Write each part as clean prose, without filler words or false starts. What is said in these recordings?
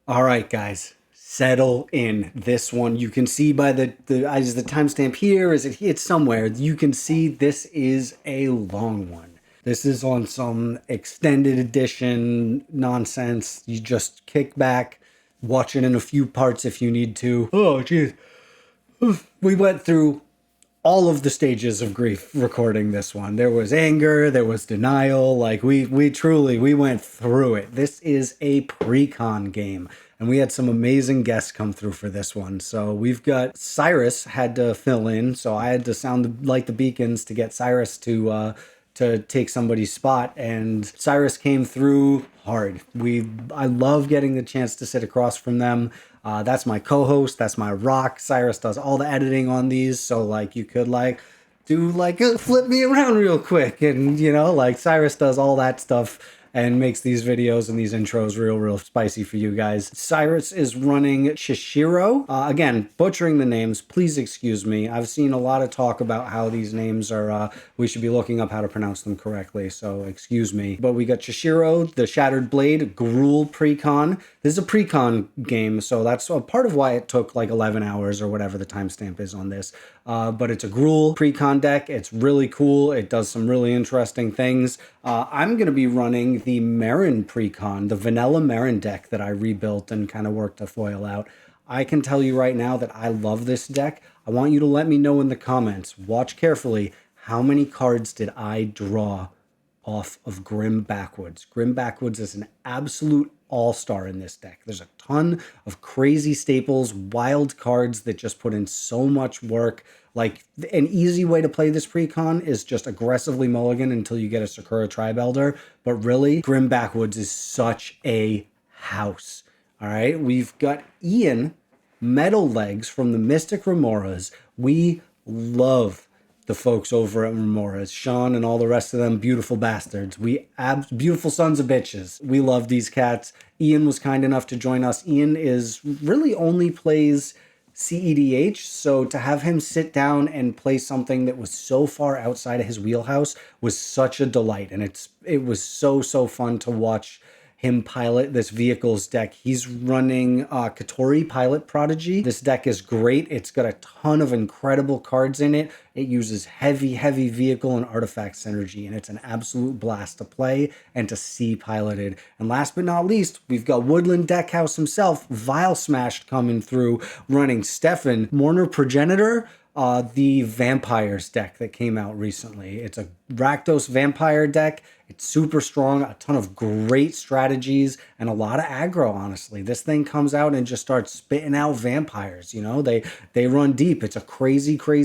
All right, guys, settle in. This one you can see by the timestamp here. It's somewhere. You can see this is a long one. This is on some extended edition nonsense. You just kick back, watch it in a few parts if you need to. Oh, geez. We went through all of the stages of grief recording this one. There was anger, there was denial, like we truly went through it. This is a pre-con game, and we had some amazing guests come through for this one. So we've got Cyrus had to fill in, so I had to sound like the beacons to get Cyrus to take somebody's spot, and Cyrus came through hard. I love getting the chance to sit across from them. That's my co-host, that's my rock. Cyrus does all the editing on these, so like you could like do like flip me around real quick, and you know, like Cyrus does all that stuff and makes these videos and these intros real spicy for you guys. Cyrus is running Chishiro. Again, butchering the names, please excuse me. I've seen a lot of talk about how these names are, we should be looking up how to pronounce them correctly, so excuse me. But we got Chishiro, the Shattered Blade, Gruul Precon. This is a precon game, so that's a part of why it took like 11 hours or whatever the timestamp is on this. But it's a Gruul precon deck. It's really cool. It does some really interesting things. I'm going to be running the Meren precon, the vanilla Meren deck that I rebuilt and kind of worked to foil out. I can tell you right now that I love this deck. I want you to let me know in the comments. Watch carefully. How many cards did I draw off of Grim Backwoods? Grim Backwoods is an absolute all-star in this deck. There's a ton of crazy staples, wild cards that just put in so much work. Like, an easy way to play this precon is just aggressively mulligan until you get a Sakura Tribe Elder. But really, Grim Backwoods is such a house. All right, we've got Ian, MetalLegs from the Mystic Remoras. We love the folks over at Remoras, Sean and all the rest of them, beautiful bastards. Beautiful sons of bitches. We love these cats. Ian was kind enough to join us. Ian is really only plays cEDH, so to have him sit down and play something that was so far outside of his wheelhouse was such a delight, and it was so fun to watch him pilot this vehicles deck. He's running Kotori Pilot Prodigy. This deck is great. It's got a ton of incredible cards in it. It uses heavy vehicle and artifact synergy, and it's an absolute blast to play and to see piloted. And last but not least, we've got Woodland Deckhouse himself, Vialsmashed, coming through, running Strefan, Maurer Progenitor, the Vampires deck that came out recently. It's a Rakdos Vampire deck. It's super strong, a ton of great strategies, and a lot of aggro, honestly. This thing comes out and just starts spitting out vampires, you know? They run deep. It's a crazy tribe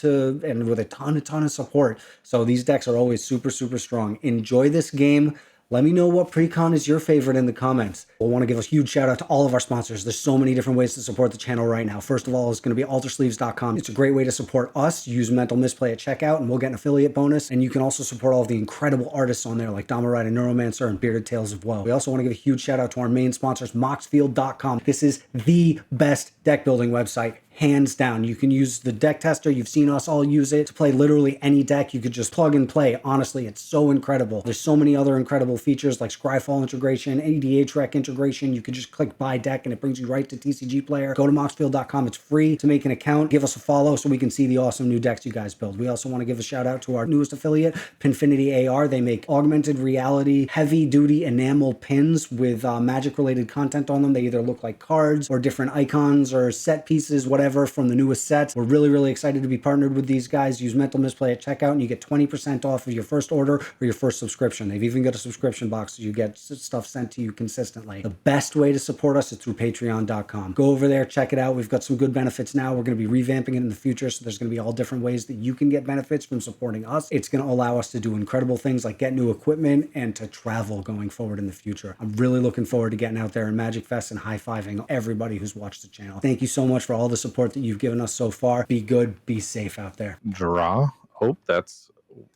and with a ton of support. So these decks are always super strong. Enjoy this game. Let me know what precon is your favorite in the comments. We'll want to give a huge shout out to all of our sponsors. There's so many different ways to support the channel right now. First of all, it's going to be ALTERSLEEVES.com. It's a great way to support us. Use Mental Misplay at checkout and we'll get an affiliate bonus. And you can also support all of the incredible artists on there like Damarite Neuromancer and Bearded Tales of Woe. We also want to give a huge shout out to our main sponsors, Moxfield.com. This is the best deck building website, hands down. You can use the deck tester. You've seen us all use it to play literally any deck. You could just plug and play. Honestly, it's so incredible. There's so many other incredible features like Scryfall integration, EDH rec integration. You could just click buy deck and it brings you right to TCG Player. Go to moxfield.com. It's free to make an account. Give us a follow so we can see the awesome new decks you guys build. We also want to give a shout out to our newest affiliate, Pinfinity AR. They make augmented reality, heavy duty enamel pins with magic related content on them. They either look like cards or different icons or set pieces, whatever, from the newest sets. We're really excited to be partnered with these guys. Use Mental Misplay at checkout and you get 20% off of your first order or your first subscription. They've even got a subscription box so you get stuff sent to you consistently. The best way to support us is through patreon.com. Go over there, check it out. We've got some good benefits now. We're going to be revamping it in the future, so there's going to be all different ways that you can get benefits from supporting us. It's going to allow us to do incredible things like get new equipment and to travel going forward in the future. I'm really looking forward to getting out there in Magic Fest and high-fiving everybody who's watched the channel. Thank you so much for all the support that you've given us so far. Be good, be safe out there. Draw. Hope that's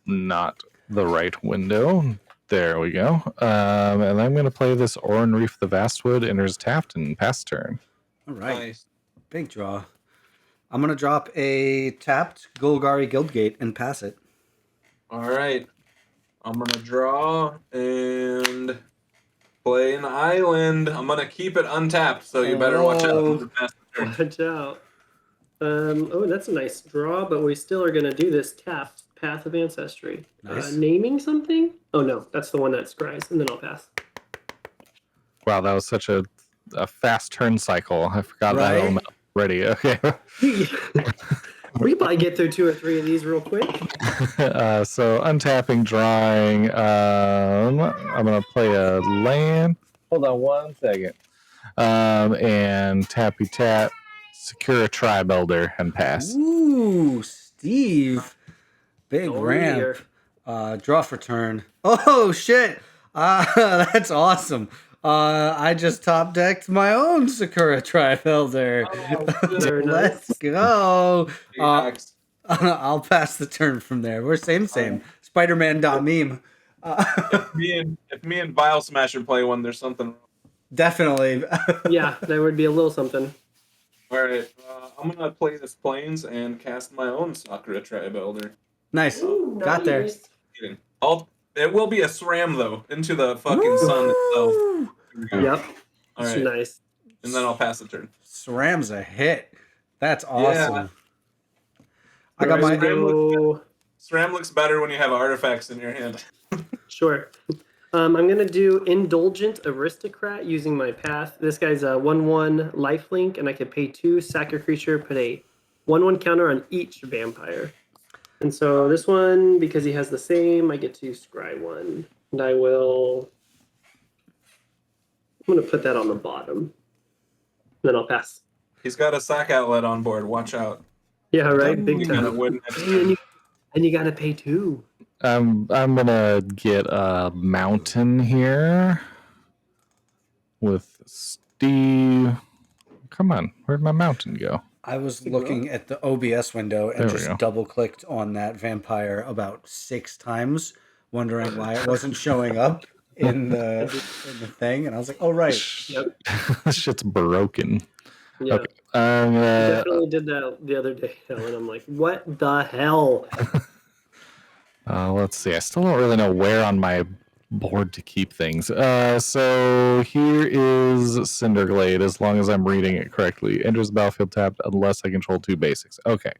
not the right window. There we go. And I'm going to play this Oran Reef the Vastwood, enters tapped and pass turn. All right. Nice. Big draw. I'm going to drop a tapped Golgari Guildgate and pass it. All right. I'm gonna draw and play an island. I'm gonna keep it untapped, so you better watch out. Oh. For the pass the turn. Watch out. Oh, that's a nice draw, but we still are going to do this tapped Path of Ancestry. Nice. Naming something? Oh, no, that's the one that scries, and then I'll pass. Wow, that was such a fast turn cycle. I forgot that Right? element already. Okay. We can probably get through 2 or 3 of these real quick. So untapping, drawing. I'm gonna play a land. Hold on one second. And tappy tap, secure a tribe elder and pass. Ooh, Steve. Big Oh, ramp. Draw for turn. Oh, shit. That's awesome. I just top decked my own Sakura Tribe Elder. Very nice. Let's go. Next. I'll pass the turn from there. We're same. Spider-Man.meme. If me and Vialsmashed play one, there's something wrong. Definitely. Yeah, there would be a little something. All right, I'm gonna play this Plains and cast my own Sakura Tribe Elder. Nice. Ooh, Got there. nice. It will be a SRAM though, into the fucking sun itself. Woo! Yep, All it's right, nice. and then I'll pass the turn. SRAM's a hit. That's awesome. Yeah. I got my. SRAM looks better when you have artifacts in your hand. Sure. I'm going to do Indulgent Aristocrat using my path. This guy's a 1/1 lifelink, and I can pay 2, sack a creature, put a 1/1 counter on each vampire. And so this one, because he has the same, I get to scry 1. And I'm going to put that on the bottom. Then I'll pass. He's got a sack outlet on board. Watch out. Yeah, right? You're Big gonna time. win next turn. And you got to pay 2. I'm gonna get a mountain here with Steve. Come on, where'd my mountain go? I was looking at the OBS window and There we just go. double clicked on that vampire about 6 times, wondering why it wasn't showing up in the thing. And I was like, oh, right. Yep. This shit's broken. Yeah. Okay. I definitely did that the other day, and I'm like, what the hell? Let's see. I still don't really know where on my board to keep things. So here is Cinderglade, as long as I'm reading it correctly. Enters the battlefield tapped unless I control 2 basics. Okay.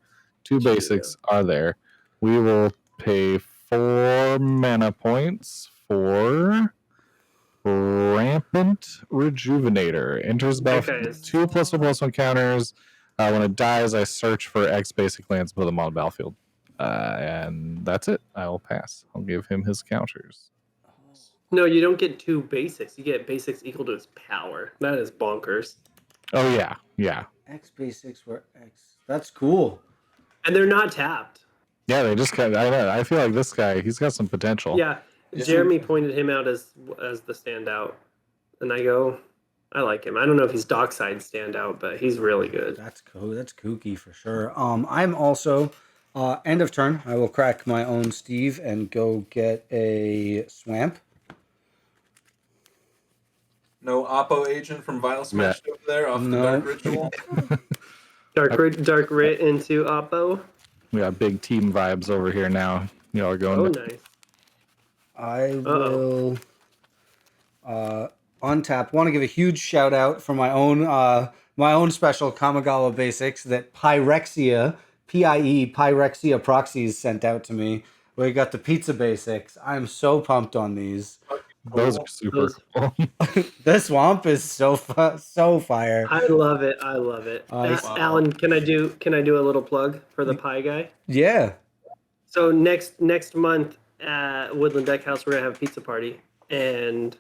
2 basics are there. We will pay 4 mana points for Rampant Rejuvenator. Enters the battlefield with 2+1/+1 counters. When it dies, I search for X basic lands, put them on the battlefield. And that's it. I will pass. I'll give him his counters. No, you don't get 2 basics. You get basics equal to his power. That is bonkers. Oh, yeah. Yeah. X basics were X. That's cool. And they're not tapped. Yeah, they just kind of, I know. I feel like this guy, he's got some potential. Yeah. Jeremy pointed him out as the standout. And I go, I like him. I don't know if he's Dockside standout, but he's really good. That's cool. That's kooky for sure. I'm also end of turn. I will crack my own Steve and go get a Swamp. No Oppo agent from Vialsmashed over there off the Dark Ritual. Dark Writ into Oppo. We got big team vibes over here now. Y'all are going. Oh, nice. I will untap. Want to give a huge shout out for my own special Kamigawa basics that Pyrexia proxies sent out to me. We got the pizza basics. I'm so pumped on these. Those are super cool. The swamp is so fire. I love it. Alan, can I do a little plug for the pie guy? Yeah. So next month at Woodland Deck House, we're gonna have a pizza party, and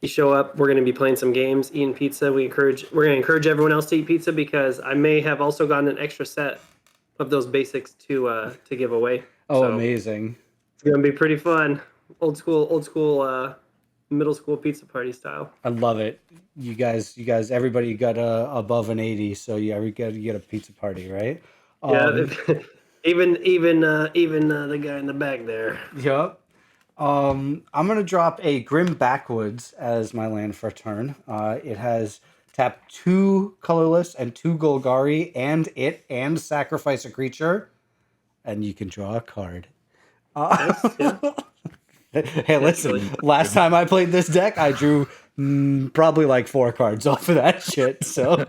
you show up. We're gonna be playing some games, eating pizza. We're gonna encourage everyone else to eat pizza because I may have also gotten an extra set of those basics to give away. Oh, so amazing! It's gonna be pretty fun. Old school middle school pizza party style. I love it. You guys, everybody got above an 80, so yeah, you get a pizza party, right? Yeah, even the guy in the back there. Yep. I'm gonna drop a Grim Backwoods as my land for turn. It has tap 2 colorless and 2 Golgari and sacrifice a creature, and you can draw a card. Nice, yeah. Hey, listen. really Last time I played this deck, I drew probably like 4 cards off of that shit. So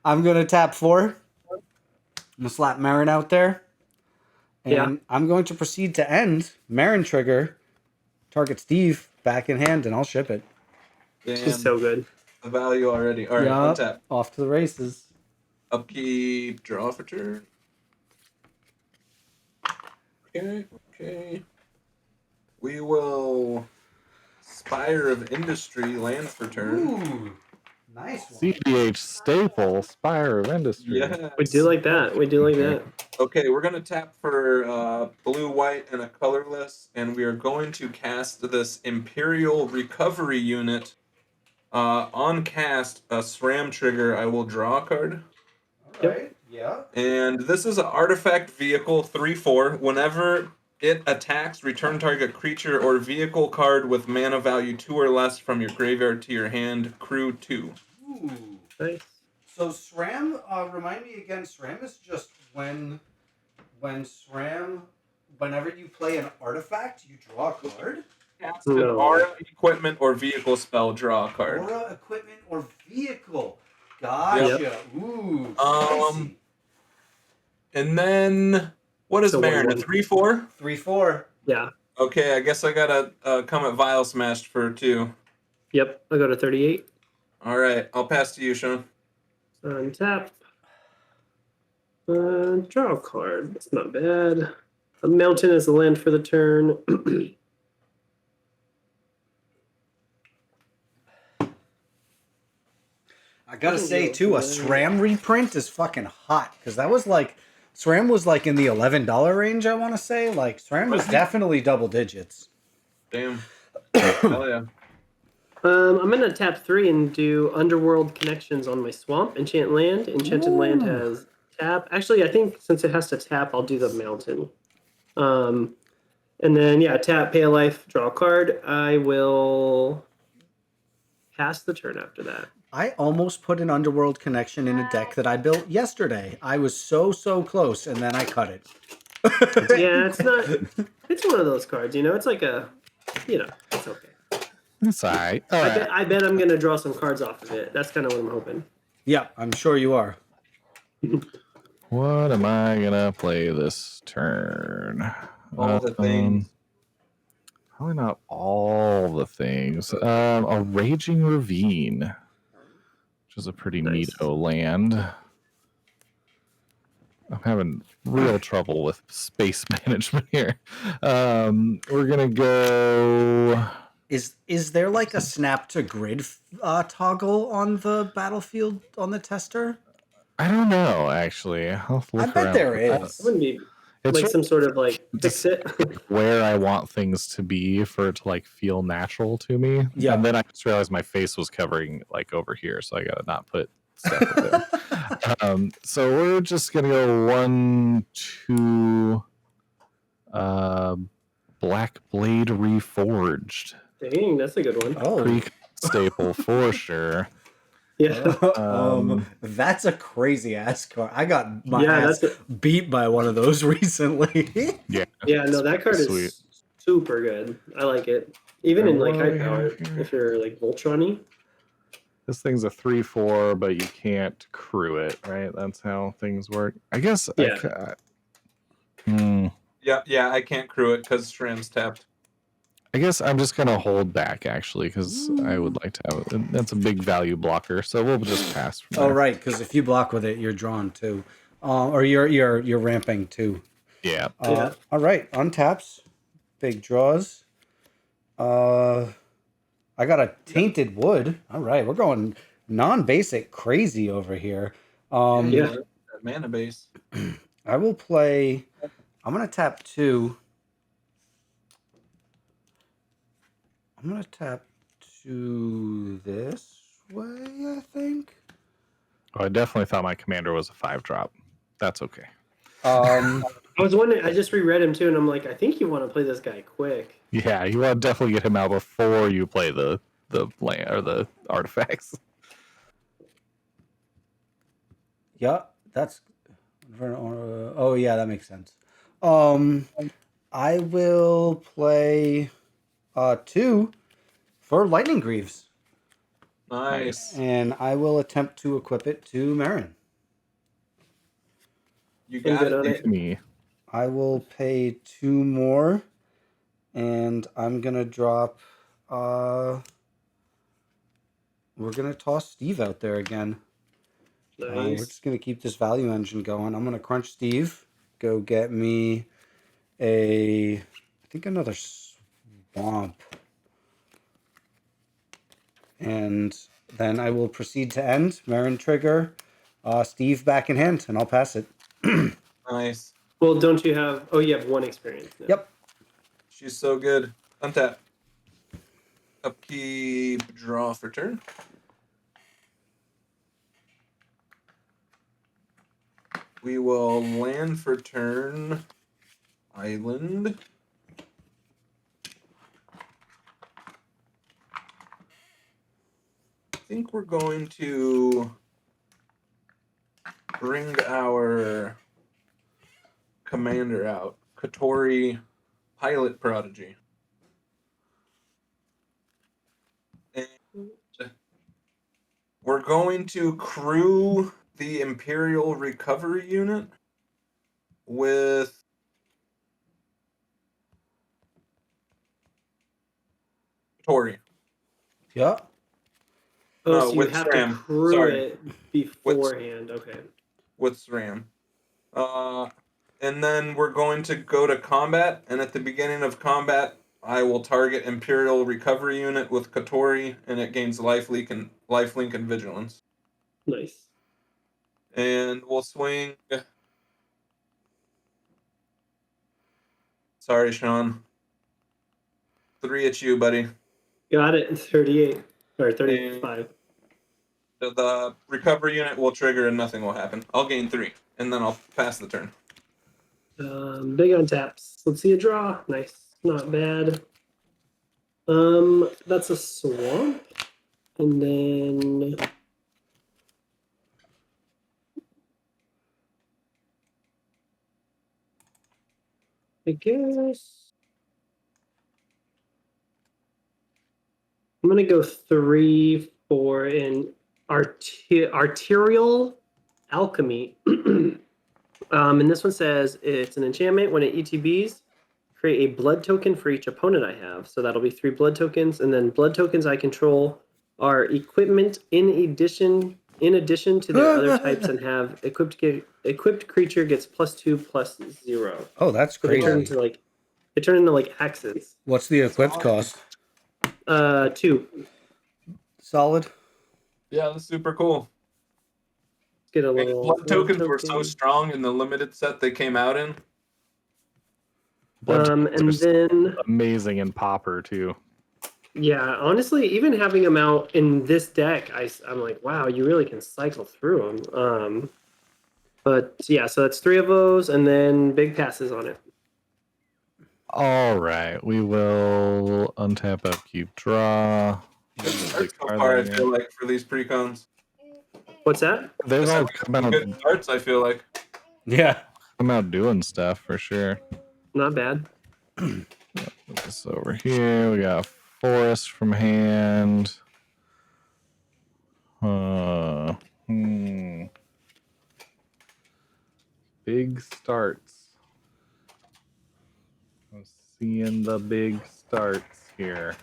I'm gonna tap 4. I'm gonna slap Meren out there, and Yeah. I'm going to proceed to end Meren trigger. Target Steve back in hand, and I'll ship it. Damn, She's so good. the value already. All right, Yup, untap. off to the races. Upkeep, draw for turn. Okay. We will Spire of Industry land for turn. Ooh, nice one. cEDH staple, Spire of Industry. Yes. We do like that. We do like that. Okay, we're gonna tap for blue, white, and a colorless, and we are going to cast this Imperial Recovery unit. On cast, a SRAM trigger, I will draw a card. All right. Yeah. And this is an artifact vehicle 3/4. Whenever it attacks, return target creature or vehicle card with mana value 2 or less from your graveyard to your hand. Crew 2. Ooh. Nice. So SRAM, remind me again. SRAM is just when SRAM, whenever you play an artifact, you draw a card. Cast No. an aura, equipment, or vehicle spell, draw a card. Aura, equipment, or vehicle. Gotcha. Ooh. Spicy. And then, what is So Meren? A 1/1. 3/4? 3/4. Yeah. Okay, I guess I gotta come at Vialsmashed for 2. Yep. I'll go to 38. Alright, I'll pass to you, Sean. Untap. Draw a card. That's not bad. A mountain is the land for the turn. I gotta say too, a SRAM reprint is fucking hot because that was like SRAM was like in the $11 range. I want to say like SRAM was definitely double digits. Damn. Hell yeah. I'm gonna tap 3 and do Underworld Connections on my swamp. Enchant land. Enchanted land has tap. Actually, I think since it has to tap, I'll do the mountain. And then yeah, tap, pay a life, draw a card. I will pass the turn after that. I almost put an Underworld Connection in a deck that I built yesterday. I was so close, and then I cut it. Yeah, it's not. It's one of those cards, you know. It's like a, you know, it's okay. It's all right. All I right. bet. I bet I'm gonna draw some cards off of it. That's kind of what I'm hoping. Yeah, I'm sure you are. What am I gonna play this turn? All the things. Probably not all the things. A Raging Ravine, which is a pretty Nice. neato land. I'm having real trouble with space management here. We're gonna go. Is there like a snap to grid toggle on the battlefield on the tester? I don't know. Actually, I'll look I bet around there for that. is. It wouldn't be It's like some sort of like fix it. where I want things to be for it to like feel natural to me. Yeah. And then I just realized my face was covering like over here, so I gotta not put stuff there. So we're just gonna go 1, 2, Black Blade Reforged. Dang, that's a good one. Oh, Pre staple for sure. Yeah. That's a crazy ass card. I got my Yeah, ass beat by one of those recently. Yeah. Yeah, no, that card Sweet. is super good. I like it. Even in like high power, if you're like Voltron-y. This thing's a 3/4, but you can't crew it, right? That's how things work. I guess. Yeah. Yeah, I can't crew it because SRAM's tapped. I guess I'm just gonna hold back actually because I would like to have. That's a big value blocker, so we'll just pass. From Oh there. right, because if you block with it, you're drawn too, or you're ramping too. Yeah. Yeah. All right, untaps, big draws. I got a Tainted Wood. All right, we're going non-basic crazy over here. Yeah. That mana base. I will play. I'm gonna tap 2. I'm gonna tap 2 this way, I think. Oh, I definitely thought my commander was a 5-drop. That's okay. I was wondering. I just reread him too, and I'm like, I think you want to play this guy quick. Yeah, you want to definitely get him out before you play the land or the artifacts. Yeah, that's. Oh yeah, that makes sense. I will play 2 for Lightning Greaves. Nice. And I will attempt to equip it to Meren. You I'm got good it. on dude. it. Me. I will pay 2 more. And I'm going to drop... we're going to toss Steve out there again. We're Nice. just going to keep this value engine going. I'm going to crunch Steve. Go get me I think another swamp. And then I will proceed to end. Meren trigger. Steve back in hand, and I'll pass it. Nice. Well, don't you have? Oh, you have 1 experience now. Yep. She's so good. Untap. Upkeep, draw for turn. We will land for turn. Island. I think we're going to bring our commander out. Kotori, pilot Prodigy. And we're going to crew the Imperial Recovery Unit with Kotori. Yeah. Oh, No, so you with have SRAM. to crew Sorry. it beforehand. Okay. With SRAM. And then we're going to go to combat, and at the beginning of combat, I will target Imperial Recovery Unit with Kotori, and it gains lifelink and vigilance. Nice. And we'll swing. Sorry, Sean. 3 at you, buddy. Got it. 38 or 35. The recovery unit will trigger and nothing will happen. I'll gain 3, and then I'll pass the turn. Big on taps. Let's see a draw. Nice. Not bad. That's a swamp. And then I guess I'm gonna go 3, 4 in arterial alchemy. And this one says it's an enchantment. When it ETBs, create a blood token for each opponent I have. So that'll be 3 blood tokens, and then blood tokens I control are equipment in addition to their other types, and have equipped creature gets +2/+0. Oh, that's So they turn crazy. into like axes. What's the equipped cost? 2. Solid. Yeah, that's super cool. Get a And little blood tokens were so token. strong in the limited set they came out in. Blood And tokens are then amazing in Popper too. yeah, honestly, even having them out in this deck, I'm like, wow, you really can cycle through them. But yeah, so that's 3 of those, and then big passes on it. All right, we will untap, upkeep, draw. Good start so far, I feel like, for these precons. What's that? They've all Good starts, I feel like. Yeah. come out doing stuff for sure. Not bad. Put this over here. We got forest from hand. Big starts. I'm seeing the big starts here.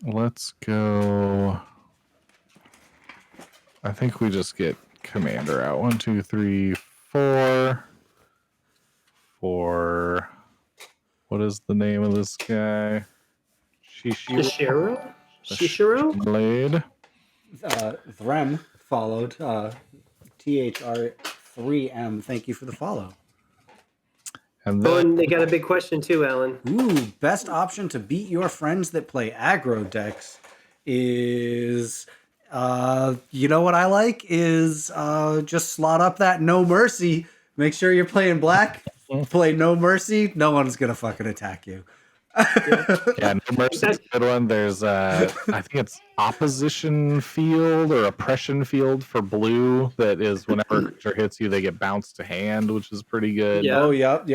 Let's go. I think we just get commander out. 1, 2, 3, 4. For what is the name of this guy? Chishiro? Chishiro? Blade. Threm followed. THR3M. Thank you for the follow. And Oh, then and they got a big question too, Alan. Ooh, best option to beat your friends that play aggro decks is, you know what I like is just slot up that No Mercy. Make sure you're playing black. Play No Mercy. No one's gonna fucking attack you. Yeah, no mercy is a good one. There's I think it's opposition field or oppression field for blue. That is whenever a creature hits you, they get bounced to hand, which is pretty good. Yeah. Oh, yep.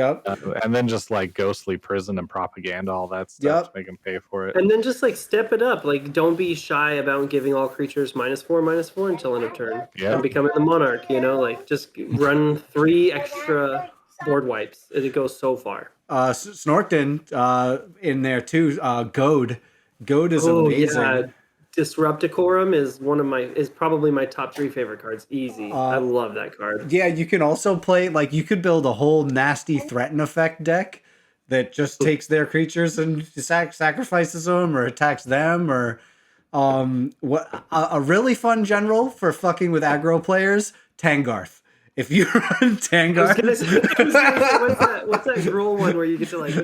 And then just like ghostly prison and propaganda, all that stuff to make them pay for it. And then just like step it up. Like don't be shy about giving all creatures -4/-4 until end of turn. Yeah. And becoming the monarch, you know, like just run 3 extra board wipes. It goes so far. Snorkton in there too. Goad is amazing. Yeah. Disrupticorum is probably my top 3 favorite cards. Easy. I love that card. Yeah, you can also play, like, you could build a whole nasty threaten effect deck that just takes their creatures and sacrifices them or attacks them, or a really fun general for fucking with aggro players, Tangarth. If you run Tangarth, what's that Gruul one where you get to like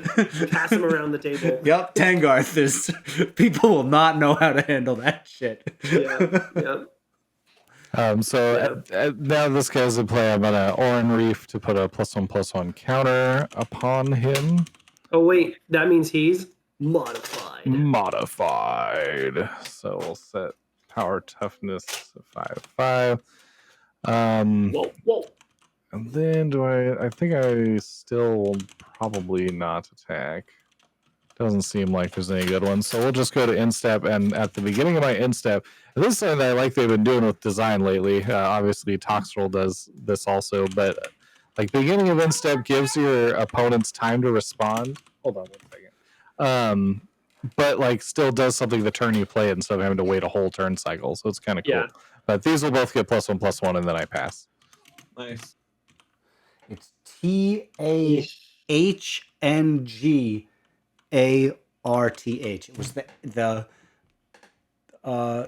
pass them around the table? Yep, Tangarth is. People will not know how to handle that shit. Yeah. Now this guy's in play. I'm gonna Oran Reef to put a +1/+1 counter upon him. Oh wait, that means he's modified. So we'll set power toughness to 5/5. Whoa. And then I think I still will probably not attack. Doesn't seem like there's any good ones. So we'll just go to instep, and at the beginning of my instep, and this is something that I like they've been doing with design lately. Obviously Toxtrol does this also, but like beginning of instep gives your opponents time to respond. Hold on 1 second. But like still does something the turn you play it instead of having to wait a whole turn cycle. So it's kind of cool. Yeah. But these will both get +1/+1, and then I pass. Nice. It's TAHNGARTH. It was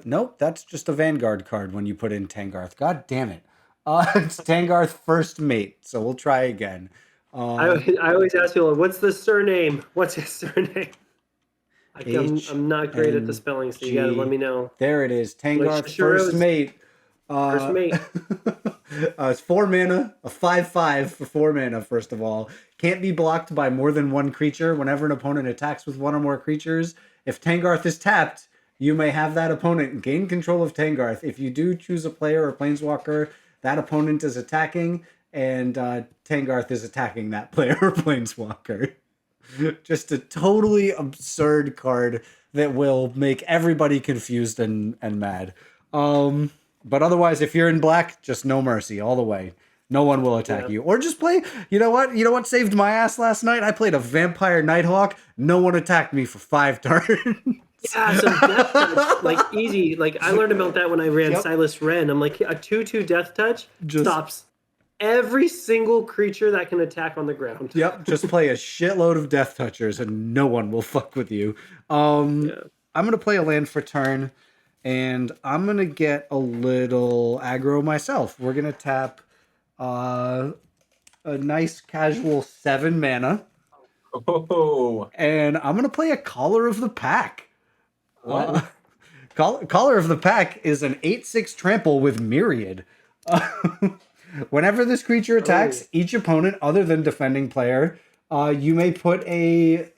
nope, that's just a Vanguard card when you put in Tangarth. God damn it. It's Tangarth first mate, so we'll try again. I always ask people, what's the surname? What's his surname? I'm not great at the spelling, so you gotta let me know. There it is. Tangarth Like first mate. First mate. It's 4 mana, a 5/5 for 4 mana, first of all. Can't be blocked by more than one creature whenever an opponent attacks with one or more creatures. If Tangarth is tapped, you may have that opponent gain control of Tangarth. If you do choose a player or planeswalker, that opponent is attacking, and Tangarth is attacking that player or planeswalker. Just a totally absurd card that will make everybody confused and mad. But otherwise, if you're in black, just no mercy all the way. No one will attack you. Or just play, you know what saved my ass last night? I played a Vampire Nighthawk. No one attacked me for 5 turns. Yeah, some death touch, like easy. Like I learned about that when I ran Silas Wren. I'm like, a 2/2 death touch stops every single creature that can attack on the ground. Yep, just play a shitload of death touchers and no one will fuck with you. I'm gonna play a land for turn, and I'm gonna get a little aggro myself. We're gonna tap a nice casual 7 mana. Oh. And I'm gonna play a Collar of the Pack. Collar of the Pack is an 8/6 trample with Myriad. Whenever this creature attacks each opponent other than defending player, you may put a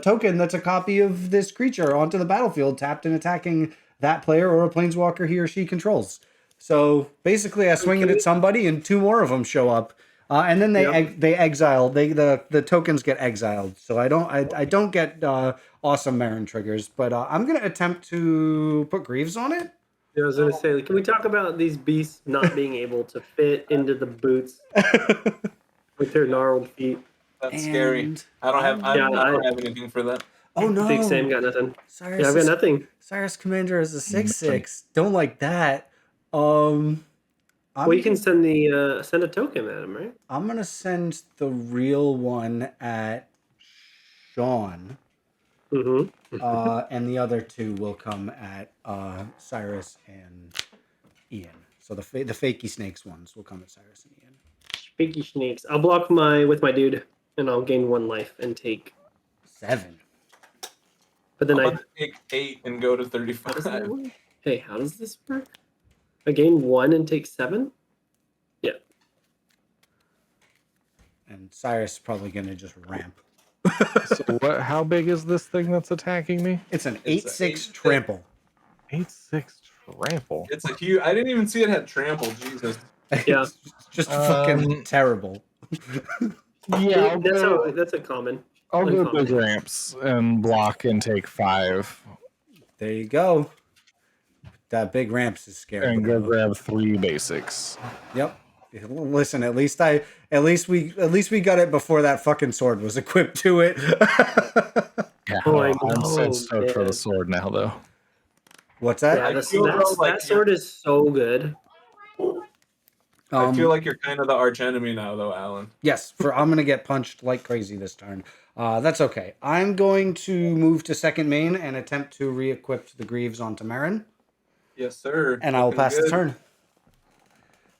token that's a copy of this creature onto the battlefield, tapped and attacking that player or a planeswalker he or she controls. So basically, I swing it at somebody, and 2 more of them show up, and then they exile. The tokens get exiled. So I don't get awesome Meren triggers, but I'm gonna attempt to put Greaves on it. Yeah, I was gonna say, can we talk about these beasts not being able to fit into the boots with their gnarled feet? That's scary. I don't have anything for that. Oh no! Big Sam got nothing. Cyrus I've got nothing. Cyrus Commander is a 6/6. Don't like that. You can send a token at him, right? I'm gonna send the real one at Sean. Mm-hmm. And the other 2 will come at Cyrus and Ian. So the fakey snakes ones will come at Cyrus and Ian. Fakey snakes. I'll block with my dude, and I'll gain 1 life and take 7. But then I take 8 and go to 35. Hey, how does this work? I gain 1 and take 7? Yeah. And Cyrus is probably gonna just ramp. So what? How big is this thing that's attacking me? It's an It's 8/6 8/6. trample. 8/6 trample. It's a huge. I didn't even see it had trample. Jesus. Yeah. It's just fucking terrible. Yeah, That's a common. I'll go uncommon. big ramps and block and take 5 There you go. That big ramps is scary. and go though. grab 3 basics. Yep. Listen, at least we got it before that fucking sword was equipped to it. Yeah, Oh, I I'm so know, stoked for man. the sword now, though. What's that? Yeah, I feel though like that sword is so good. I feel like you're kind of the arch enemy now, though, Alan. Yes, I'm gonna get punched like crazy this turn. That's okay. I'm going to move to second main and attempt to re-equip the Greaves onto Meren, Yes, sir. and I will Looking pass the good. turn.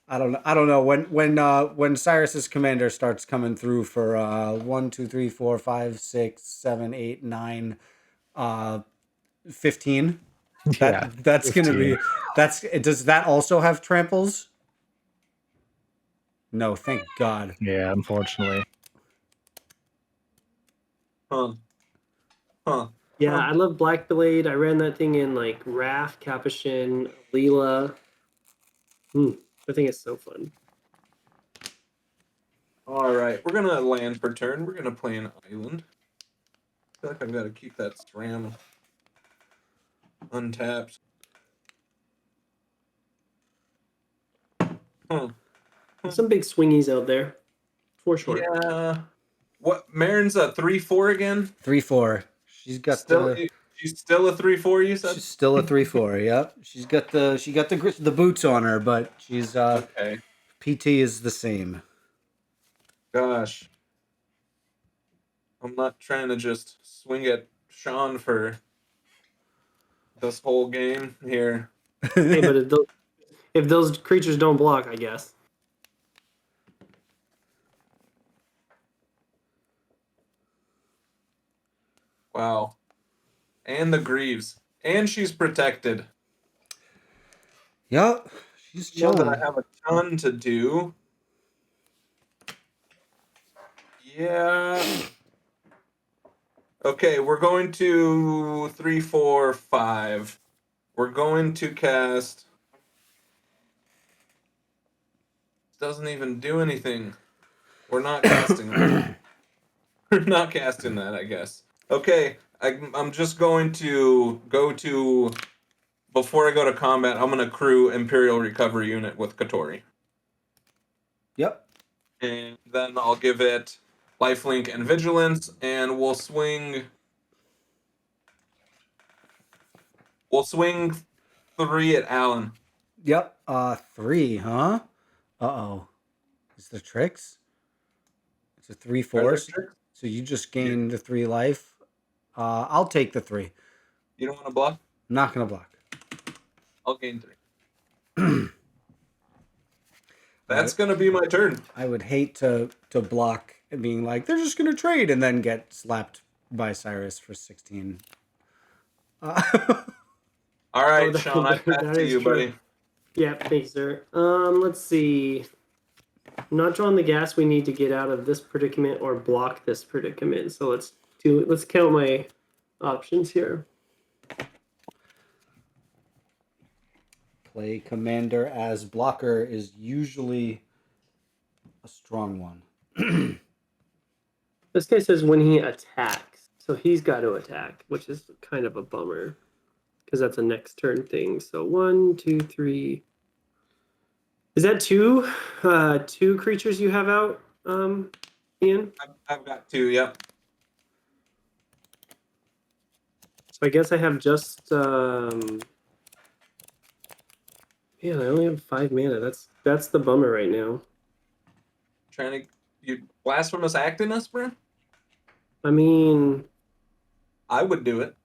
I don't know when Cyrus's commander starts coming through for 1, 2, 3, 4, 5, 6, 7, 8, 9, 15. Yeah, That's gonna 15. be does that also have tramples? No, thank God. Yeah, unfortunately. Huh. Yeah, I love Black Blade. I ran that thing in like Wrath, Capuchin, Leela. I think it's so fun. All right, we're gonna land per turn. We're gonna play an island. I feel like I've got to keep that SRAM untapped. Huh. Some big swingies out there, for sure. Yeah. What? Maren's a 3/4 again. 3/4. She's got She's still a 3/4. You said. She's still a 3/4. Yep. She got the boots on her, but she's Okay. PT is the same. Gosh. I'm not trying to just swing at Sean for this whole game here. Hey, but if those creatures don't block, I guess. Wow. And the Greaves. And she's protected. Yep. She's Know that chilling. I have a ton to do. Yeah. Okay, we're going to 3, 4, 5. We're going to cast. Doesn't even do anything. We're not casting that. We're not casting that, I guess. Okay, I'm just going to go to. Before I go to combat, I'm going to crew Imperial Recovery Unit with Kotori. Yep. And then I'll give it lifelink and vigilance, and we'll swing 3 at Alan. Yep. 3, huh? Uh-oh. Is the tricks? It's a 3/4. So you just gained the 3 life. I'll take the 3. You don't want to block? I'm not gonna block. I'll gain 3. That's gonna be my turn. I would hate to block and being like, they're just gonna trade and then get slapped by Cyrus for 16. All right, that- Sean, I that pass to is you, true. buddy. Yeah, thanks, sir. Let's see. Not drawing the gas. We need to get out of this predicament or block this predicament. So let's count my options here. Play commander as blocker is usually a strong one. This guy says when he attacks, so he's got to attack, which is kind of a bummer because that's a next turn thing. So 1, 2, 3. Is that two creatures you have out, Ian? I've got 2. Yep. So I guess I have just man, I only have 5 mana. That's the bummer right now. Trying to you blasphemous act in us, bro? I mean, I would do it.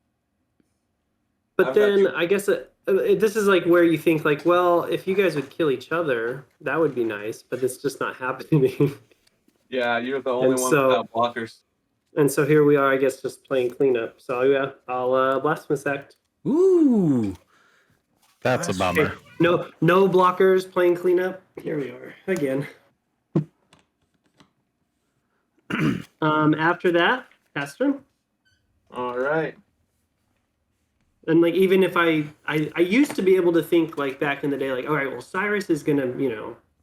but I've got then 2. I guess this is like where you think like, well, if you guys would kill each other, that would be nice, but it's just not happening. Yeah, you're the only And one so- without blockers. And so here we are, I guess, just playing cleanup. So yeah, I'll blasphemous act. Ooh. That's a bummer. No blockers, playing cleanup. Here we are again. After that, Pass turn. All right. And like even if I used to be able to think like back in the day, like, all right, well, Cyrus is gonna,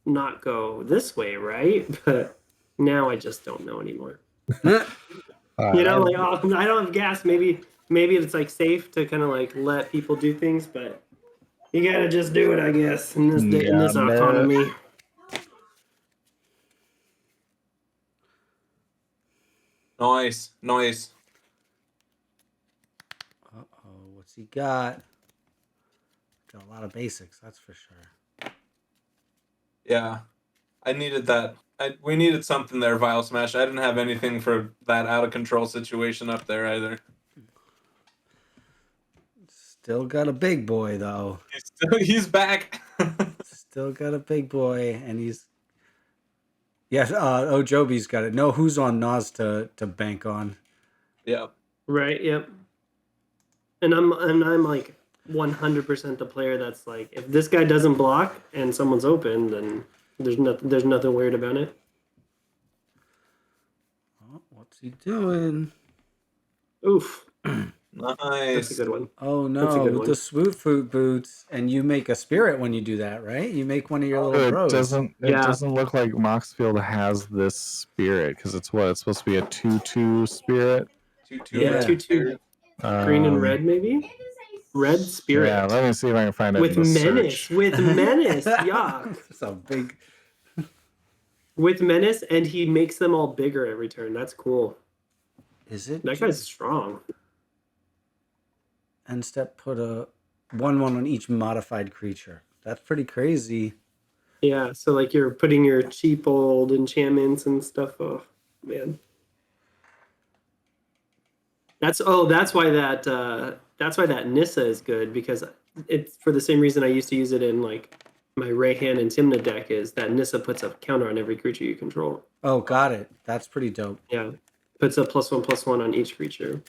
not go this way, right? But now I just don't know anymore. Uh, Like, oh, I don't have gas. Maybe it's like safe to kind of like let people do things, but you gotta just do it, I guess, in this in this Yeah, economy. Nice. Uh-oh, what's he got? Got a lot of basics, that's for sure. Yeah, I needed that. We needed something there, Vialsmashed. I didn't have anything for that out of control situation up there either. Still got a big boy, though. He's back. Still got a big boy, and he's... Yes, Joby's got it. No, who's on Nas to bank on? Yeah. Right. Yep. And I'm like 100% the player that's like, if this guy doesn't block and someone's open, then there's nothing weird about it. Oh, what's he doing? Oof. Nice. That's a good one. Oh That's a no, good with one. the swoop food boots, and you make a spirit when you do that, right? You make one of your little it bros. doesn't. It Yeah. doesn't look like Moxfield has this spirit because it's supposed to be a 2/2 spirit. 2/2 Yeah. red 2/2 spirit. green and red, maybe. Red spirit. Yeah, let me see if I can find it With in the menace. search. With menace. Yeah. It's a big. With menace, and he makes them all bigger every turn. That's cool. Is it? That guy's strong. End step, put a 1/1 on each modified creature. That's pretty crazy. Yeah, so like you're putting your cheap old enchantments and stuff. Oh man, that's why that Nissa is good, because it's for the same reason I used to use it in like my Rayhan and Timna deck, is that Nissa puts a counter on every creature you control. Oh, got it. That's pretty dope. Yeah, puts a +1/+1 on each creature.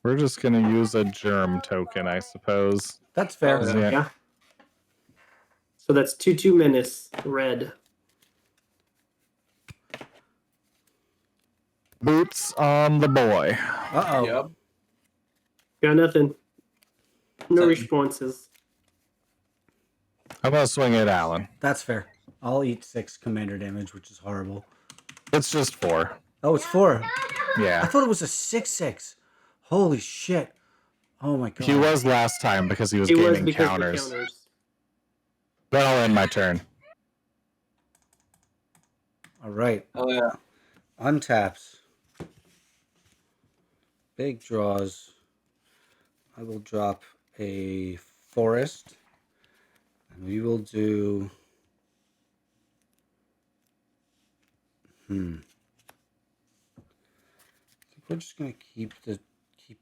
We're just gonna use a germ token, I suppose. That's fair. Yeah. So that's 2/2 menace red. Boots on the boy. Uh-oh. Yep. Got nothing. No Same. responses. I'm gonna swing at Alan. That's fair. I'll eat 6 commander damage, which is horrible. It's just 4. Oh, it's 4. I Yeah. thought it was a 6/6. Holy shit. Oh my god. He was last time because he was It was gaining because counters. of the counters. Then I'll end my turn. All right. Oh yeah. Untaps. Big draws. I will drop a forest. And we will do... I think we're just gonna keep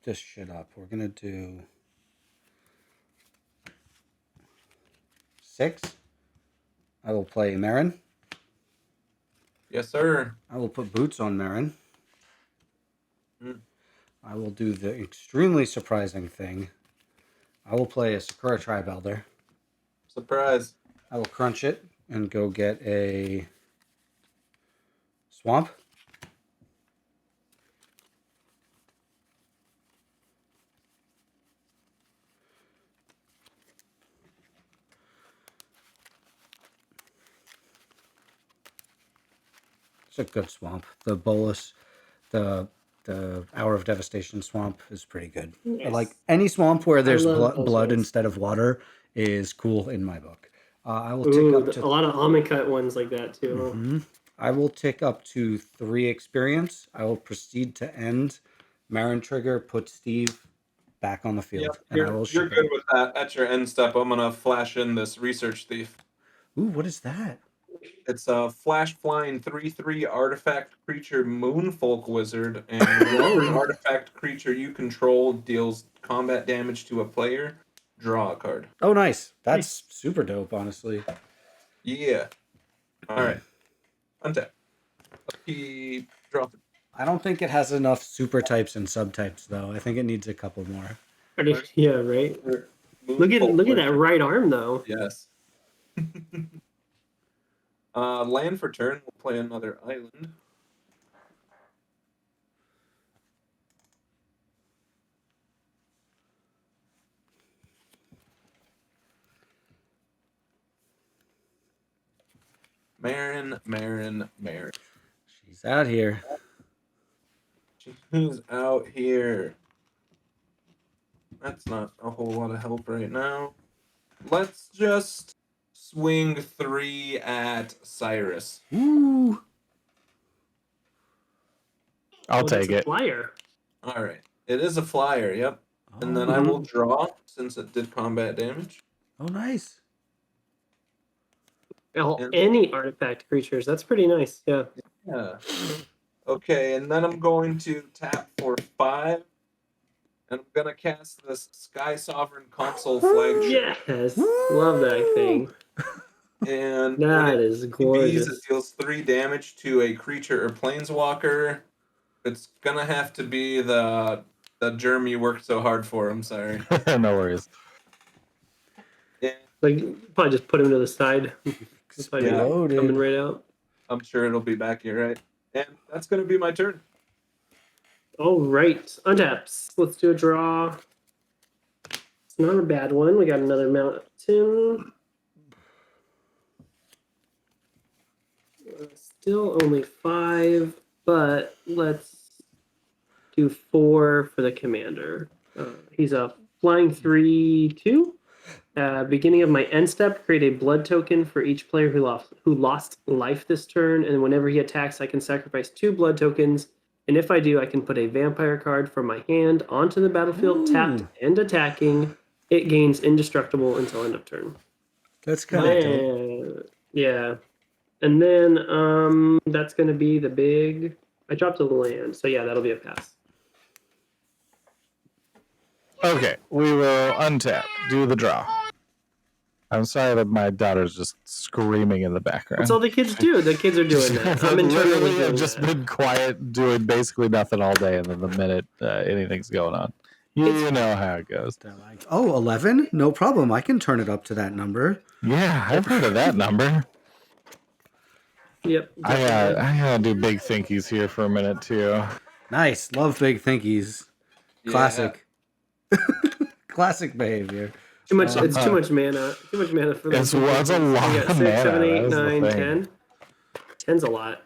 this shit up. We're gonna do 6. I will play Meren. Yes, sir. I will put boots on Meren. Mm. I will do the extremely surprising thing. I will play a Sakura Tribe Elder. Surprise. I will crunch it and go get a swamp. It's a good swamp. The bolus, the Hour of Devastation swamp is pretty good. Nice. Like any swamp where there's love those blood ones. instead of water is cool in my book. I will Ooh, tick up to a lot of Amonkhet ones like that too. I will tick up to 3 experience. I will proceed to end. Meren trigger, put Steve back on the field, and I will You're ship good it. with that. At your end step, I'm gonna flash in this research thief. Ooh, what is that? It's a flash flying 3/3 artifact creature moonfolk wizard, and whenever an artifact creature you control deals combat damage to a player, draw a card. Oh, nice. That's super dope, honestly. Yeah. All right. Untap. Keep dropping. I don't think it has enough super types and subtypes, though. I think it needs a couple more. Yeah, right. Look at that right arm though. Yes. Land for turn. We'll play another island. Meren. She's out here. She's out here. That's not a whole lot of help right now. Let's just swing 3 at Cyrus. Woo! I'll Oh, that's take a it. flyer. All right. It is a flyer, yep. And then Oh. I will draw since it did combat damage. Oh, nice. And- Any artifact creatures. That's pretty nice. Yeah. Yeah. Okay, and then I'm going to tap for 5. And I'm going to cast this Sky Sovereign Console Flagship. Yes. Love that thing. And when That it is TPs, gorgeous. it deals 3 damage to a creature or planeswalker. It's gonna have to be the germ you worked so hard for. I'm sorry. No worries. Yeah, Like, probably just put him to the side. It's probably Exploded. coming right out. I'm sure it'll be back here, right? And that's gonna be my turn. All right. Untaps. Let's do a draw. It's not a bad one. We got another mountain. Still only 5, but let's do 4 for the commander. He's a flying 3/2. Beginning of my end step, create a blood token for each player who lost life this turn, and whenever he attacks, I can sacrifice 2 blood tokens. And if I do, I can put a vampire card from my hand onto the battlefield, tapped and attacking. It gains indestructible until end of turn. That's kind of dope. Yeah. And then that's going to be the big... I dropped a land, so yeah, that'll be a pass. Okay, we will untap. Do the draw. I'm sorry that my daughter's just screaming in the background. That's all the kids do. The kids are doing that. I'm internally Literally, doing I've just that. been quiet, doing basically nothing all day, and then the minute anything's going on, you know how it goes. They're like, oh, 11? No problem. I can turn it up to that number. Yeah, I've heard of that number. Yep. I gotta do big thinkies here for a minute too. Nice. Love big thinkies. Yeah. Classic. Classic behavior. Too much. It's too much mana. Too much mana for It's those. what's a lot You got of 6, mana. 7, 8, That is the 9, thing. 10. 10's a lot.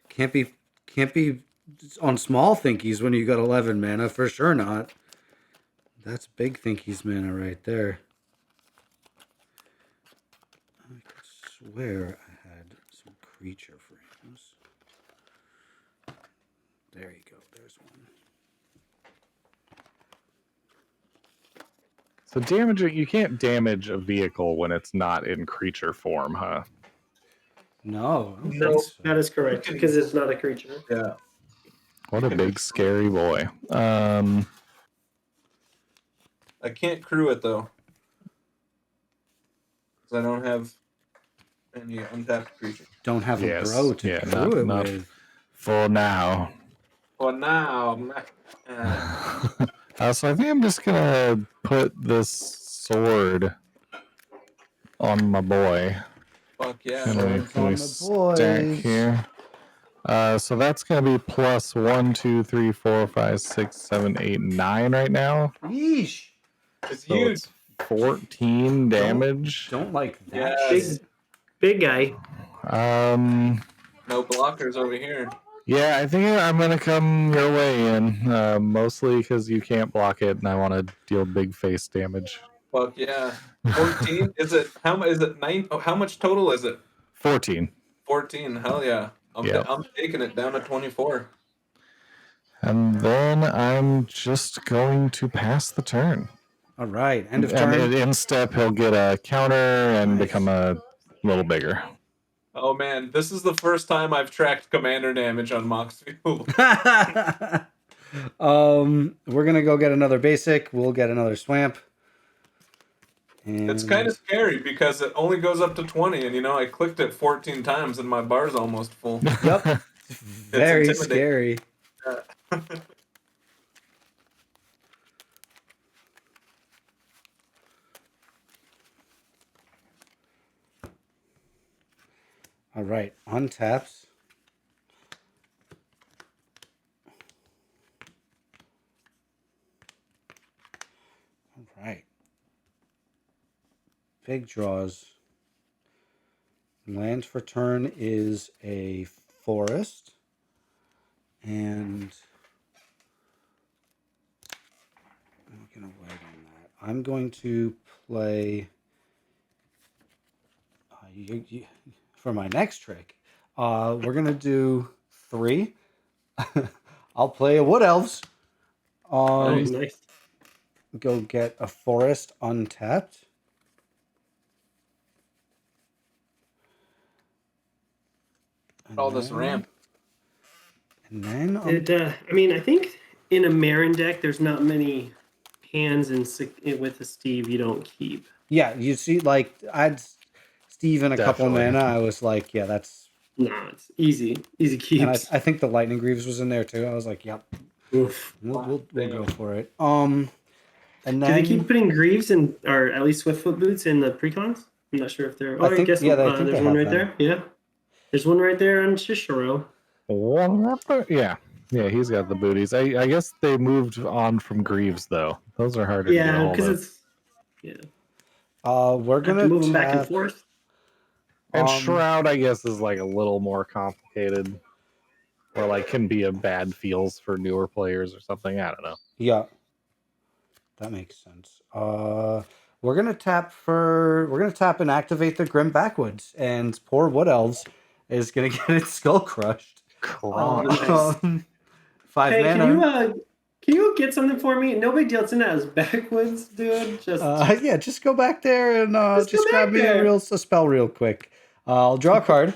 Can't be on small thinkies when you got 11 mana. For sure not. That's big thinkies mana right there. I could swear I had some creature frames. There you go. There's one. So damaging, you can't damage a vehicle when it's not in creature form, huh? No. I don't No. think so. That is correct because it's not a creature. Yeah. What a big scary boy. I can't crew it though. Because I don't have any untapped creatures. Don't have a Yes. bro to Yeah, crew it not- with. For now. For now. So I think I'm just gonna put this sword on my boy. Fuck yeah. Can we, Swords can on we the stack boys. here? So that's gonna be plus 1, 2, 3, 4, 5, 6, 7, 8, 9 right now. Yeesh. It's So huge. it's 14 damage. Don't like that Yes. shit. Big guy. No blockers over here. Yeah, I think I'm gonna come your way in, mostly because you can't block it, and I want to deal big face damage. Fuck yeah. 14? Is it how much is it 9? Oh, how much total is it? 14, 14. Hell yeah. Yeah. I'm taking it down to 24. and then I'm just going to pass the turn. All right. End of And turn. in step, he'll get a counter and Nice. become a little bigger. Oh man, this is the first time I've tracked commander damage on Moxfield. We're gonna go get another basic. We'll get another swamp. And It's kind of scary because it only goes up to 20, and you know I clicked it 14 times and my bar's almost full. Yep. Very intimidating. scary. All right, untaps. All right. Big draws. Land for turn is a forest. And I'm going to wait on that. I'm going to play for my next trick. We're going to do 3. I'll play a Wood Elves. Nice. Go get a forest untapped. And All this ramp. And then I mean, I think in a Meren deck, there's not many hands with a Steve you don't keep. yeah, you see, like I'd Steve and a couple Definitely. mana. I was like, yeah, that's. No, it's easy keeps. And I think the Lightning Greaves was in there too. I was like, yep, Oof. we'll go for it. And then Do they keep putting Greaves in, or at least Swiftfoot boots in the precons? I'm not sure if they're. Oh, I think- guess yeah, I think there's they one have right them. there. Yeah, there's one right there on Chishiro. Yeah, he's got the booties. I guess they moved on from Greaves though. Those are harder to get a Yeah, hold because of. it's we're have gonna to move them back and tap- forth. And Shroud, I guess, is like a little more complicated, or like can be a bad feels for newer players or something. I don't know. Yeah, that makes sense. We're gonna tap and activate the Grim Backwoods, and poor Wood Elves is gonna get its skull crushed. Nice. 5 Hey, mana. can you get something for me? No big deal. It's in as backwoods, dude. Just Yeah, just go back there and Just go just grab back me there. a spell real quick. I'll draw a card.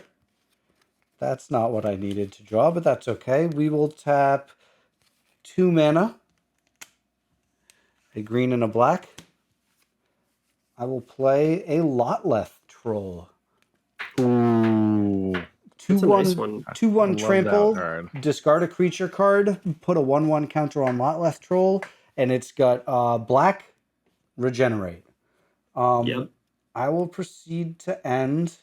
That's not what I needed to draw, but that's okay. We will tap 2 mana, a green and a black. I will play a Lotleth Troll. Ooh, That's a nice one. 2/1 love that trample. card. Discard a creature card. Put a 1/1 counter on Lotleth Troll, and it's got black regenerate. Yep. I will proceed to end.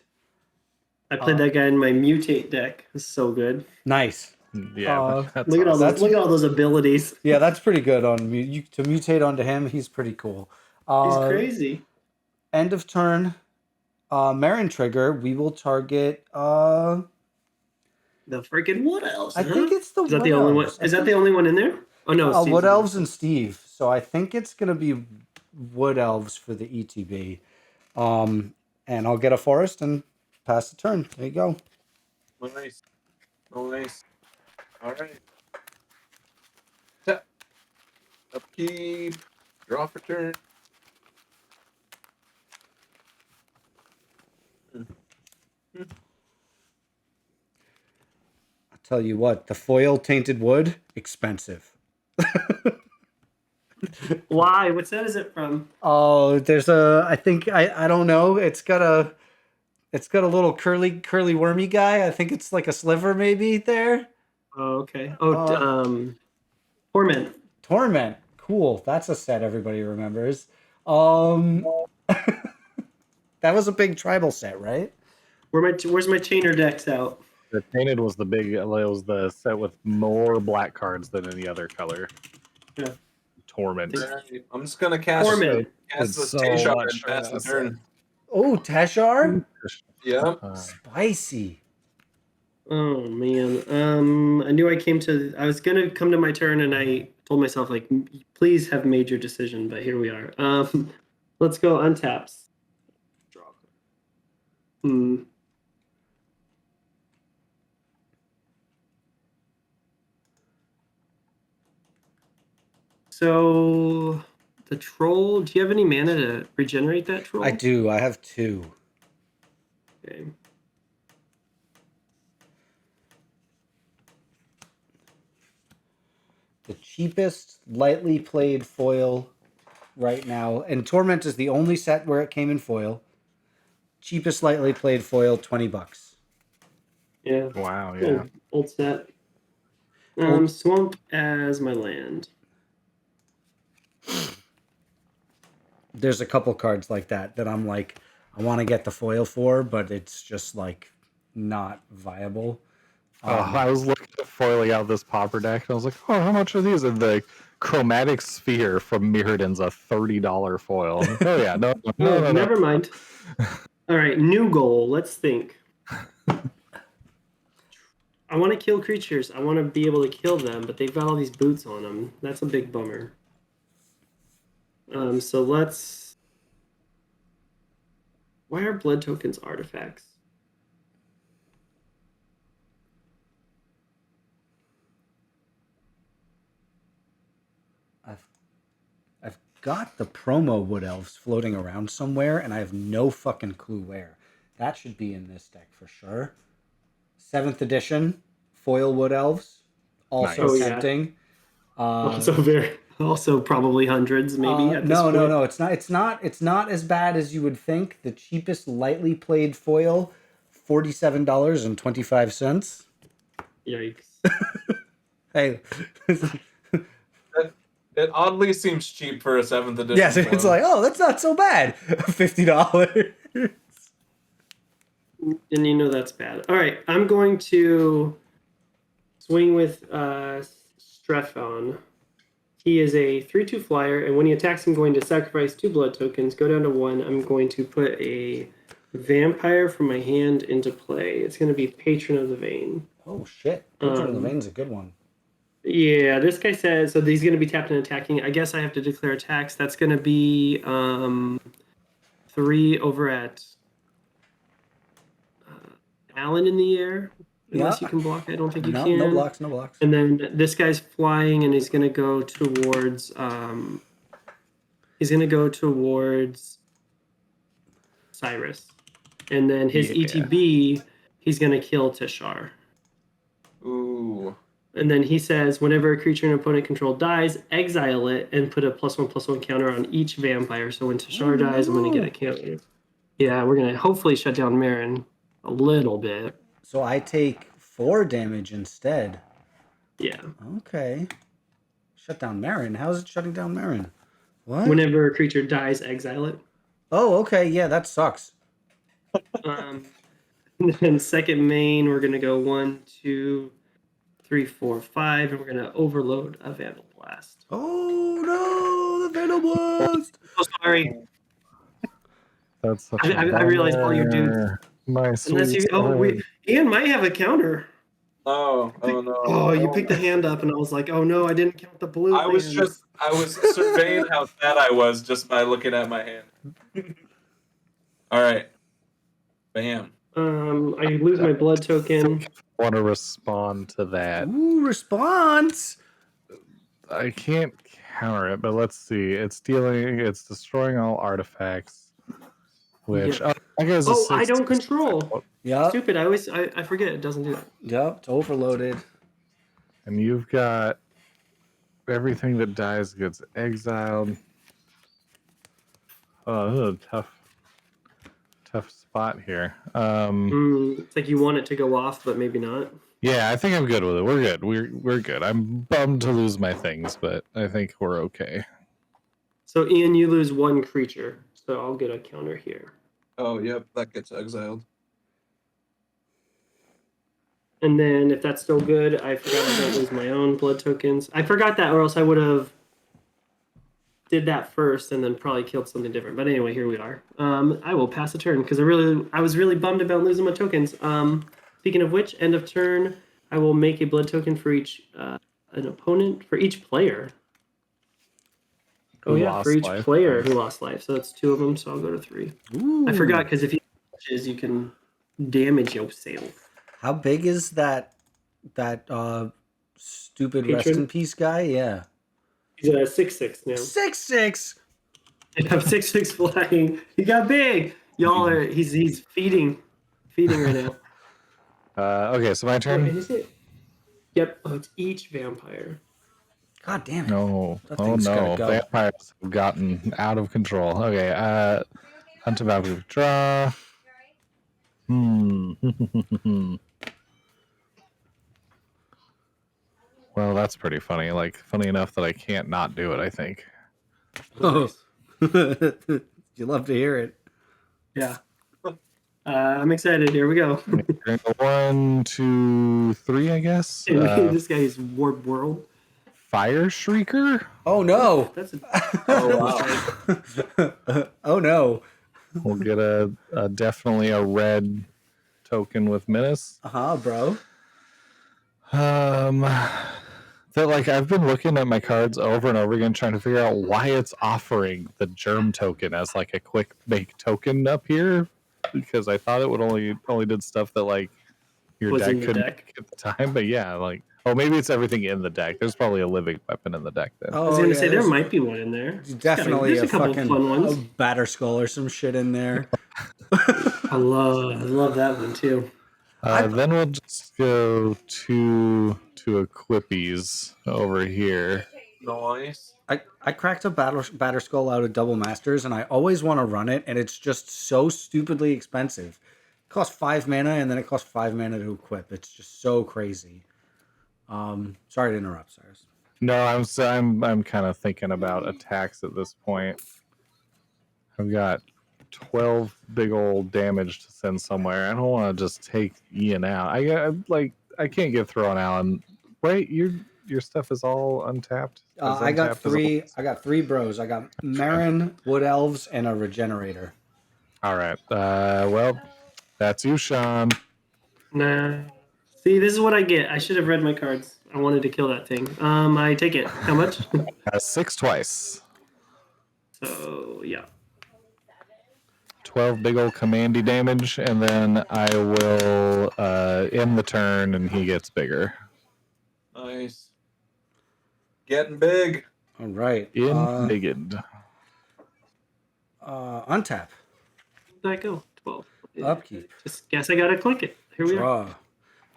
I played that guy in my mutate deck. It's so good. Nice. Yeah, that's Look at all awesome. those. Look at all those abilities. Yeah, that's pretty good on to mutate onto him. He's pretty cool. He's crazy. End of turn. Meren trigger. We will target. The freaking Wood Elves. I think it's the Is that Wood the only one? Elves. Is that the only one in there? Oh no, Steve's Wood in Elves and Steve. So I think it's gonna be Wood Elves for the ETB. And I'll get a forest and pass the turn. There you go. Nice. All right. Tap. Upkeep. Draw for turn. I'll tell you what, the foil tainted wood, expensive. Why? What set is it from? Oh, there's I think I don't know. It's got a little curly wormy guy. I think it's like a sliver maybe there. Oh, okay. Torment. Torment. Cool. That's a set everybody remembers. That was a big tribal set, right? Where's my chainer decks out? The painted was the big. It was the set with more black cards than any other color. Yeah. Torment. All right, I'm just gonna cast Torment. this So Tashar much and for pass the that turn. Oh, Tashar? Yeah. Spicy. Oh man. I knew I was gonna come to my turn and I told myself like please have made your decision, but here we are. Let's go untaps. Draw. So the troll, do you have any mana to regenerate that troll? I do. I have 2. Okay. The cheapest lightly played foil right now, and Torment is the only set where it came in foil. Cheapest lightly played foil, $20. Yeah. Wow. Yeah. Old set. Old- Swamp as my land. There's a couple cards like that I'm like, I want to get the foil for, but it's just like not viable. I was looking at foiling out this pauper deck, and I was like, "Oh, how much are these?" And the chromatic sphere from Mirrodin's a $30 foil. Oh yeah, no. Never mind. All right, new goal. Let's think. I want to kill creatures. I want to be able to kill them, but they've got all these boots on them. That's a big bummer. So let's... Why are blood tokens artifacts? I've got the promo Wood Elves floating around somewhere, and I have no fucking clue where. That should be in this deck for sure. 7th edition, foil Wood Elves. Also Nice. tempting. Also probably hundreds, maybe. At this point. No. It's not as bad as you would think. The cheapest lightly played foil, $47.25. Yikes. Hey. It oddly seems cheap for a 7th edition. Yes, it's foil. like, oh, that's not so bad. $50. And you know that's bad. All right, I'm going to swing with Strefan. He is a 3/2 flyer, and when he attacks, I'm going to sacrifice 2 blood tokens, go down to 1. I'm going to put a vampire from my hand into play. It's going to be Patron of the Vein. Oh, shit. Patron of the Vein's a good one. Yeah, this guy says, so he's going to be tapped and attacking. I guess I have to declare attacks. That's going to be 3 over at Alan in the air. Unless you can block. I don't think you can. No blocks, no blocks. And then this guy's flying, and he's going to go towards... Cyrus. And then his ETB, he's going to kill Tishar. Ooh. And then he says, whenever a creature an opponent controlled dies, exile it and put a +1/+1 counter on each vampire. So when Tishar dies, I'm going to get a counter. Yeah, we're going to hopefully shut down Meren a little bit. So I take 4 damage instead. Yeah. Okay. Shut down Meren. How is it shutting down Meren? What? Whenever a creature dies, exile it. Oh, okay. Yeah, that sucks. And then second main, we're going to go 1, 2, 3, 4, 5, and we're going to overload a Vandal Blast. Oh, no. The Vandal Blast. Oh, sorry. That's such I realized all your dudes. My Unless you, Ian might have a counter. Oh no. Oh, you picked the hand up, and I was like, oh no, I didn't count the blue. I was surveying how sad I was just by looking at my hand. All right. Bam. I lose my blood token. want to respond to that. Ooh, response. I can't counter it, but let's see. It's destroying all artifacts. Which Yeah. I guess. Oh, I don't control. Yeah. Stupid. I forget it doesn't do that. Yep, it's overloaded. And you've got everything that dies gets exiled. Oh, this is a tough spot here. It's like you want it to go off, but maybe not. Yeah, I think I'm good with it. We're good. We're good. I'm bummed to lose my things, but I think we're okay. So Ian, you lose one creature, so I'll get a counter here. Oh, yep, that gets exiled. And then if that's still good, I forgot I don't lose my own blood tokens. I forgot that, or else I would have did that first and then probably killed something different. But anyway, here we are. I will pass a turn because I was really bummed about losing my tokens. Speaking of which, end of turn, I will make a blood token for each an opponent for each player. For each player who lost life. So that's 2 of them. So I'll go to 3. Ooh. I forgot because if you touches, you can damage yourself. How big is that stupid Patron? rest in peace guy? Yeah. He's a 6/6 now. 6/6. I have 6/6 flying. He got big. Y'all are he's feeding right now. Okay, so my turn. Is it? Yep. Oh, it's each vampire. God damn it. No. That Oh thing's no. gotta go. Vampires have gotten out of control. Okay, hunt about to draw. Well, that's pretty funny. Like, funny enough that I can't not do it, I think. Oh. You love to hear it. Yeah. I'm excited. Here we go. 1, 2, 3, I guess. This guy is Warp World. Fire Shrieker? Oh no. That's a Oh no. We'll get a definitely a red token with Menace. Bro. That like I've been looking at my cards over and over again, trying to figure out why it's offering the germ token as like a quick make token up here, because I thought it would only did stuff that like your Was in deck the couldn't deck. make at the time. But yeah, like maybe it's everything in the deck. There's probably a living weapon in the deck then. I was gonna say there might be one in there. Definitely There's a couple fucking fun ones. batter skull or some shit in there. I love that one too. Then we'll just go to Equipies over here. Nice. I cracked a batter skull out of double masters, and I always want to run it, and it's just so stupidly expensive. It costs 5 mana, and then it costs 5 mana to equip. It's just so crazy. Sorry to interrupt, Cyrus. No, I'm kind of thinking about attacks at this point. I've got 12 big old damage to send somewhere. I don't want to just take Ian out. I can't get thrown out. And right, your stuff is all untapped. I got three bros. I got Meren, Wood Elves, and a Regenerator. All right. Well, that's you, Sean. Nah. See, this is what I get. I should have read my cards. I wanted to kill that thing. I take it. How much? 6 twice. So yeah. 12 big old commandy damage, and then I will end the turn, and he gets bigger. Nice. Getting big. All right. Embiggened. Untap. Where did I go? 12. Upkeep. Just guess I gotta click it. Here we are.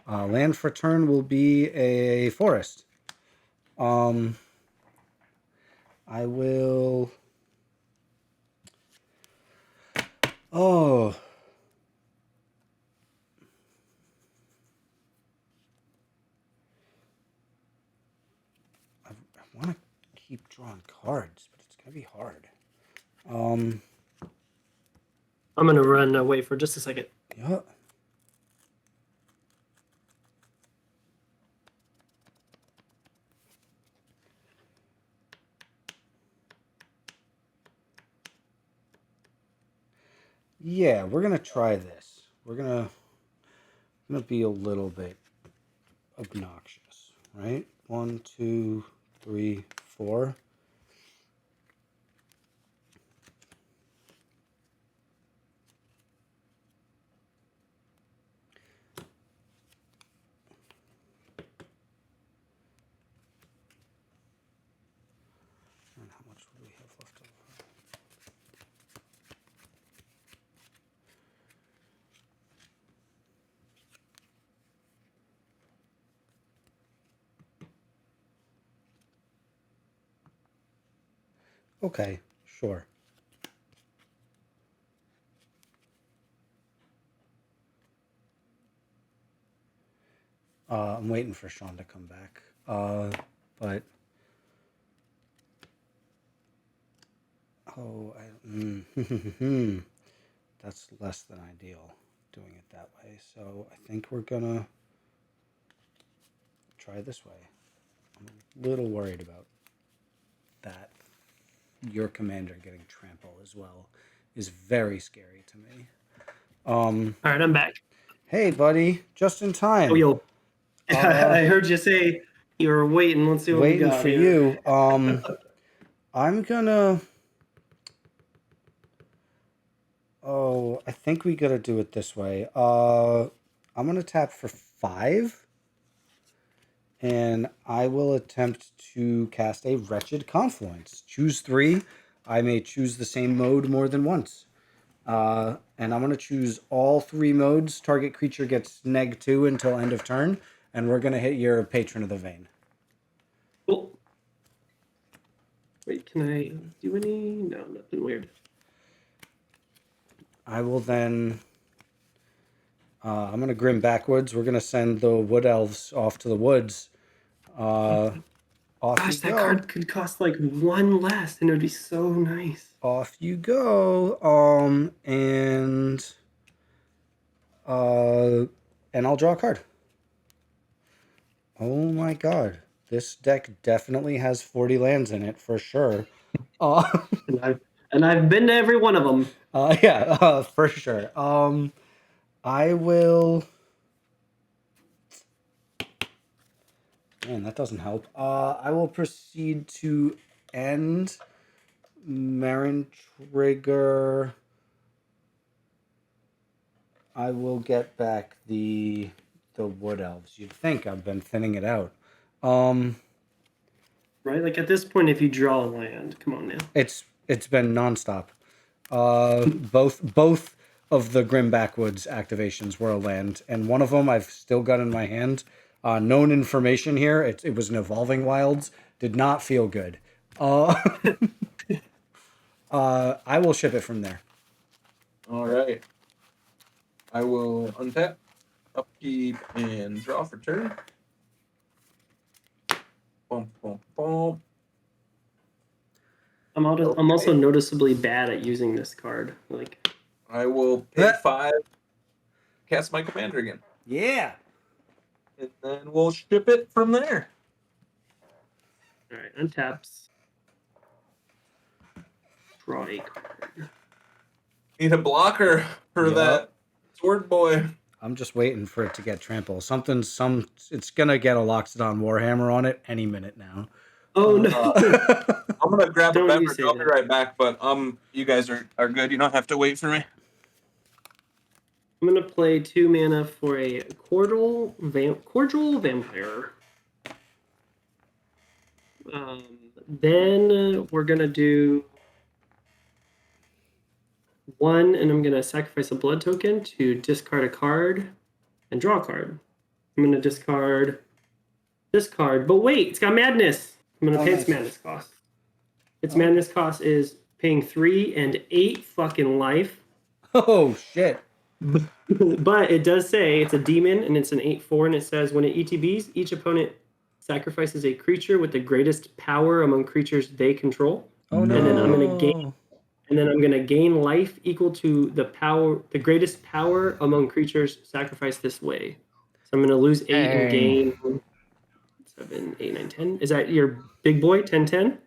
Draw. Land for turn will be a forest. I will. Oh. I want to keep drawing cards, but it's gonna be hard. I'm gonna run away for just a second. Yeah. Yeah, we're gonna try this. We're gonna be a little bit obnoxious, right? 1, 2, 3, 4. And how much would we have left over? Okay, sure. I'm waiting for Sean to come back. But that's less than ideal doing it that way. So I think we're gonna try this way. I'm a little worried about that. Your commander getting trample as well is very scary to me. All right, I'm back. Hey, buddy, just in time. Oh, yo. I heard you say you were waiting. Let's see what we got for here. you. I'm gonna. Oh, I think we gotta do it this way. I'm gonna tap for 5, and I will attempt to cast a Wretched Confluence. Choose 3. I may choose the same mode more than once. And I'm gonna choose all 3 modes. Target creature gets -2 until end of turn, and we're gonna hit your Patron of the Vein. Cool. Wait, can I do any? No, nothing weird. I will then. I'm going to Grim backwards. We're going to send the Wood Elves off to the woods. Off Gosh, you that go. card could cost like 1 less, and it would be so nice. Off you go. And I'll draw a card. Oh my god. This deck definitely has 40 lands in it for sure. And I've been to every one of them. Yeah, for sure. I will. Man, that doesn't help. I will proceed to end Meren trigger. I will get back the wood elves. You'd think I've been thinning it out. Right? Like at this point, if you draw a land, come on now. It's been nonstop. Both of the Grim Backwoods activations were a land, and one of them I've still got in my hand. Known information here. It was an Evolving Wilds. Did not feel good. I will ship it from there. All right. I will untap, upkeep, and draw for turn. Boom, boom, boom. I'm also noticeably bad at using this card. Like, I will pay 5, cast my commander again, Yeah. and then we'll ship it from there. all right, untaps. Draw a card. Need a blocker for Yup. that sword boy. I'm just waiting for it to get trample. It's gonna get a Loxodon Warhammer on it any minute now. Oh no! I'm gonna grab a Don't you beverage. say I'll be that. right back. But you guys are good. You don't have to wait for me. I'm gonna play 2 mana for a cordial vampire. Then we're gonna do 1, and I'm gonna sacrifice a blood token to discard a card and draw a card. I'm gonna discard this card, but wait, it's got madness. I'm gonna pay its madness cost. Its madness cost is paying 3 and 8 fucking life. Oh shit! But it does say it's a demon and it's an 8/4, and it says when it ETBs, each opponent sacrifices a creature with the greatest power among creatures they control. Oh no! And then I'm gonna gain life equal to the greatest power among creatures sacrificed this way. So I'm gonna lose 8 and gain 7, 8, 9, 10. Is that your big boy? 10, 10?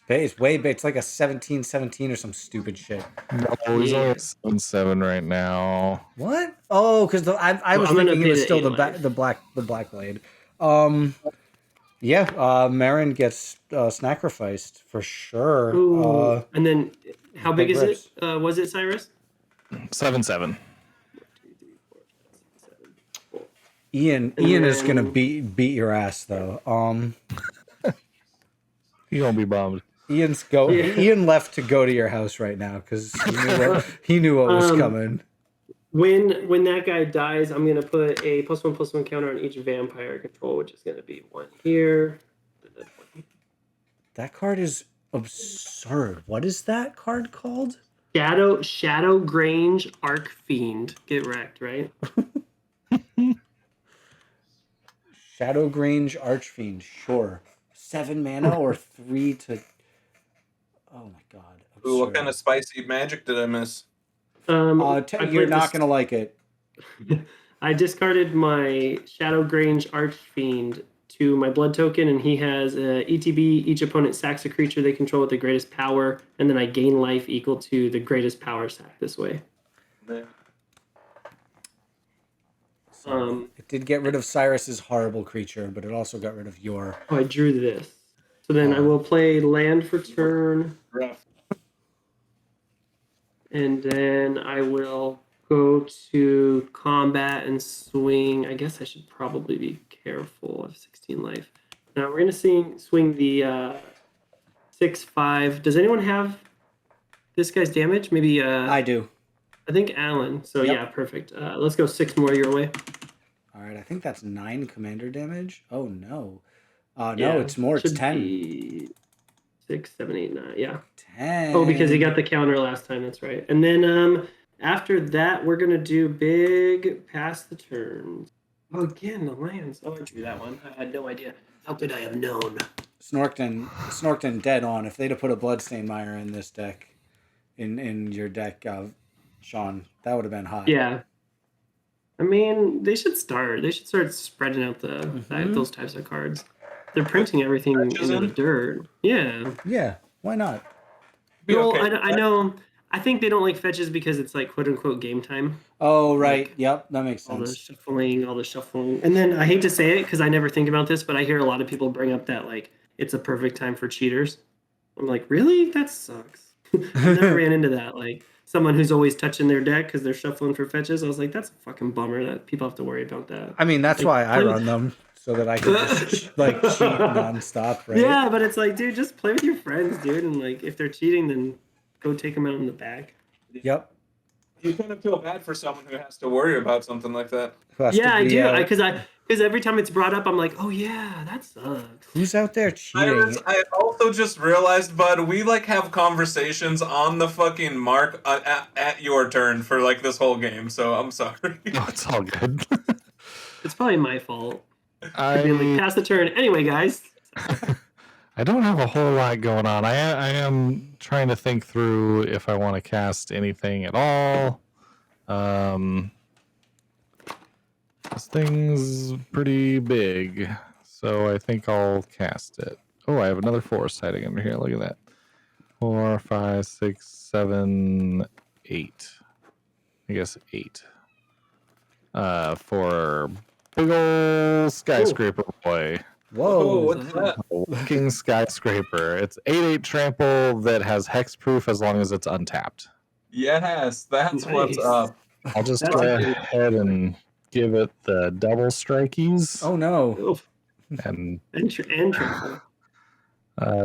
It's way big. It's like a 17/17 or some stupid shit. No, he's only at 7/7 right now. What? Oh, because I was I'm gonna thinking it pay was the still 8 life. the black blade. Yeah. Meren gets sacrificed for sure. Ooh. And then how big big is rips. it? Was it Cyrus? 7/7. 2, 3, 4, 5, 6, 7. Cool. Ian is gonna beat your ass though. He gonna be bummed. Ian left to go to your house right now because he knew what was coming. When that guy dies, I'm gonna put a +1/+1 counter on each vampire I control, which is gonna be 1 here. That card is absurd. What is that card called? Shadow Grange Archfiend. Get wrecked, right? Shadowgrange Archfiend, sure. 7 mana or 3 to. Oh my god. Ooh, what absurd. kind of spicy magic did I miss? You're not gonna like it. I discarded my Shadow Grange Archfiend to my blood token, and he has ETB. Each opponent sacks a creature they control with the greatest power, and then I gain life equal to the greatest power sack this way. It did get rid of Cyrus's horrible creature, but it also got rid of your. Oh, I drew this. So then I will play land for turn, Rough. and then I will go to combat and swing. I guess I should probably be careful. I have 16 life. Now we're gonna swing the 6/5. Does anyone have this guy's damage? Maybe I do. I think Alan. So Yep. yeah, perfect. Let's go 6 more your way. All right, I think that's 9 commander damage. Oh no. No, Yeah, it's more. It's should 10. be 6, 7, 8, 9. Yeah. 10. Oh, because he got the counter last time. That's right. And then after that, we're gonna do big pass the turns. Oh, again the lands. Oh, I drew that one. I had no idea. How could I have known? Snorkton dead on. If they'd have put a Bloodstained Mire in this deck, in your deck, Sean, that would have been hot. Yeah. I mean, they should start spreading out those types of cards. They're printing everything into the dirt. Yeah. Yeah, why not? Be Well, okay. I know. I think they don't like fetches because it's like quote unquote game time. Oh, right. Like, Yep, that makes all the sense. shuffling. And then I hate to say it because I never think about this, but I hear a lot of people bring up that like it's a perfect time for cheaters. I'm like, really? That sucks. I've never ran into that. Like someone who's always touching their deck because they're shuffling for fetches. I was like, that's a fucking bummer that people have to worry about that. I mean, that's Like, why I play run them so that I can just like cheat nonstop, right? Yeah, but it's like, dude, just play with your friends, dude. And like, if they're cheating, then go take them out in the back. Yep. You kind of feel bad for someone who has to worry about something like that. Who has Yeah, to I be do. out- Because every time it's brought up, I'm like, oh yeah, that sucks. Who's out there cheating? I also just realized, bud, we like have conversations on the fucking mark at your turn for like this whole game. So I'm sorry. Oh, it's all good. It's probably my fault. For being like, pass the turn. Anyway, guys. I don't have a whole lot going on. I am trying to think through if I want to cast anything at all. This thing's pretty big, so I think I'll cast it. Oh, I have another forest hiding under here. Look at that. 4, 5, 6, 7, 8. I guess 8. For big ol' skyscraper boy. Whoa. What's that? Walking skyscraper. It's 8/8 trample that has hexproof as long as it's untapped. Yes, that's what's Nice. up. I'll just That's go good. ahead and give it the double strikies. Oh no. Oof. And And trample.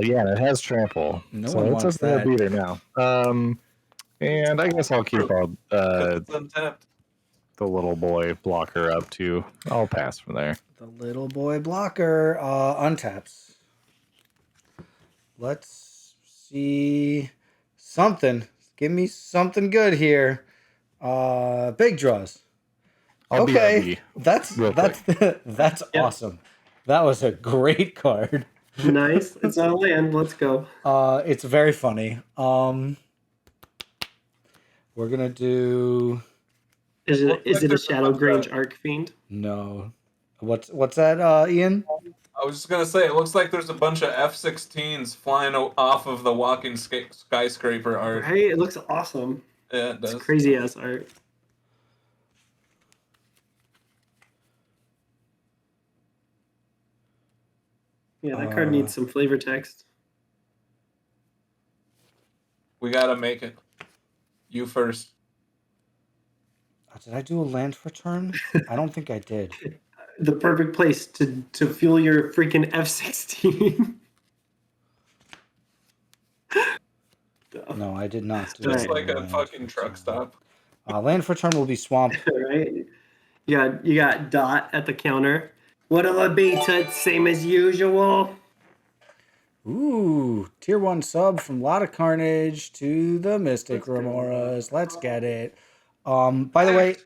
yeah, it has trample. No so one it's wants a fair that. beater now. And I guess I'll keep It's untapped. the little boy blocker up too. I'll pass from there. The little boy blocker untaps. Let's see something. Give me something good here. Big draws. I'll Okay, BRB. Real that's Yep. awesome. That was a great card. Nice. It's on land. Let's go. It's very funny. We're gonna do Is Looks it like a there's a Shadow bunch Grange of- Arcfiend? no. What's that, Ian? I was just gonna say, it looks like there's a bunch of F-16s flying off of the walking skyscraper art. Right? It looks awesome. Yeah, it It's does. crazy ass art. Yeah, that card needs some flavor text. We gotta make it. You first. Did I do a land for turn? I don't think I did. The perfect place to fuel your freaking F-16. No, I did not. Do Just a like a land fucking for truck turn. stop. Land for turn will be swamp. Right? You got Dot at the counter. What'll it be, Toots? Same as usual. Ooh, tier 1 sub from Lot of Carnage to the Mystic Remoras. Let's get it. By the way,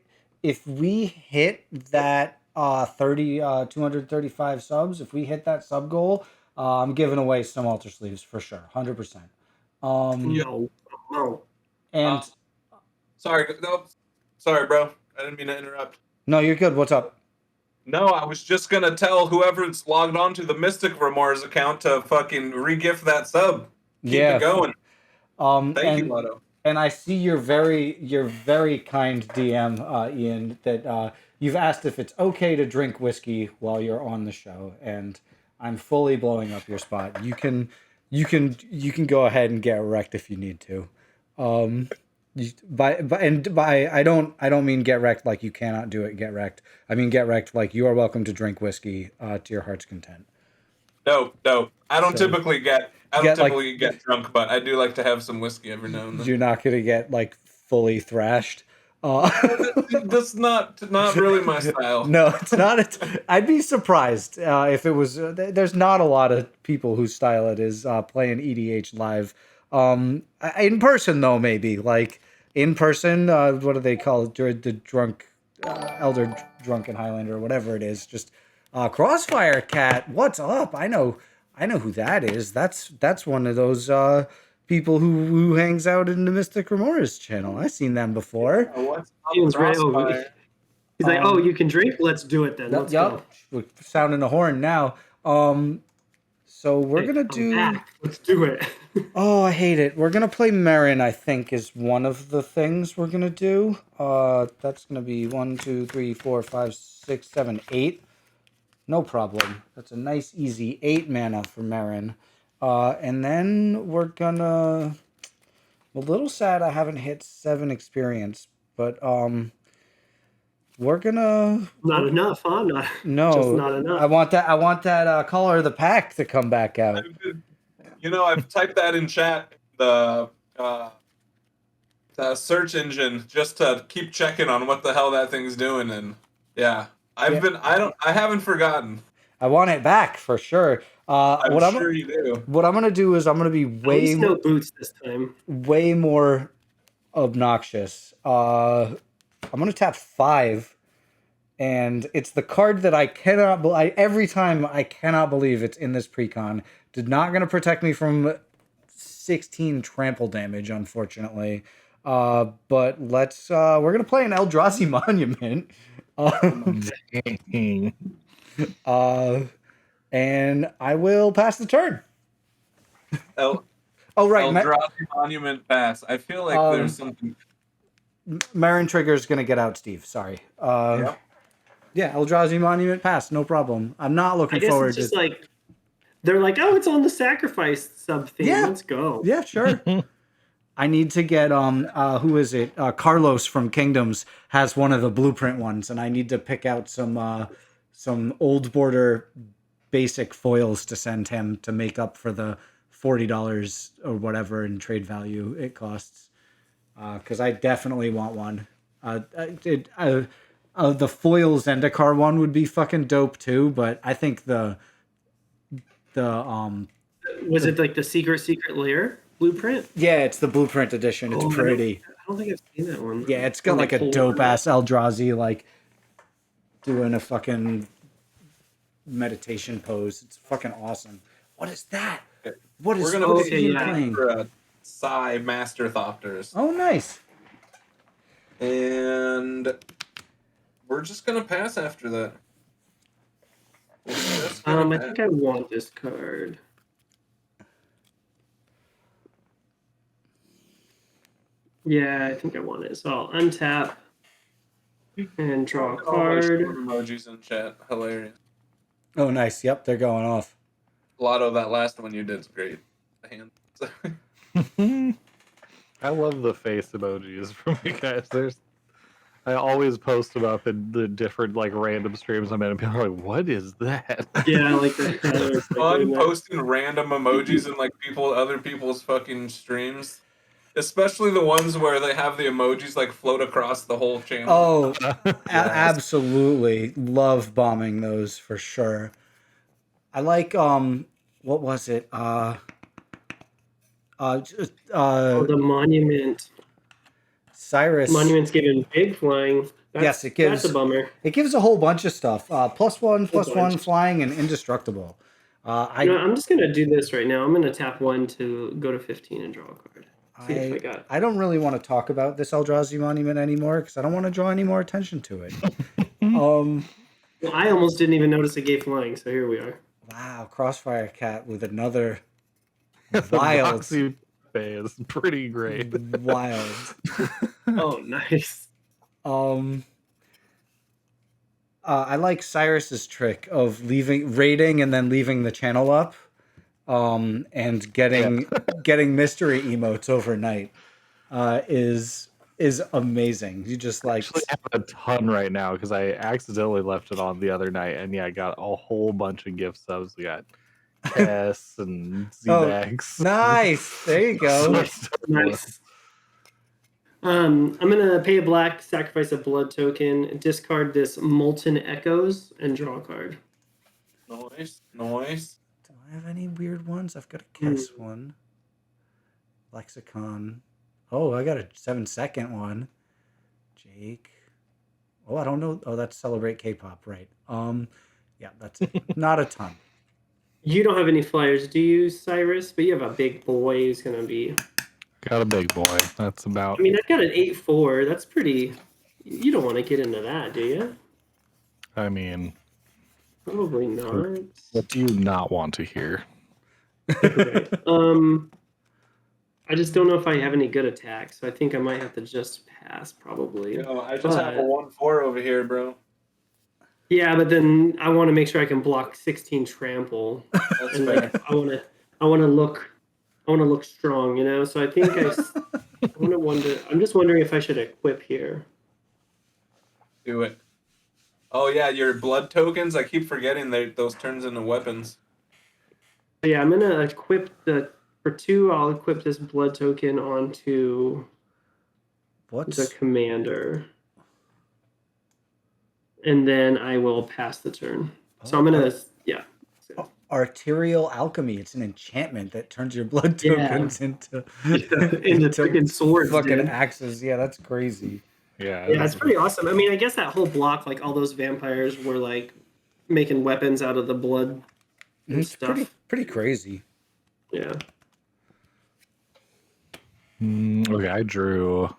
if we hit that 235 subs, if we hit that sub goal, I'm giving away some altar sleeves for sure, 100%. No. And Sorry, no, sorry, bro. I didn't mean to interrupt. no, you're good. What's up? No, I was just gonna tell whoever's logged on to the Mystic Remorse account to fucking re-gift that sub. Keep it going. Thank you, Lotto. And I see your very kind DM, Ian, that you've asked if it's okay to drink whiskey while you're on the show, and I'm fully blowing up your spot. You can go ahead and get wrecked if you need to. By I don't mean get wrecked like you cannot do it. Get wrecked. I mean get wrecked like you are welcome to drink whiskey to your heart's content. No. I don't So, typically get drunk, but I do like to have some whiskey every now and then. You're not gonna get like fully thrashed. That's not really my style. No, it's not. I'd be surprised if it was. There's not a lot of people whose style it is playing EDH live. In person though, maybe like in person. What do they call it? The drunk, elder drunken Highlander or whatever it is. Just Crossfire Cat. What's up? I know who that is. That's one of those people who hangs out in the Mystic Remora's channel. I've seen them before. What's up, Ian's right over. Crossfire? He's like, you can drink? Let's do it then. Let's go. We're sounding a horn now. So we're Hey, gonna I'm do. back. Let's do it. Oh, I hate it. We're gonna play Meren, I think, is one of the things we're gonna do. That's gonna be 1, 2, 3, 4, 5, 6, 7, 8. No problem. That's a nice, easy 8 mana for Meren. And then we're gonna. I'm a little sad I haven't hit 7 experience, but we're gonna. Not enough, huh? Not just No, not enough. I want that. I want that Caller of the Pack to come back out. I've typed that in chat. The search engine just to keep checking on what the hell that thing's doing, and yeah, I haven't forgotten. I want it back for sure. I'm sure you do. What I'm gonna do is I'm gonna be At least no boots this time. way more obnoxious. I'm gonna tap 5, and it's the card that I cannot. Every time I cannot believe it's in this precon. Did not gonna protect me from 16 trample damage, unfortunately. But let's. We're gonna play an Eldrazi Monument. Dang. And I will pass the turn. Oh, right. Eldrazi Monument pass. I feel like there's something. Meren Trigger's gonna get out, Steve. Sorry. Yeah. Yeah, Eldrazi Monument pass, no problem. I'm not looking I guess forward it's just to. like they're like, oh, it's on the sacrifice sub theme. Yeah. Let's go. Yeah, sure. I need to get who is it? Carlos from Kingdoms has one of the blueprint ones, and I need to pick out some old border basic foils to send him to make up for the $40 or whatever in trade value it costs. Because I definitely want one. The foil Zendikar one would be fucking dope too, but I think the Was it like the secret lair blueprint? yeah, it's the blueprint edition. It's pretty. I don't think I've seen that one. Yeah, it's got like a dope ass Eldrazi like doing a fucking meditation pose. It's fucking awesome. What is that? What is he yeah. playing? For Psy Master Thopters. Oh, nice. And we're just gonna pass after that. I think I want this card. Yeah, I think I want it. So I'll untap and draw a card. Emojis in chat, hilarious. Oh, nice. Yep, they're going off. Lotto, that last one you did is great. The hand. I love the face emojis from you guys. I always post them up in the different like random streams I'm in, and people are like, "What is that?" Yeah, I like that. It's fun posting random emojis in like other people's fucking streams, especially the ones where they have the emojis like float across the whole channel. Oh, absolutely love bombing those for sure. I like what was it? The monument. Cyrus. Monument's giving big flying. Yes, it gives. That's a bummer. It gives a whole bunch of stuff. +1/+1 flying and indestructible. I'm just gonna do this right now. I'm gonna tap 1 to go to 15 and draw a card. See if I got. I don't really want to talk about this Eldrazi Monument anymore because I don't want to draw any more attention to it. Well, I almost didn't even notice it gave flying, so here we are. Wow, Crossfire Cat with another The wild Roxy Bay is pretty great. wild. Oh, nice. I like Cyrus's trick of raiding and then leaving the channel up, and getting mystery emotes overnight. Is amazing. You just like I actually have a ton right now because I accidentally left it on the other night, and yeah, I got a whole bunch of gift subs. We got S and Z-Max. Nice. There you go. Nice. I'm gonna pay a black, sacrifice a blood token, discard this Molten Echoes, and draw a card. Nice. Do I have any weird ones? I've got a Kess one. Lexicon. Oh, I got a 7-second one. Jake. Oh, I don't know. Oh, that's Celebrate K-pop, right? Yeah, that's it. Not a ton. You don't have any flyers, do you, Cyrus? But you have a big boy who's gonna be. Got a big boy. That's about. I mean, I've got an 8/4. That's pretty. You don't want to get into that, do you? I mean, Probably not. what do you not want to hear? Okay. I just don't know if I have any good attacks, so I think I might have to just pass probably. Yo, I just have a 1/4 over here, bro. Yeah, but then I want to make sure I can block 16 trample. That's And fair. like, I want to look strong, you know. So I think I'm just wondering if I should equip here. Do it. Oh yeah, your blood tokens. I keep forgetting those turns into weapons. So yeah, I'm gonna equip for 2. I'll equip this blood token onto the commander, and then I will pass the turn. So I'm gonna Arterial alchemy. It's an enchantment that turns your blood tokens into freaking swords, fucking dude. axes. Yeah, that's crazy. Yeah, it's pretty awesome. I mean, I guess that whole block, like all those vampires were like making weapons out of the blood and It's stuff. pretty crazy. Yeah. Okay, I drew.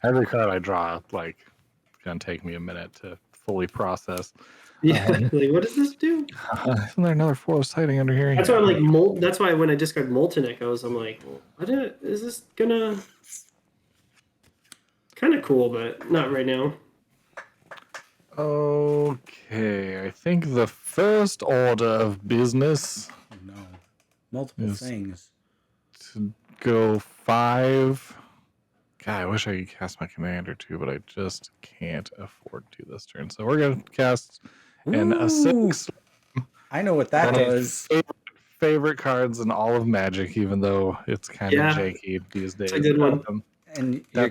Every card I draw, like, it's gonna take me a minute to fully process. Yeah. Like, what does this do? Isn't there another 4 sighting under here? That's why I'm like that's why when I discard Molten Echoes, I'm like, well, is this gonna? Kind of cool, but not right now. Okay, I think the first order of business. Oh, no, multiple things. To go 5. God, I wish I could cast my commander too, but I just can't afford to this turn. So we're gonna cast a 6. I know what that does. Favorite cards in all of Magic, even though it's kind of janky these days. It's a good one. And you're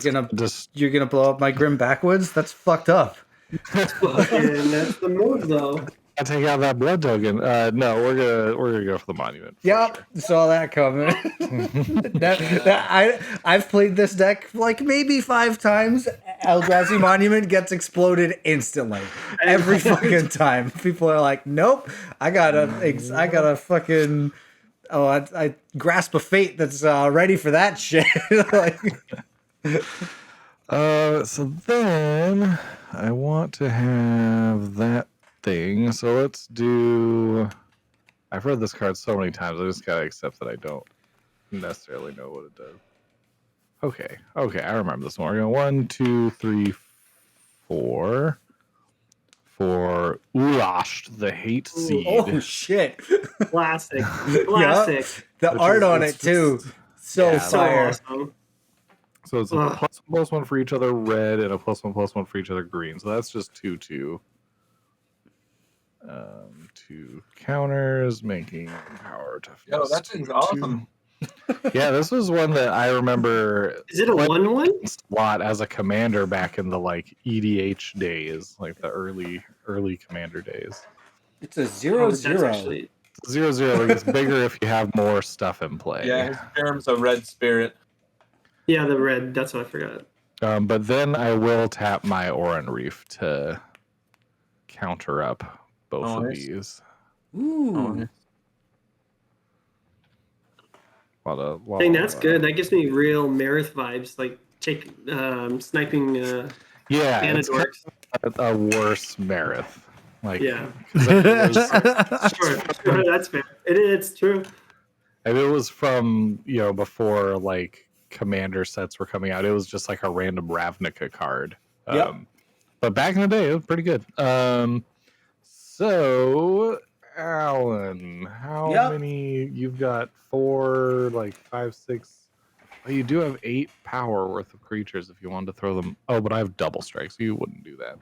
gonna blow up my Grim backwards? That's fucked up. That's the move, though. I take out that blood token. No, we're gonna go for the monument. Yep, sure. Saw that coming. I've played this deck like maybe 5 times. Eldrazi Monument gets exploded instantly every fucking time. People are like, "Nope, I got a fucking I grasp a fate that's ready for that shit." Like, so then I want to have that thing. So let's do. I've read this card so many times. I just gotta accept that I don't necessarily know what it does. Okay, I remember this one. We're going 1, 2, 3, 4 for Urasht, the Hate Seed. Oh shit! Classic. Yep. The art on it too. So fire. Awesome. So it's a +1/+1 for each other red and a +1/+1 for each other green. So that's just 2/2. 2 counters, making power toughness. Yo, that thing's awesome. Yeah, this was one that I remember. Is it a 1/1? A lot as a commander back in the like EDH days, like the early commander days. It's a 0/0. 0/0. It's bigger if you have more stuff in play. Yeah, his germ's a red spirit. Yeah, the red. That's what I forgot. But then I will tap my Oran Reef to counter up both of these. Ooh. I think that's good. That gives me real Marith vibes, like sniping. Yeah, it's kind of a worse Marith. Like, yeah. Sure, that's fair. It's true. And it was from before like commander sets were coming out. It was just like a random Ravnica card. But back in the day, it was pretty good. So Alan, how many? You've got 4, like 5, 6. Oh, you do have 8 power worth of creatures if you wanted to throw them. Oh, but I have double strike, so you wouldn't do that.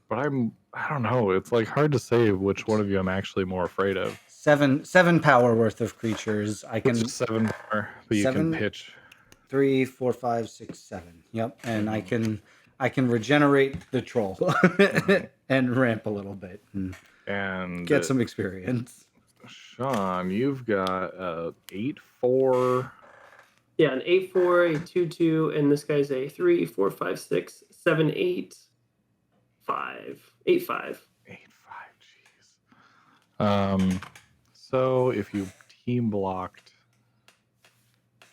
But I don't know. It's like hard to say which one of you I'm actually more afraid of. 7 power worth of creatures. I can just 7 power, but you can pitch 3, 4, 5, 6, 7. Yep, and I can regenerate the troll and ramp a little bit and get some experience. Sean, you've got 8/4. Yeah, an 8/4, a 2/2, and this guy's a 3, 4, 5, 6, 7, 8, 5, 8/5. 8/5. Jeez. So if you team blocked,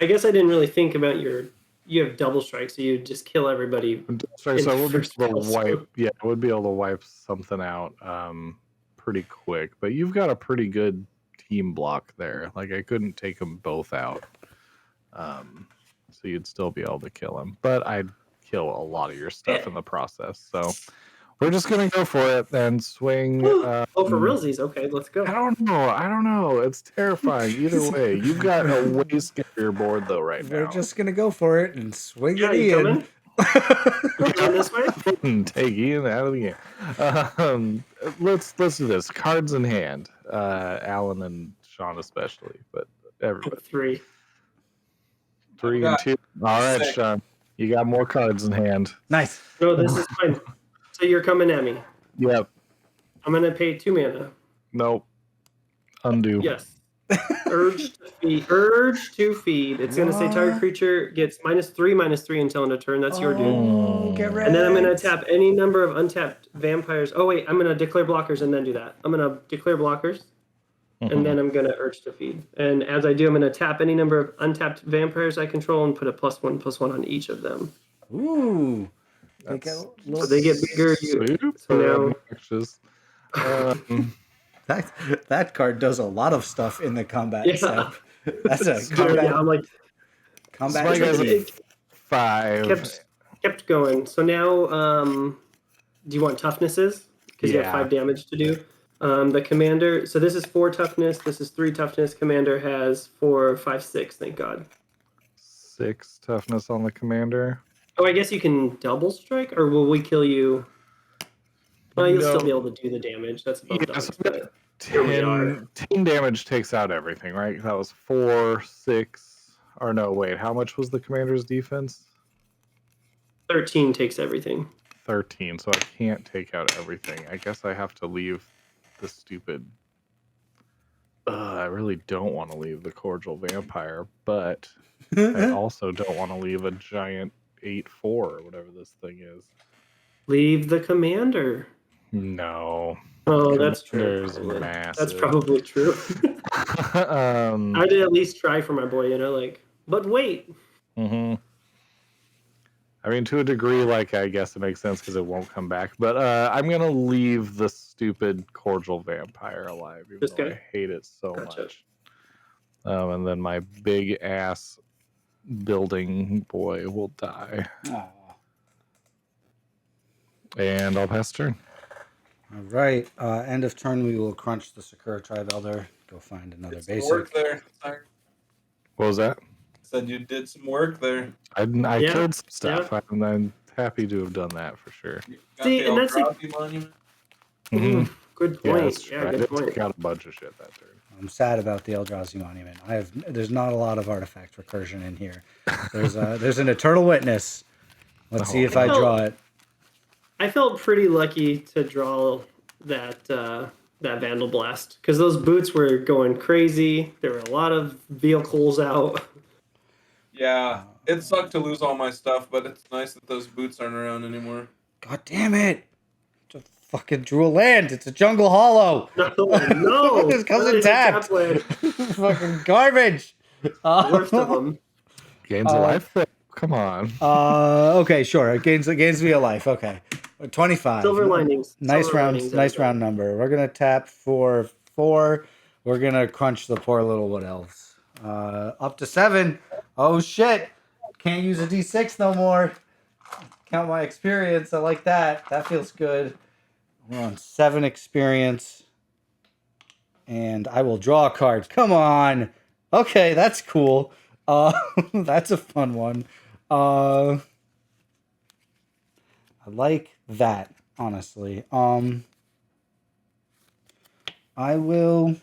I guess I didn't really think about you have double strike, so you just kill everybody. So I would be able to wipe. Yeah, I would be able to wipe something out pretty quick, but you've got a pretty good team block there. Like I couldn't take them both out, so you'd still be able to kill him. But I'd kill a lot of your stuff in the process. So we're just gonna go for it and swing. Oh, for realsies. Okay, let's go. I don't know. It's terrifying. Either way, you've got a way scarier board though right We're now. just gonna go for it and swing Yeah, it you in. coming? Come this way. Take Ian out of the game. Let's do this. Cards in hand. Alan and Sean especially, but everybody. 3. 3 and 2. All right, 6. Sean. You got more cards in hand. Nice. No, this is fine. So you're coming at me. Yep. I'm gonna pay 2 mana. Nope. Undo. Yes. Urge to feed. Urge to feed. It's gonna say target creature gets -3/-3 until end of turn. That's your dude. Oh, get ready. And then I'm gonna tap any number of untapped vampires. Oh wait, I'm gonna declare blockers and then do that. I'm gonna declare blockers, and then I'm gonna urge to feed. And as I do, I'm gonna tap any number of untapped vampires I control and put a +1/+1 on each of them. Ooh. They get, That's So they get bigger. So now, obnoxious. that card does a lot of stuff in the combat Yeah. step. That's a yeah, combat. I'm like combat Spike has tricky. a 5. kept going. So now, do you want toughnesses? Because you have Yeah. 5 damage to do. The commander. So this is 4 toughness. This is 3 toughness. Commander has 4, 5, 6. Thank God. 6 toughness on the commander. Oh, I guess you can double strike, or will we kill you? Well, you'll No. still be able to do the damage. That's above Yes, dogs, but here we are. 10 damage takes out everything, right? That was 4, 6. Or no, wait. How much was the commander's defense? 13 takes everything. 13. So I can't take out everything. I guess I have to leave the stupid. I really don't want to leave the cordial vampire, but I also don't want to leave a giant 8/4 or whatever this thing is. Leave the commander. No. Oh, that's true. Commander's Probably. massive. That's probably true. I did at least try for my boy, but wait. Mm-hmm. I mean, to a degree, I guess it makes sense because it won't come back. But I'm gonna leave the stupid cordial vampire alive, even though I hate it so much. And then my big ass building boy will die. Aw. And I'll pass turn. All right. End of turn, we will crunch the Sakura Tribe Elder. Go find another Did some basic. work there. Sorry. What was that? Said you did some work there. I Yeah, killed some stuff. I'm happy to have done that for sure. You got See, the and that's Eldrazi monument. Mm-hmm. Good Yeah, point. that's true. I good did point. take out a bunch of shit that turn. I'm sad about the Eldrazi Monument. There's not a lot of artifact recursion in here. There's an Eternal Witness. Let's see if I draw it. I felt pretty lucky to draw that Vandal Blast because those boots were going crazy. There were a lot of vehicles out. Yeah, it sucked to lose all my stuff, but it's nice that those boots aren't around anymore. God damn it! Just fucking drew a land. It's a jungle hollow. No, This comes in it's a tapped. tap land. Fucking garbage. Worst of them. Gains a life thing. Come on. Okay, sure. It gains me a life. Okay, 25. Silver linings. Nice Silver round. linings, Nice everybody. round number. We're gonna tap for 4. We're gonna crunch the poor little wood elves. Up to 7. Oh shit! Can't use a D6 no more. Count my experience. I like that. That feels good. We're on 7 experience, and I will draw a card. Come on. Okay, that's cool. That's a fun one. I like that, honestly. I will.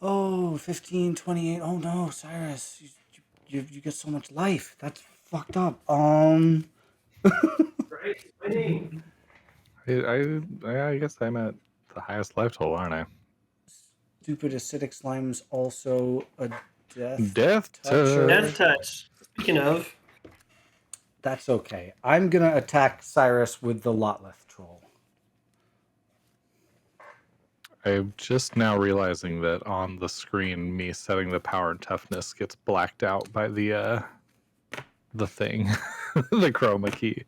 Oh, 15, 28. Oh no, Cyrus, you get so much life. That's fucked up. Right, my name. I guess I'm at the highest life total, aren't I? Stupid acidic slime's also a death. Death Toucher. Death touch. Speaking of, That's okay. I'm gonna attack Cyrus with the Lotleth troll. I'm just now realizing that on the screen, me setting the power and toughness gets blacked out by the the thing, the chroma key.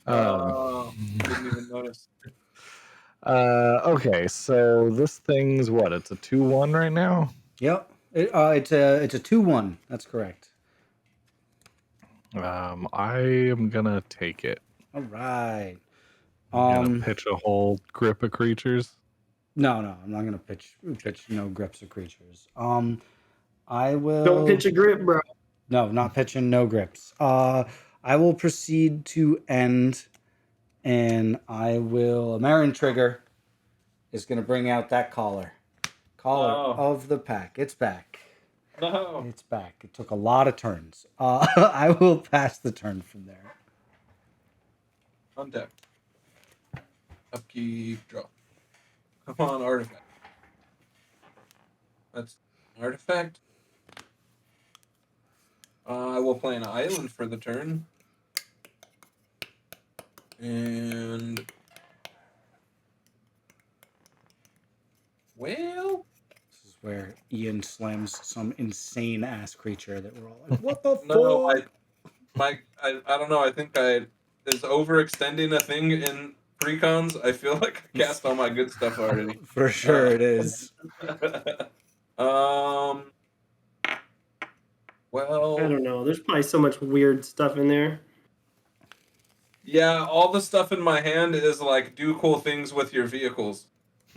Didn't even notice. Okay, so this thing's what? It's a 2/1 right now. Yep. It's a 2/1. That's correct. I am gonna take it. All right. I'm gonna pitch a whole grip of creatures. No, I'm not gonna pitch no grips of creatures. I will. Don't pitch a grip, bro. No, not pitching no grips. I will proceed to end, and I will. A Meren trigger is gonna bring out that collar of the pack. It's back. No. It's back. It took a lot of turns. I will pass the turn from there. Untap. Upkeep, draw. Come on, artifact. That's an artifact. I will play an island for the turn. And... well... This is where Ian slams some insane ass creature that we're all like, what the No, fuck? I don't know. I think is overextending a thing in precons. I feel like I cast all my good stuff already. For sure it is. Well, I don't know. There's probably so much weird stuff in there. yeah, all the stuff in my hand is like do cool things with your vehicles.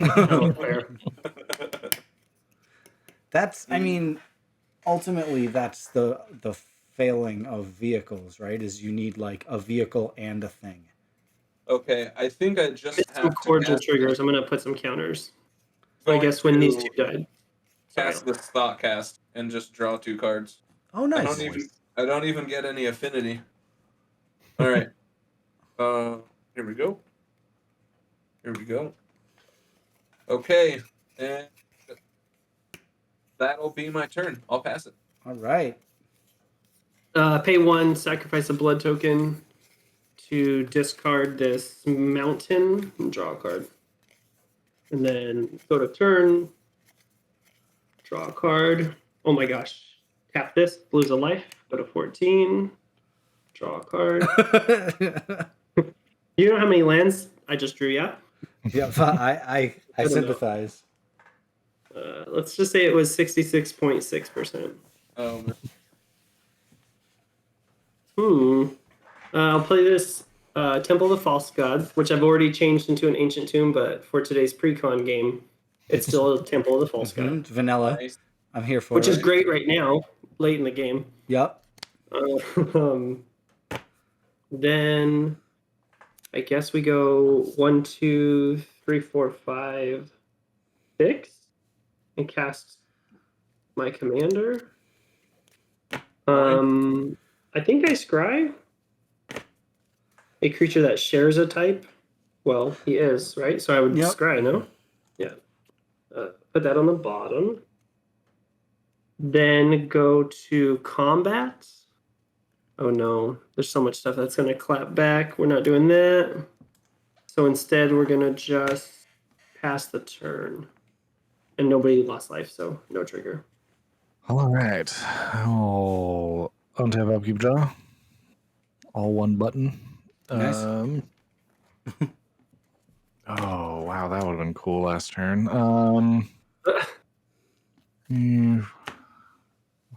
Oh, fair. That's, I mean, ultimately that's the failing of vehicles, right? Is you need like a vehicle and a thing. Okay, I think I just It's some have to cordial cast triggers. I'm gonna put some counters. I going guess when these to two died. cast this thought cast and just draw 2 cards. Oh, nice. I don't even get any affinity. All right. Here we go. Okay, and that'll be my turn. I'll pass it. All right. Pay 1, sacrifice a blood token to discard this mountain and draw a card. And then go to turn, draw a card. Oh my gosh. Tap this, lose a life, go to 14, draw a card. You know how many lands I just drew, yeah? Yeah, I don't know. sympathize. Let's just say it was 66.6%. I'll play this Temple of the False God, which I've already changed into an Ancient Tomb, but for today's pre-con game, it's still Temple of the False God. It's vanilla. Nice. I'm here for Which it. is great right now, late in the game. Yep. Then I guess we go 1, 2, 3, 4, 5, 6, and cast my commander. I think I scry a creature that shares a type. Well, he is, right? So I would scry, no? Yeah. Put that on the bottom. Then go to combat. Oh no, there's so much stuff that's going to clap back. We're not doing that. So instead, we're going to just pass the turn. And nobody lost life, so no trigger. All right. I'll untap upkeep draw. All one button. Nice. Oh, wow. That would have been cool last turn.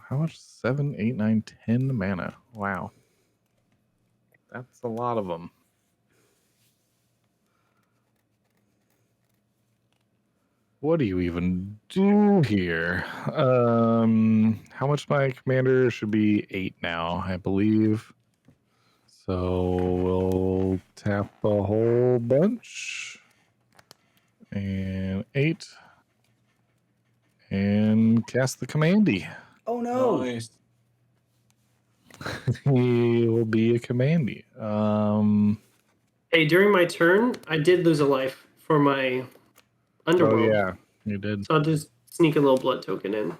How much? 7, 8, 9, 10 mana. Wow. That's a lot of them. What do you even do here? How much my commander should be 8 now, I believe. So we'll tap a whole bunch. And 8. And cast the commandy. Oh no. Nice. He will be a commandy. Hey, during my turn, I did lose a life for my Underworld. Oh yeah, you did. So I'll just sneak a little blood token in.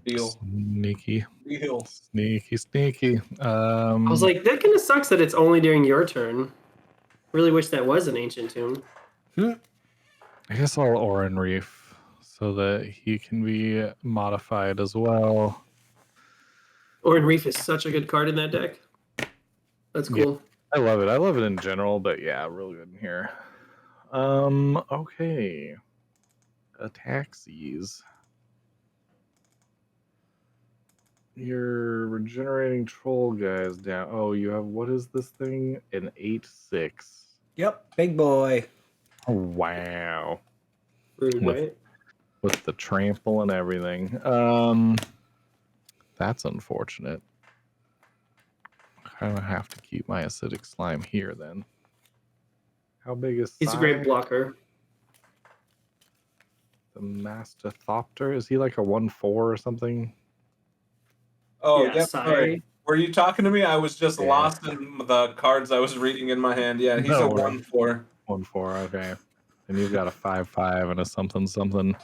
Deal. Sneaky. Deal. Sneaky. I was like, that kind of sucks that it's only during your turn. Really wish that was an Ancient Tomb. I guess I'll Oran Reef so that he can be modified as well. Oran Reef is such a good card in that deck. That's Yeah. cool. I love it. I love it in general, but yeah, really good in here. Okay. Taxis. You're regenerating troll guys down. Oh, you have, what is this thing? An 8/6. Yep, big boy. Oh, wow. Rude, With right? with the trample and everything. That's unfortunate. I have to keep my acidic slime here then. How big is He's a great Psy? blocker. The Mastothopter? Is he like a 1/4 or something? Oh, Yeah, yep. Sorry. Sai. Were you talking to me? I was just Yeah. lost in the cards I was reading in my hand. Yeah, he's No a worries. 1/4. 1/4, okay. And you've got a 5/5 and a something.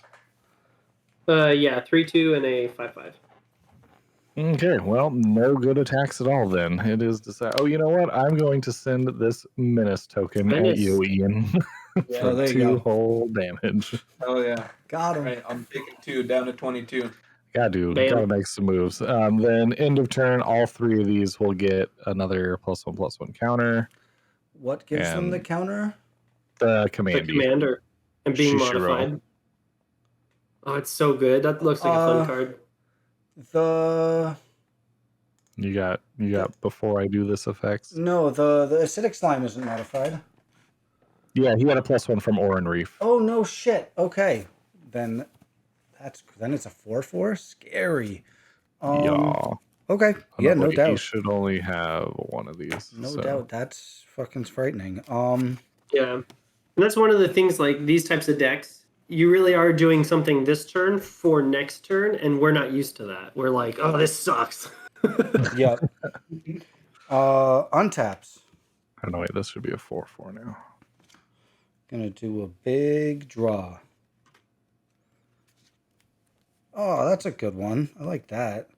Yeah, 3/2 and a 5/5. Okay, well, no good attacks at all then. It is oh, you know what? I'm going to send this menace token at Menace. you, Ian, Yeah. for there you 2 go. whole damage. Oh yeah. Got All him. right, I'm taking 2 down to 22. Bam. Gotta make some moves. Then end of turn, all 3 of these will get another +1/+1 counter. What gives them the And counter? the The command commander and being Chishiro. modified. Oh, it's so good. That looks like a fun card. The You got before I do this effects. no, the acidic slime isn't modified. Yeah, he got a +1 from Oran Reef. Oh no shit. Okay. Then it's a 4/4? Scary. Yeah. Okay. Yeah, no He doubt. should only have one of these. No doubt. That's fucking frightening. Yeah. And that's one of the things, like these types of decks, you really are doing something this turn for next turn, and we're not used to that. We're like, oh, this sucks. Yeah. Untaps. I don't know, wait, this should be a 4/4 now. Gonna do a big draw. Oh, that's a good one. I like that.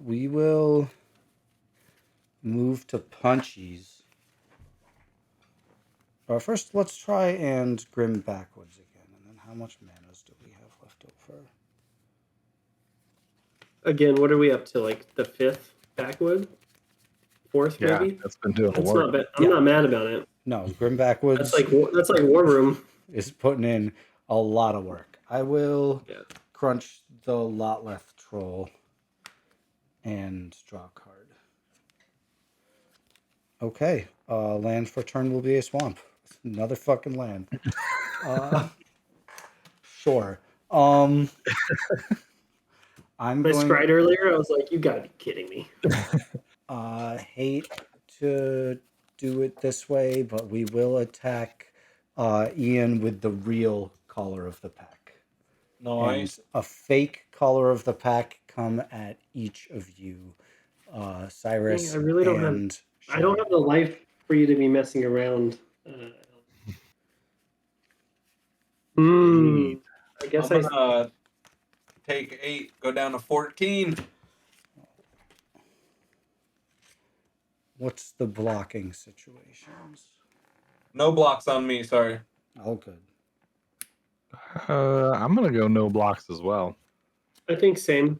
We will move to punchies. First, let's try and Grim backwards again. And then how much manas do we have left over? Again, what are we up to? Like the 5th backwood? 4th, Yeah, maybe? that's been doing That's work. not bad. I'm not mad about it. No, Grim backwards That's like War Room. is putting in a lot of work. I will crunch the Lotleth Troll and draw a card. Okay, land for turn will be a swamp. Another fucking land. Sure. I'm I going. scried earlier. I was like, you gotta be kidding me. Hate to do it this way, but we will attack Ian with the real color of the pack. Nice. And a fake color of the pack come at each of you, Cyrus. I really don't and have. I don't have the life for you to be messing around. I guess I'm gonna take 8, go down to 14. What's the blocking situations? No blocks on me, sorry. Oh, good. I'm gonna go no blocks as well. I think same.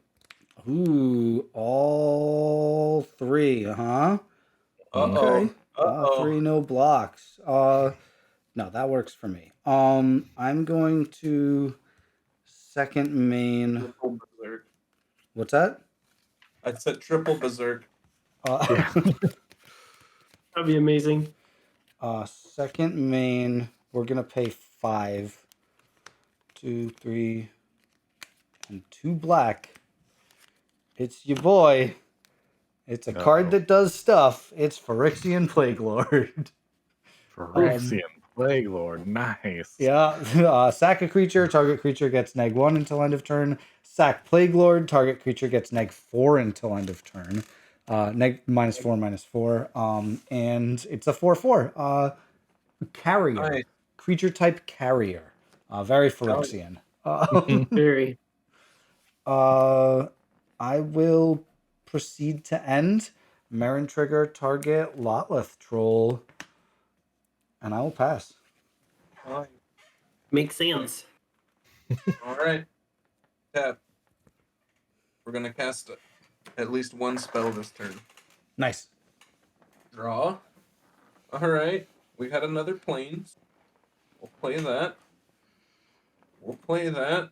Ooh, all 3, huh? Uh-oh. Okay. All 3 no blocks. No, that works for me. I'm going to second main. Triple berserk. What's that? I said triple berserk. That'd be amazing. Second main, we're gonna pay 5, 2, 3, and 2 black. It's your boy. It's a card that does stuff. It's Phyrexian Plague Lord. Phyrexian Plague Lord, nice. Yeah. Sack a creature. Target creature gets -1 until end of turn. Sack Plague Lord. Target creature gets -4 until end of turn. -4/-4. And it's a 4/4. Carrier. Nice. Creature type carrier. Very Phyrexian. Very. I will proceed to end. Meren trigger, target Lotleth Troll. And I will pass. Nice. Makes sense. All right. Tap. We're gonna cast at least one spell this turn. Nice. Draw. Alright. We got another plains. We'll play that. We'll play that.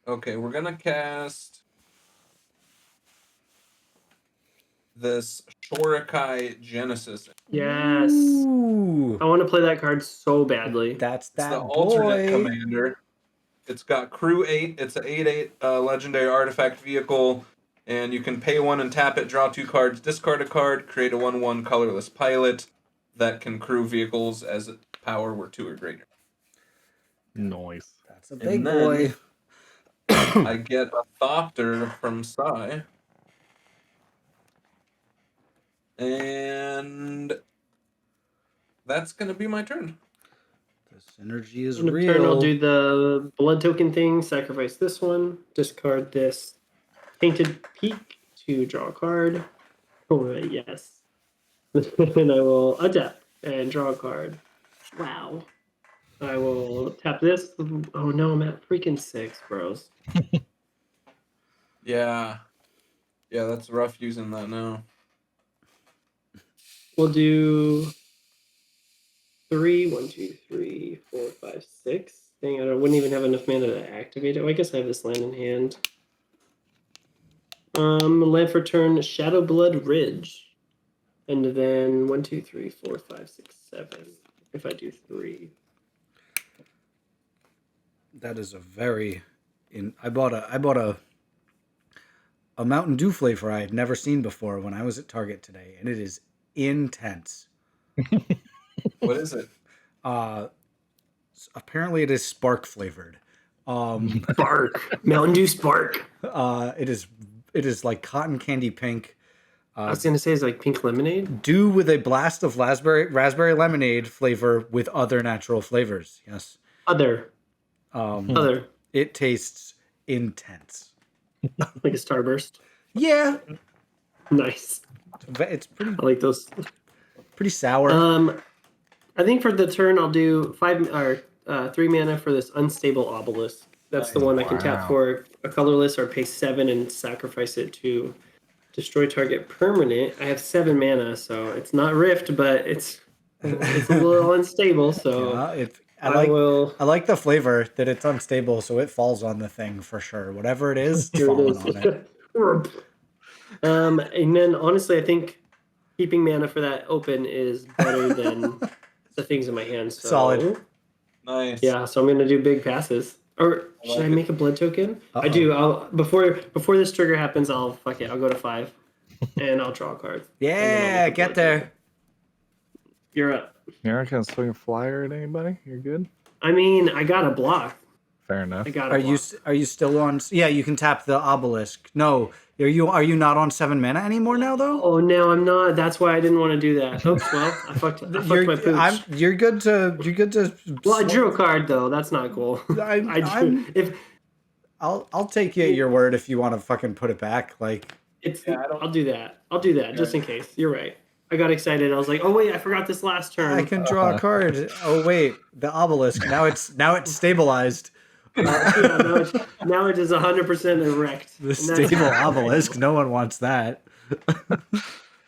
Okay, we're gonna cast this Shorikai Genesis. Yes. Ooh, I want to play that card so badly. that's It's the that alternate boy. commander. It's got crew 8. It's an 8/8 legendary artifact vehicle. And you can pay 1 and tap it, draw 2 cards, discard a card, create a 1/1 colorless pilot that can crew vehicles as its power were 2 or greater. Noise. That's a big then- boy. I get a Thopter from Sai. And that's going to be my turn. This energy is In real. turn, I'll do the blood token thing, sacrifice this one, discard this Tainted Peak to draw a card. Alright, yes. And I will adapt and draw a card. Wow. I will tap this. Oh no, I'm at freaking 6, bros. Yeah. Yeah, that's rough using that now. We'll do 3, 1, 2, 3, 4, 5, 6. Dang, I wouldn't even have enough mana to activate it. Well, I guess I have this land in hand. Land for turn, Shadowblood Ridge. And then 1, 2, 3, 4, 5, 6, 7. If I do 3. That is a very. I bought a Mountain Dew flavor I had never seen before when I was at Target today, and it is intense. What is it? Apparently it is spark flavored. Spark. Mountain Dew Spark. It is like cotton candy pink. I was gonna say it's like pink lemonade. Dew with a blast of raspberry lemonade flavor with other natural flavors. Yes. Other. It tastes intense. Like a Starburst. Yeah. Nice. It's I like those. pretty sour. I think for the turn I'll do 3 mana for this Unstable Obelisk. That's the one I can tap for a colorless or pay 7 and sacrifice it to destroy target permanent. I have 7 mana, so it's not Rift, but it's a little unstable. So Yeah, I like the flavor that it's unstable, so it falls on the thing for sure. Whatever it is, it's here it falling is. on it. And then honestly, I think keeping mana for that open is better than the things in my hand. So, Solid. Nice. Yeah, so I'm gonna do big passes. Or should I make a blood token? I do. I'll before this trigger happens, I'll go to 5, and I'll draw a card. Yeah, get there. You're up. You're not gonna swing a flyer at anybody? You're good? I mean, I got a block. Fair enough. I got a Are block. you still on? Yeah, you can tap the obelisk. No, are you not on 7 mana anymore now though? Oh, no, I'm not. That's why I didn't want to do that. Oops, well, I fucked my pooch. You're good to. Well, I drew a card though. That's not cool. I'll take you at your word if you want to fucking put it back. Like I'll do that. Just in case. You're right. I got excited. I was like, oh wait, I forgot this last turn. I can draw a card. Oh wait, the obelisk. Now it's stabilized. Now it is 100% erect. The stable obelisk. No one wants that.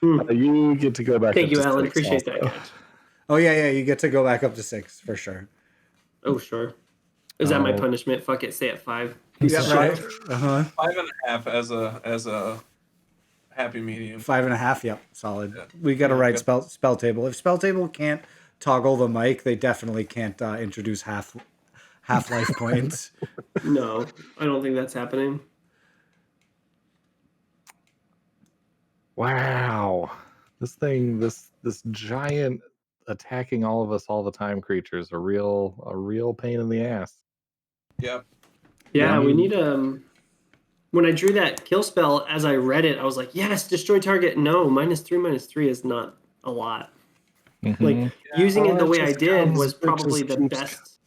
You get to go back. Thank up you, to Alan. 6 Appreciate that, also. catch. Oh yeah, you get to go back up to 6 for sure. Oh sure. Is that my punishment? Fuck it. Stay at 5. You got Right. 5.5 as a happy medium. 5.5. Yep, solid. Yeah. We got to write spell table. If spell table can't toggle the mic, they definitely can't introduce half-life points. No, I don't think that's happening. Wow. This giant attacking all of us all the time creature is a real pain in the ass. Yep. Yeah, Yeah, we need when I drew that kill spell, as I read it, I was like, yes, destroy target. No, -3/-3 is not a lot. Mhm. Like using it the way I just did comes- was it probably just the keeps- best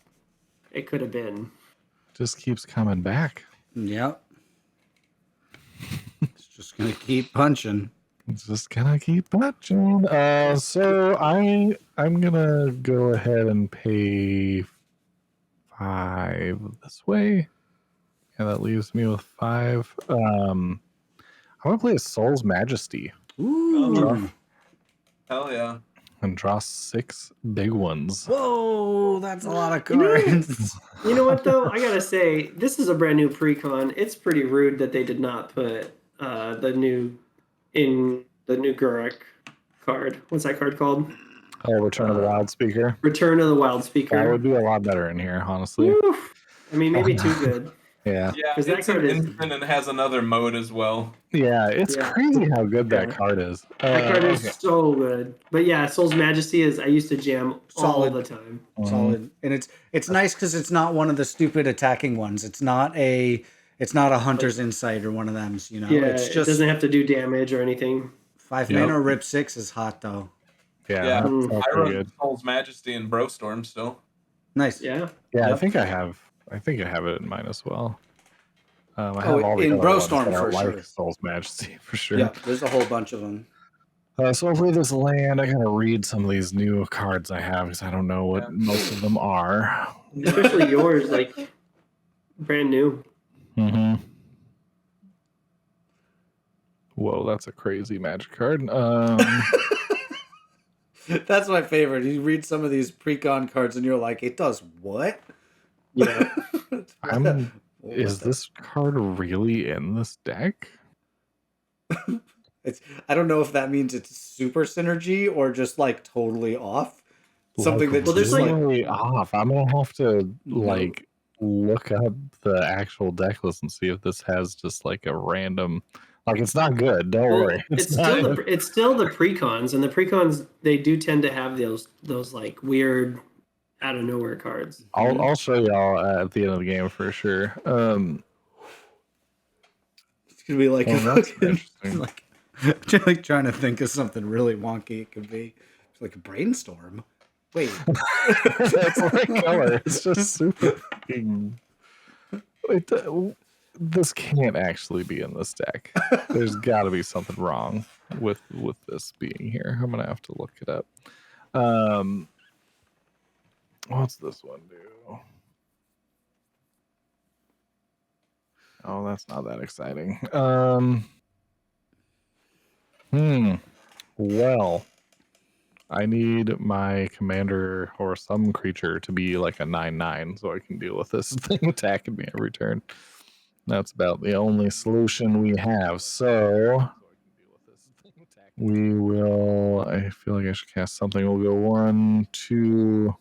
it could have been. Just keeps coming back. Yep. It's just gonna keep punching. It's just gonna keep punching. So I'm gonna go ahead and pay 5 this way, And that leaves me with 5. I want to play a Soul's Majesty Ooh. Hell yeah. and draw 6 big ones. Whoa, that's a lot of You know- cards. You know what though? I gotta say, this is a brand new precon. It's pretty rude that they did not put the new Guruk card. What's that card called? Oh, Return of the Wild Speaker. Return of the Wild Speaker. That would be a lot better in here, honestly. Oof. I mean, maybe too good. Yeah. Yeah, 'Cause that it's an card is- instant and has another mode as well. Yeah, it's Yeah. crazy how good that Yeah. card is. That card is Okay. so good. But yeah, Soul's Majesty is I used to jam Solid. all the time. Solid, and it's nice because it's not one of the stupid attacking ones. It's not a Hunter's Insight or one of them. You know, Yeah, it's it just doesn't have to do damage or anything. 5 Yep. mana rip 6 is hot though. Yeah, Yeah, that's Mm. all I pretty run good. Soul's Majesty and Brostorm still. Nice. Yeah. Yeah, I Yep. think I have it in mine as well. I have Oh, all the in other ones Brostorm that are for like sure. Soul's Majesty for sure. Yeah, there's a whole bunch of them. So hopefully this land, I gotta read some of these new cards I have because I don't know what Yeah. most of them are. Especially yours, like brand new. Mm-hmm. Whoa, that's a crazy magic card. That's my favorite. You read some of these precon cards and you're like, it does what? Yeah. Is this card really in this deck? I don't know if that means it's super synergy or just like totally off. Something Like, that's just like really off. I'm gonna have to like look up the actual deck list and see if this has just like a random. Like it's not good. Don't Well, worry. it's still the precons, and the precons they do tend to have those like weird out of nowhere cards. I'll show y'all at the end of the game for sure. it's gonna be like, Well, that's interesting. like trying to think of something really wonky. It could be it's like a brainstorm. Wait, That's the right color. It's just super fucking. This can't actually be in this deck. There's got to be something wrong with this being here. I'm gonna have to look it up. What's this one do? Oh, that's not that exciting. Well, I need my commander or some creature to be like a 9/9 so I can deal with this thing attacking me every turn. That's about the only solution we have. So we will. I feel like I should cast something. We'll go 1, 2.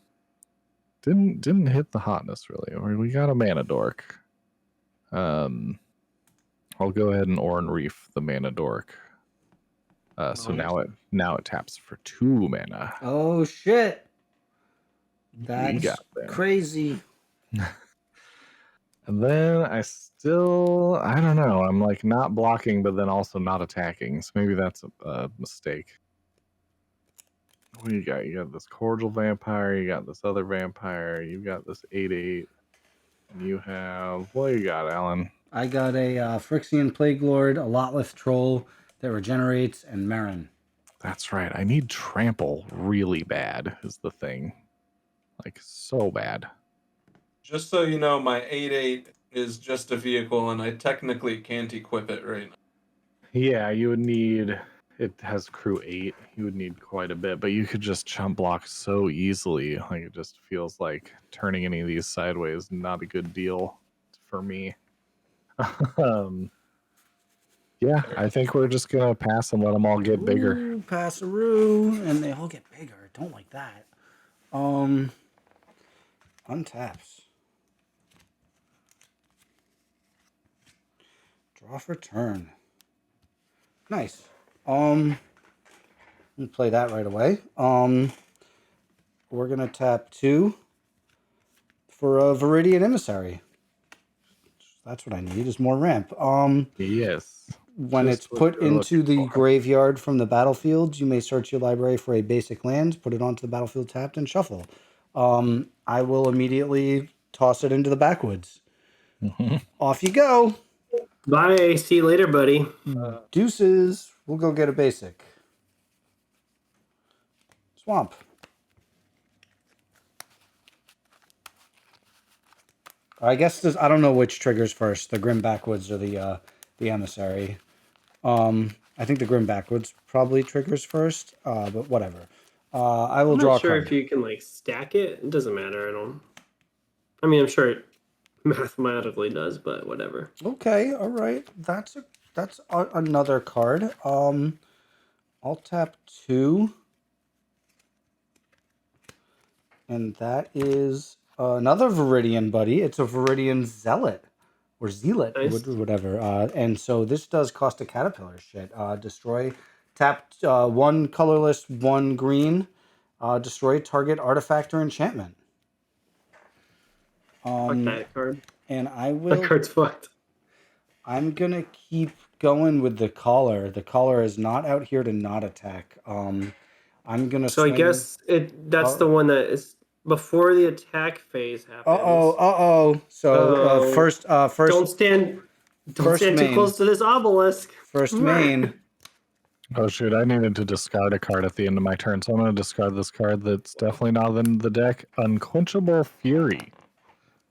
Didn't hit the hotness really. We got a mana dork. I'll go ahead and Oran Reef the mana dork. So now it taps for 2 mana. oh shit, We that's got there. crazy. And then I don't know. I'm like not blocking, but then also not attacking. So maybe that's a mistake. What do you got? You got this cordial vampire. You got this other vampire. You got this 8/8. And you have what you got, Alan? I got a Phyrexian Plague Lord, a Lotleth Troll that regenerates, and Meren. That's right. I need trample really bad. Is the thing, like so bad. Just so you know, my 8/8 is just a vehicle, and I technically can't equip it right now. Yeah, you would need. It has crew 8. You would need quite a bit, but you could just chump block so easily. Like it just feels like turning any of these sideways not a good deal for me. Yeah, I think we're just gonna pass and let them all get bigger. Ooh, Passaroo, and they all get bigger. Don't like that. Untaps. Draw for turn. Nice. Let me play that right away. We're gonna tap 2 for a Viridian Emissary. That's what I need. Is more ramp. Yes. When Just it's what put you're into looking the for. graveyard from the battlefield, you may search your library for a basic land, put it onto the battlefield tapped, and shuffle. I will immediately toss it into the backwoods. Off you go. Bye. See you later, buddy. Deuces. We'll go get a basic. Swamp. I guess I don't know which triggers first, the Grim Backwoods or the Emissary. I think the Grim Backwoods probably triggers first, but whatever. I will I'm draw not a sure card. if you can like stack it. It doesn't matter. I mean, I'm sure it mathematically does, but whatever. Okay, all right. That's another card. I'll tap 2. And that is another Viridian buddy. It's a Viridian Zealot. Or Zealot, Nice. whatever. And so this does cost a Caterpillar shit. Destroy. Tap 1 colorless, 1 green. Destroy target artifact or enchantment. Fuck that card. And I That will... card's fucked. I'm going to keep going with the Collar. The Collar is not out here to not attack. I'm going to So I guess that's the one that is before the attack phase happens. So first Don't stand too main. close to this obelisk. First main. Oh shoot, I needed to discard a card at the end of my turn, so I'm going to discard this card that's definitely not in the deck. Unquenchable Fury.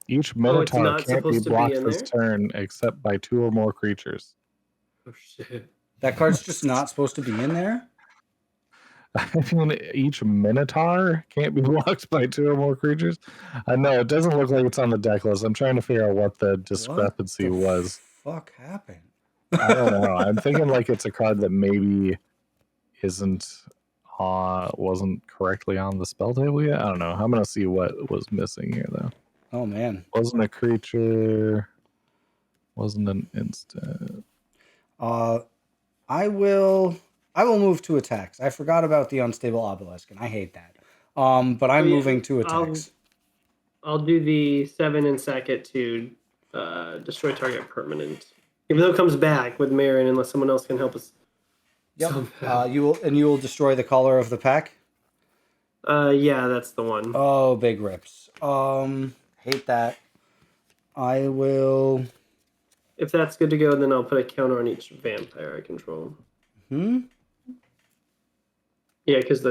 Each Minotaur not can't be supposed to be blocked in this there? turn except by 2 or more creatures. Oh shit. That card's just not supposed to be in there? I mean, each Minotaur can't be blocked by 2 or more creatures? I know, it doesn't look like it's on the deck list. I'm trying to figure out what the discrepancy was. Fuck happened? I don't know. I'm thinking like it's a card that maybe wasn't correctly on the spell table yet. I don't know. I'm going to see what was missing here, though. Oh, man. Wasn't a creature. Wasn't an instant. I will move to attacks. I forgot about the unstable obelisk, and I hate that. But I'm moving to attacks. I'll do the 7 and sack it to destroy target permanent. Even though it comes back with Meren, unless someone else can help us. Yep. You will destroy the color of the pack. Yeah, that's the one. Oh, big rips. Hate that. I will. If that's good to go, then I'll put a counter on each vampire I control. Yeah, because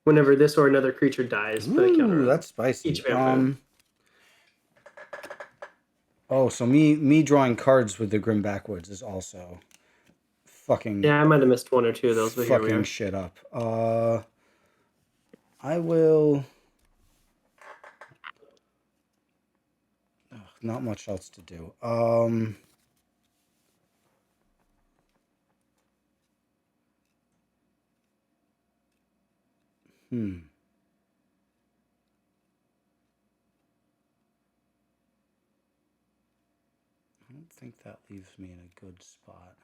whenever this or another creature dies, put a counter on that's spicy. each vampire. Oh, so me drawing cards with the Grim Backwoods is also fucking... Yeah, I might have missed 1 or 2 of those, but here we are. Fucking shit up. I will... not much else to do. I don't think that leaves me in a good spot.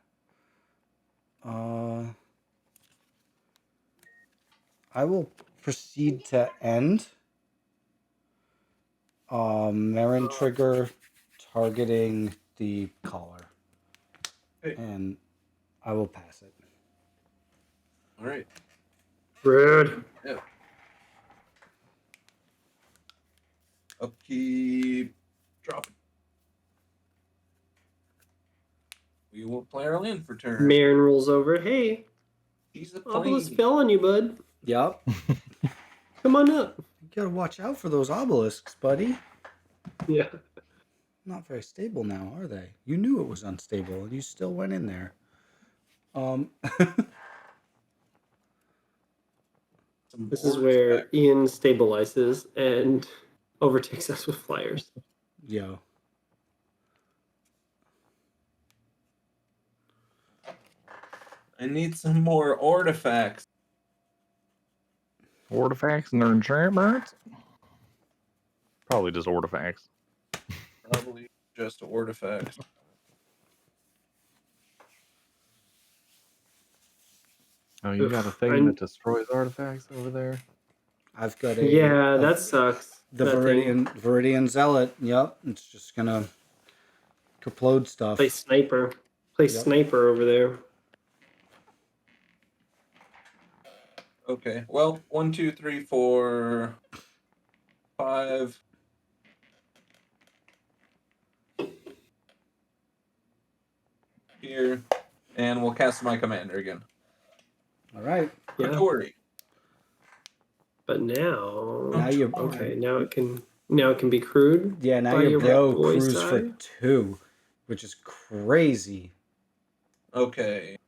I will proceed to end. Meren trigger targeting the collar. Hey. And I will pass it. All right. Rude. Yeah. Upkeep. Drop. We will play our land for turn. Meren rolls over. Hey, He's a obelisk plane. fell on you, bud. Yep. Come on up. You gotta watch out for those obelisks, buddy. Yeah. Not very stable now, are they? You knew it was unstable, and you still went in there. This is where Ian stabilizes and overtakes us with flyers. Yeah. I need some more artifacts. Artifacts and their enchantments? Probably just artifacts. Probably just artifacts. Oh, you got a thing that destroys artifacts over there? I've got that sucks. The that Viridian Zealot. Yep. It's just gonna kaplode stuff. Play sniper. Play sniper over there. Okay. Well, 1, 2, 3, 4, 5. Here. And we'll cast my commander again. All right. Yeah. Kotori. But now... Now you're Okay, now it can... Now it can be crude. Yeah, now by your bro boy cruise for side. 2, which is crazy. Okay.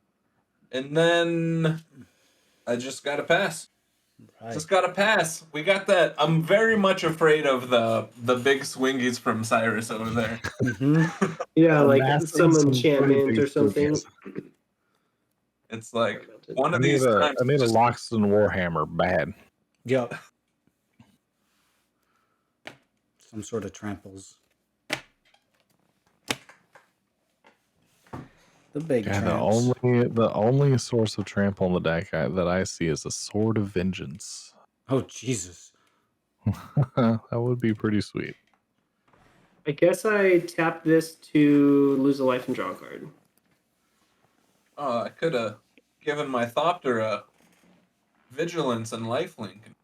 And then I just gotta pass. Right. Just gotta pass. We got that. I'm very much afraid of the big swingies from Cyrus over there. Yeah, like Amassing some some enchantment pretty or big something. swingies. It's like Mounted. one I of need these times. I need a just- Loxton Warhammer bad. Yep. Some sort of tramples. The big Yeah, tramps. the only source of trample in the deck that I see is a Sword of Vengeance. Oh, Jesus. That would be pretty sweet. I guess I tap this to lose a life and draw a card. I could have given my Thopter a vigilance and lifelink and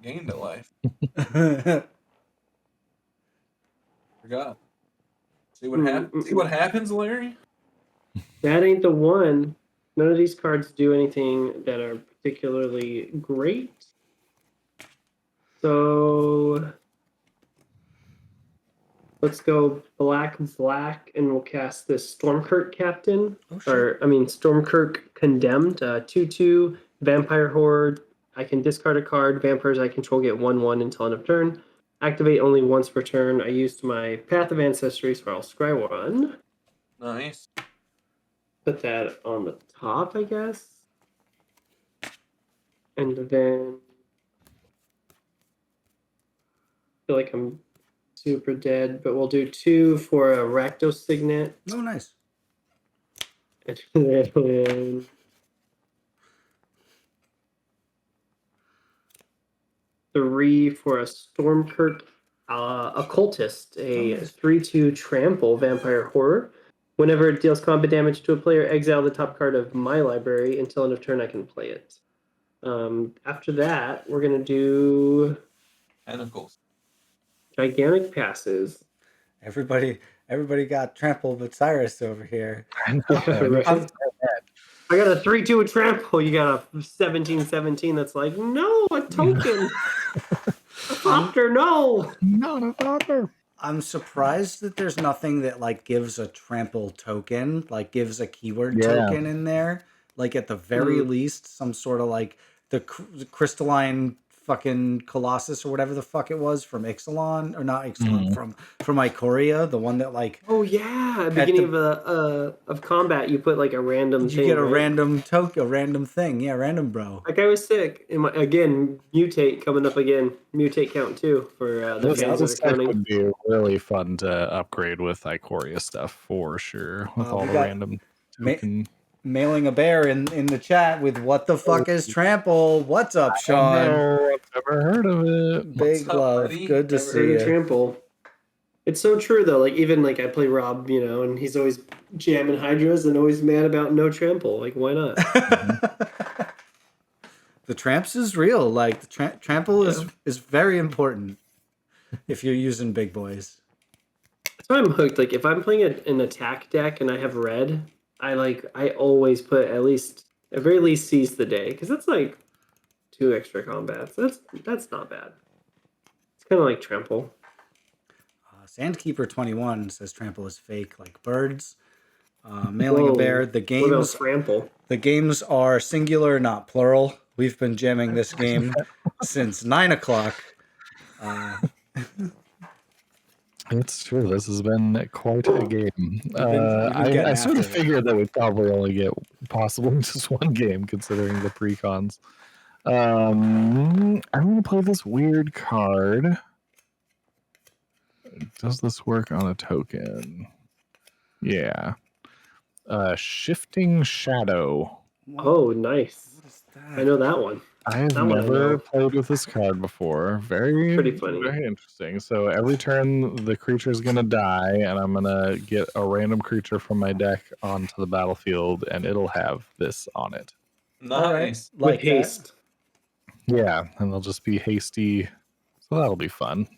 gained a life. Forgot. See what happens. See what happens, Larry. That ain't the one. None of these cards do anything that are particularly great. So let's go black, and we'll cast this Stormkirk Captain. Oh, shit. Stormkirk Condemned. 2/2 Vampire Horde. I can discard a card. Vampires I control get 1/1 until end of turn. Activate only once per turn. I used my Path of Ancestry, so I'll scry 1. Nice. Put that on the top, I guess. And then I feel like I'm super dead, but we'll do 2 for a Rakdos Signet. Oh, nice. And then 3 for a Stormkirk Occultist, a 3/2 Trample Vampire Horror. Whenever it deals combat damage to a player, exile the top card of my library until end of turn. I can play it. After that, we're gonna do Tentacles. Gigantic Passes. Everybody got trampled but Cyrus over here. I got a 3/2 trample. You got a 17/17 that's like, no, a token. A Thopter, no. Not a Thopter. I'm surprised that there's nothing that like gives a trample token, like gives a keyword token in there. Like at the very least, some sort of like the crystalline fucking Colossus or whatever the fuck it was from Ixalan, or not Ixalan, from Ikoria, the one that like Oh yeah, at the beginning of combat, you put like a random you thing. get a right? random token, a random thing. Yeah, random bro. That guy was sick. Again, mutate coming up again. Mutate count 2 for the fans that This are deck counting. would be really fun to upgrade with Ikoria stuff for sure. With all we the got random token. Mailing a bear in the chat with what the fuck is trample? What's up, Sean? I've never heard of it. Big What's up, love. buddy? Good to Never see Heard of you. trample. It's so true though. Like even like I play Rob, and he's always jamming Hydras and always mad about no trample. Like why not? The tramps is real. Like the trample is very important if you're using big boys. That's why I'm hooked. Like if I'm playing an attack deck and I have red, I always put at very least seize the day, because that's like 2 extra combats. That's not bad. It's kind of like trample. Sandkeeper 21 says trample is fake, like birds. Mailing a bear. The What about games trample? The games are singular, not plural. We've been jamming this game since 9 o'clock. It's true. This has been quite a game. We've been getting I sort of after it. figured that we'd probably only get possibly just one game, considering the precons. I'm going to play this weird card. Does this work on a token? Yeah. Shifting Shadow. Oh, nice. What is that? I know that one. I have That one I never know. played with this card before. Pretty funny. Very interesting. So every turn, the creature's going to die, and I'm going to get a random creature from my deck onto the battlefield, and it'll have this on it. Nice. With Like haste. Yeah, and they'll just be hasty. So that'll be fun.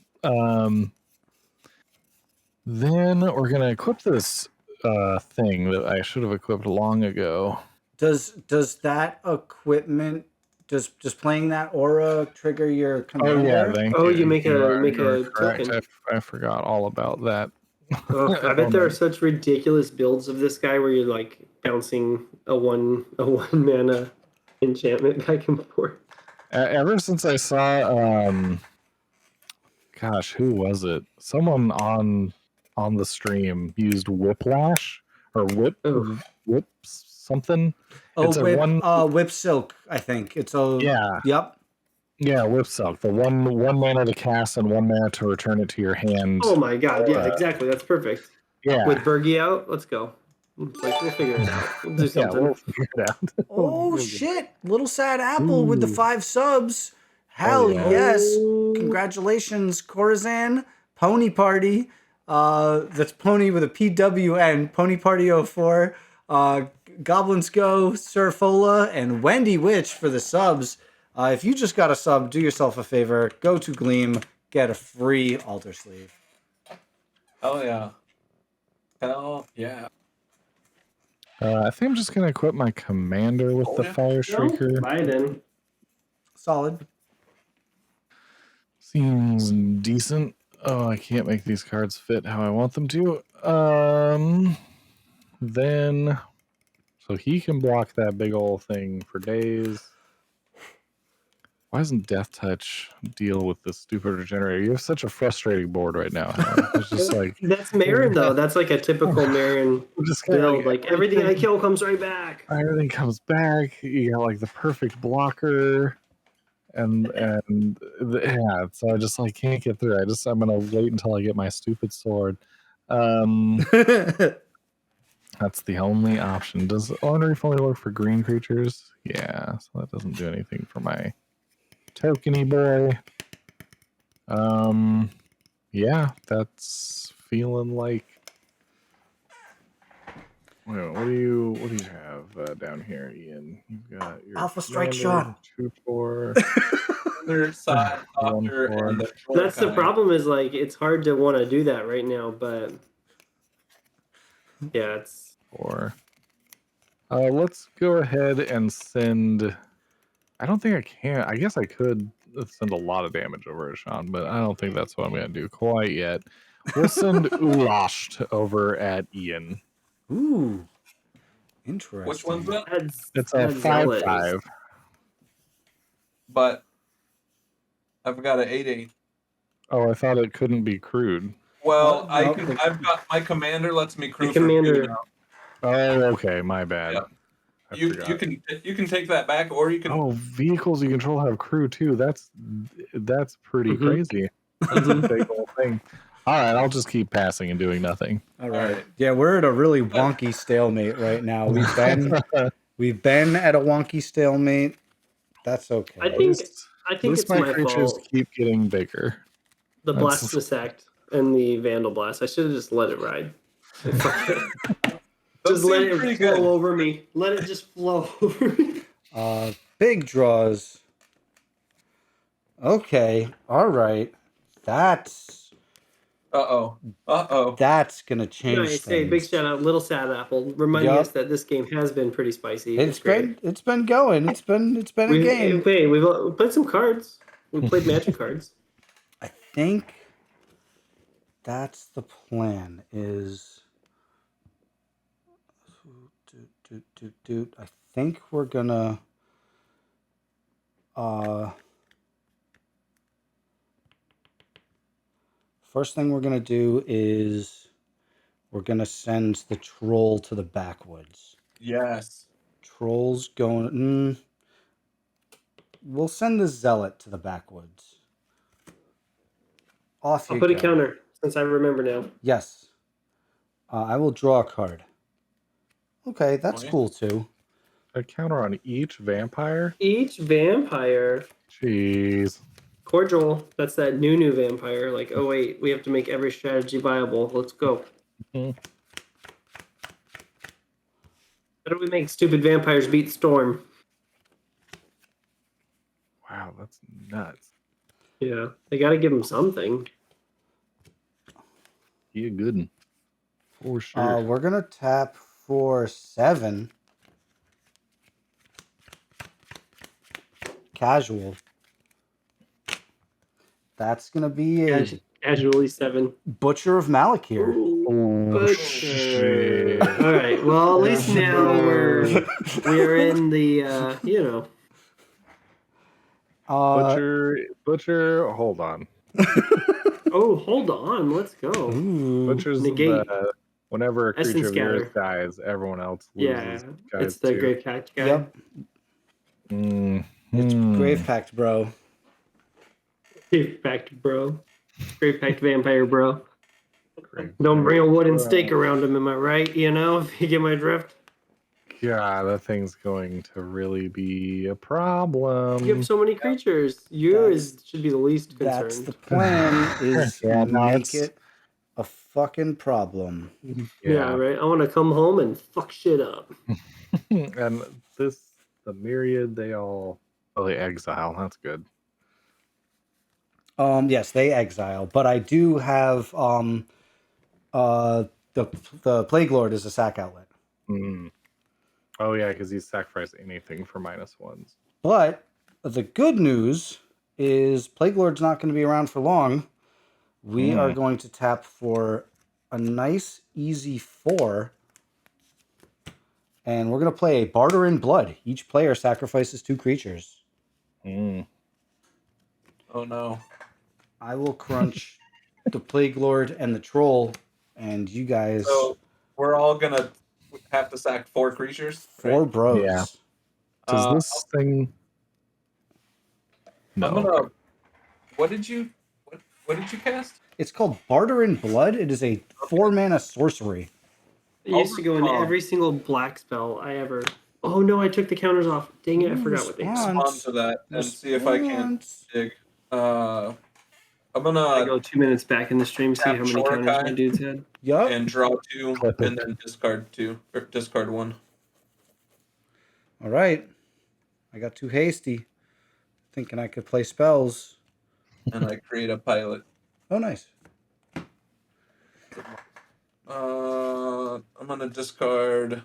Then we're going to equip this thing that I should have equipped long ago. Does that equipment Does playing that aura trigger your Oh commander? yeah, thank Oh, you. you make a are correct. token. I forgot all about that. Oh, I bet there are such ridiculous builds of this guy where you're like bouncing a one mana enchantment back and forth. Ever since I saw, gosh, who was it? Someone on the stream used whiplash or whip something. Oh, It's a whip, one. whip silk. I think it's a. Yeah. Yep. Yeah, whip silk. The one mana to cast and 1 mana to return it to your hand. Oh my god, yeah, exactly. That's perfect. Yeah. With Bergie out, let's go. Like, we'll figure it out. We'll do Yeah, something. we'll figure it out. Oh shit! Little sad apple with the Ooh. 5 subs. Hell yeah. yes! Oh. Congratulations, Corazon. Pony Party. That's Pony with a PWN. Pony Party 04. Goblins Go, Surfola, and Wendy Witch for the subs. If you just got a sub, do yourself a favor. Go to Gleam, get a free altar sleeve. Oh yeah. Hell yeah. I think I'm just gonna equip my commander with the yeah. Fire Shrieker. Bye then. Solid. Seems decent. Oh, I can't make these cards fit how I want them to. Then, so he can block that big old thing for days. Why doesn't Death Touch deal with this stupid regenerator? You have such a frustrating board right now. It's just like That's Meren though. That's like a typical Meren just build. Like everything I kill comes right back. everything comes back. You got like the perfect blocker, and yeah. So I just like can't get through. I'm gonna wait until I get my stupid sword. That's the only option. Does Ornery only work for green creatures? Yeah, so that doesn't do anything for my tokeny boy. Yeah, that's feeling like. Wait, what do you have down here, Ian? You've got your Alpha Strike commander, Shot. 2/4. Other side, doctor, 1/4. and the That's the guy. problem. Is like it's hard to want to do that right now, but yeah, it's 4. Let's go ahead and send. I don't think I can. I guess I could send a lot of damage over to Sean, but I don't think that's what I'm going to do quite yet. We'll send Ulashed over at Ian. Ooh. Interesting. Which one's that? It's a that's 5/5. But I've got an 8/8. Oh, I thought it couldn't be crude. Well, No. I've got my commander lets me crew The for commander- 2 now. Oh, okay, my bad. Yep. I You forgot. can take that back, or you can. Oh, vehicles you control have crew too. That's pretty Mhm. crazy. That's a big old thing. All right, I'll just keep passing and doing nothing. All right. right. Yeah, we're at a really wonky stalemate right now. We've been at a wonky stalemate. That's okay. I think it's my my creatures fault. keep getting bigger. The That's- Blasphemous Act and the Vandal Blast. I should have just let it ride. Fuck it. Those Just let seem it pretty flow good. over me. Let it just flow over me. Big draws. Okay. All right. That's gonna change Nice. Hey, big things. shout out, Little Sad Apple, reminding Yup. us that this game has been pretty spicy. It's great. been going. It's been a game. We've played some cards. We played Magic cards. I think that's the plan. Is I think we're gonna first thing we're gonna do is we're gonna send the troll to the backwoods. Yes. Troll's going. We'll send the zealot to the backwoods. Off I'll you put go. a counter since I remember now. Yes. I will draw a card. Okay, that's Okay. cool too. A counter on each vampire? Each vampire. Jeez. Cordial. That's that new vampire. Like, oh wait, we have to make every strategy viable. Let's go. Mhm. How do we make stupid vampires beat Storm? Wow, that's nuts. Yeah, they got to give him something. He a good one. For sure. We're gonna tap for 7. casual. That's gonna be a Casually 7. Butcher of Malakir. Oh, Butcher. shit. All right. Well, at least now we're in the Butcher, hold on. Oh, hold on. Let's go. Ooh. Butcher's Negate. whenever a Essence creature of yours scatter. dies, everyone else Yeah, loses guys it's the too. Grave Pact guy. Yep. It's Grave Pact, bro. Grave Pact, bro. Grave Pact vampire, bro. Grave Don't bring a wooden Bro. stake around him, am I right? You know, if you get my drift. Yeah, that thing's going to really be a problem. You have so many creatures. Should be the least concerned. That's the plan, is Yeah, no, make it's- it a fucking problem. Yeah, right. I want to come home and fuck shit up. And the myriad, they exile. That's good. Yes, they exile, but I do have the Plague Lord is a sack outlet. Oh yeah, because he's sacrificed anything for -1s. But the good news is Plague Lord's not going to be around for long. We are going to tap for a nice easy 4. And we're going to play a Barter in Blood. Each player sacrifices 2 creatures. Oh no. I will crunch the Plague Lord and the Troll, and you guys... So we're all gonna have to sack 4 creatures. 4 right? bros. Yeah. Does this thing? No. I'm gonna. What did you cast? It's called Barter in Blood. It is a 4-mana sorcery. It used to go into every single black spell I ever. Oh no, I took the counters off. Dang it, I forgot what they are. Respond to that and see if I can dig. I'm gonna. I go 2 minutes back in the stream, see how many counters Shorakai. my dudes had. Yup. And draw 2, and then discard 2 or discard 1. All right. I got too hasty, thinking I could play spells. And I create a pilot. Oh, nice. I'm gonna discard.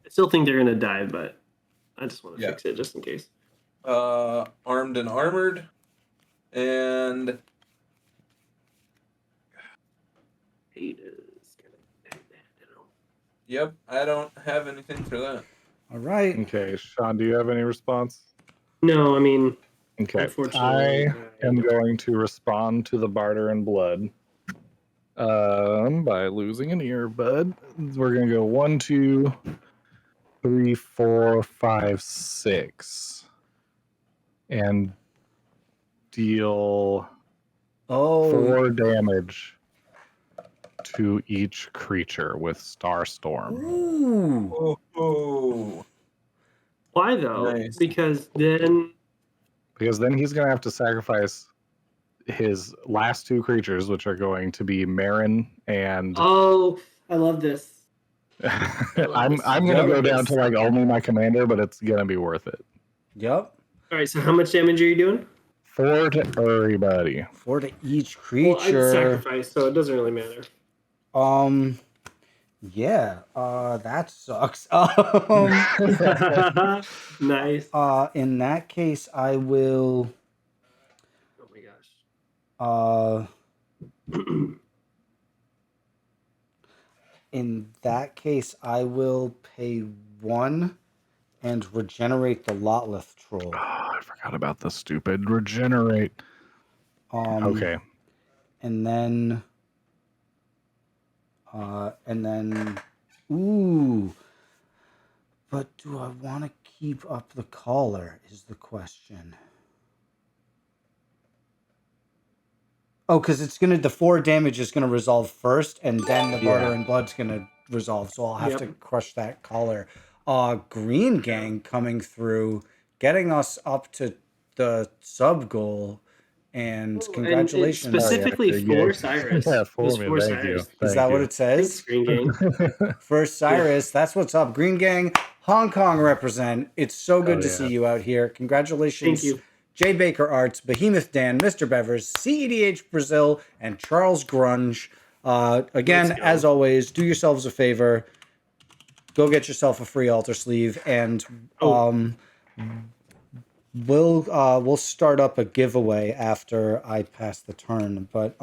I still think they're gonna die, but I just want to fix it just in case. Armed and armored, and yep, I don't have anything for that. All right. Okay, Sean, do you have any response? No, I mean, Okay, unfortunately, I am going to respond to the Barter in Blood by losing an earbud. We're gonna go 1, 2, 3, 4, 5, 6, and deal 4 damage to each creature with Starstorm. Ooh. Oh. why though? Nice. Because then He's gonna have to sacrifice his last 2 creatures, which are going to be Meren and. oh, I love this. I'm gonna go down to like only my commander, but it's gonna be worth it. Yep. All right, so how much damage are you doing? 4 to everybody. 4 to each Well, creature. I'd sacrifice, so it doesn't really matter. Yeah. That sucks. Nice. In that case, I will. Oh my gosh. In that case, I will pay 1 and regenerate the Lotleth Troll. Oh, I forgot about the stupid regenerate. Okay. And then, ooh. But do I want to keep up the collar is the question. Oh, because the 4 damage is gonna resolve first, and then the Barter and Blood's gonna resolve. So I'll have to crush that collar. Green Gang coming through, getting us up to the sub goal, and congratulations. And specifically for Cyrus. Yeah, for It was me. for Thank Cyrus. you. Is that what it Thanks, says? Green Gang. For Cyrus, that's what's up. Green Gang, Hong Kong represent. It's so good to see you out here. Congratulations. Thank you. J. Baker Arts, Behemoth Dan, Mr. Bevers, cEDH Brazil, and Charles Grunge. Again, Let's go. as always, do yourselves a favor. Go get yourself a free altar sleeve, and we'll start up a giveaway after I pass the turn. But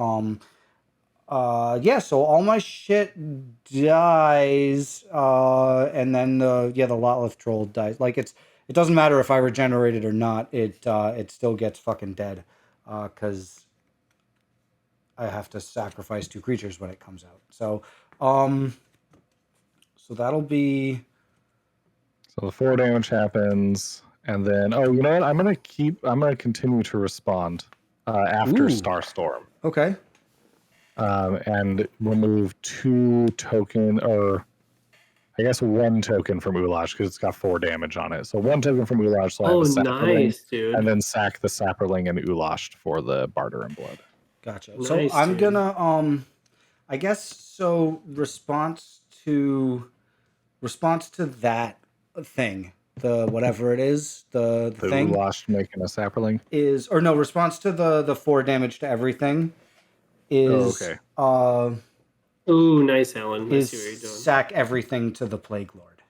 yeah, so all my shit dies, and then the lot lift troll dies. Like it doesn't matter if I regenerate it or not. It still gets fucking dead, because I have to sacrifice 2 creatures when it comes out. So that'll be. So the 4 damage happens, and then you know what? I'm gonna continue to respond after Ooh. Starstorm. Okay. And remove 2 token, or I guess 1 token from Ulaj because it's got 4 damage on it. So 1 token from Ulaj, so I have a Sapperling, nice, dude. and then sack the Sapperling and Ulaj for the Barter and Blood. Gotcha. Nice, So I'm dude. gonna I guess so. Response to that thing, the whatever it is, the thing Ulaj making a Sapperling is, or no, response to the 4 damage to everything is okay. Ooh, nice, Alan. I is see what you're doing. sack everything to the Plague Lord.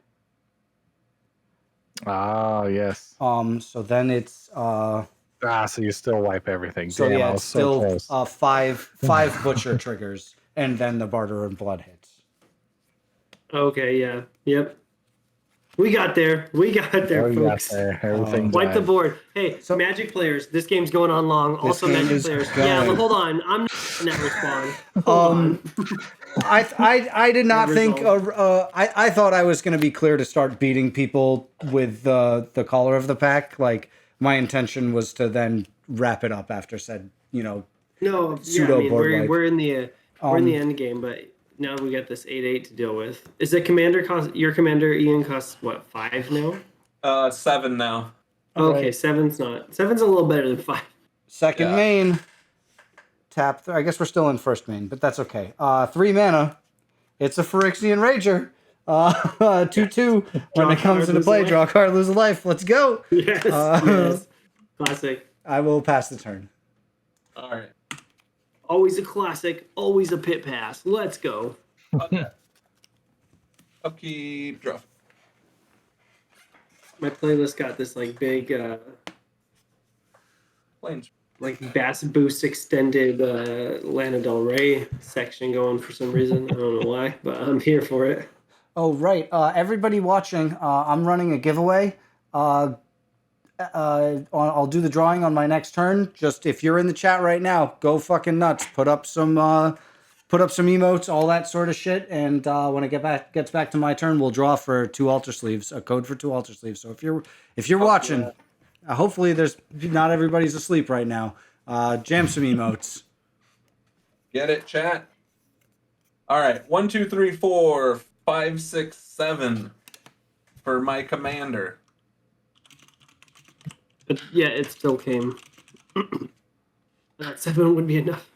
Ah, yes. So then it's so you still wipe everything. so Damn, yeah, I it's was so still close. 5 butcher triggers, and then the Barter and Blood hits. Okay, yeah. Yep. We got there. Folks. Everything Wipe the died. board. Hey, So- Magic players, this game's going on long. Also, game Magic is players. going. Yeah, but hold on. I'm not letting that respond. Hold on. I did not think. Resolve. I thought I was going to be clear to start beating people with the collar of the pack. Like my intention was to then wrap it up after said, No, pseudo I mean, board wipe. we're in the end game, but now we got this 8/8 to deal with. Is the commander cost your commander Ian costs what 5 now? 7 now. Okay, Right. 7's not. 7's a little better than 5. Second Yeah. main. Tap. I guess we're still in first main, but that's okay. 3 mana. It's a Phyrexian Rager. 2/2. When Draw it comes card, into lose play, a life. draw a card, lose a life. Let's go. Yes, yes. Classic. I will pass the turn. All right. Always a classic. Always a pit pass. Let's go. Okay. Upkeep, draw. My playlist got this like big Planes. like Bass Boost extended Lana Del Rey section going for some reason. I don't know why, but I'm here for it. Oh, right. Everybody watching, I'm running a giveaway. I'll do the drawing on my next turn. Just if you're in the chat right now, go fucking nuts. Put up some emotes, all that sort of shit. And when it gets back to my turn, we'll draw for 2 altar sleeves, a code for 2 altar sleeves. So if you're watching, hopefully there's not everybody's asleep right now. Jam some emotes. Get it, chat? All right. 1, 2, 3, 4, 5, 6, 7 for my commander. But yeah, it still came. That 7 would be enough.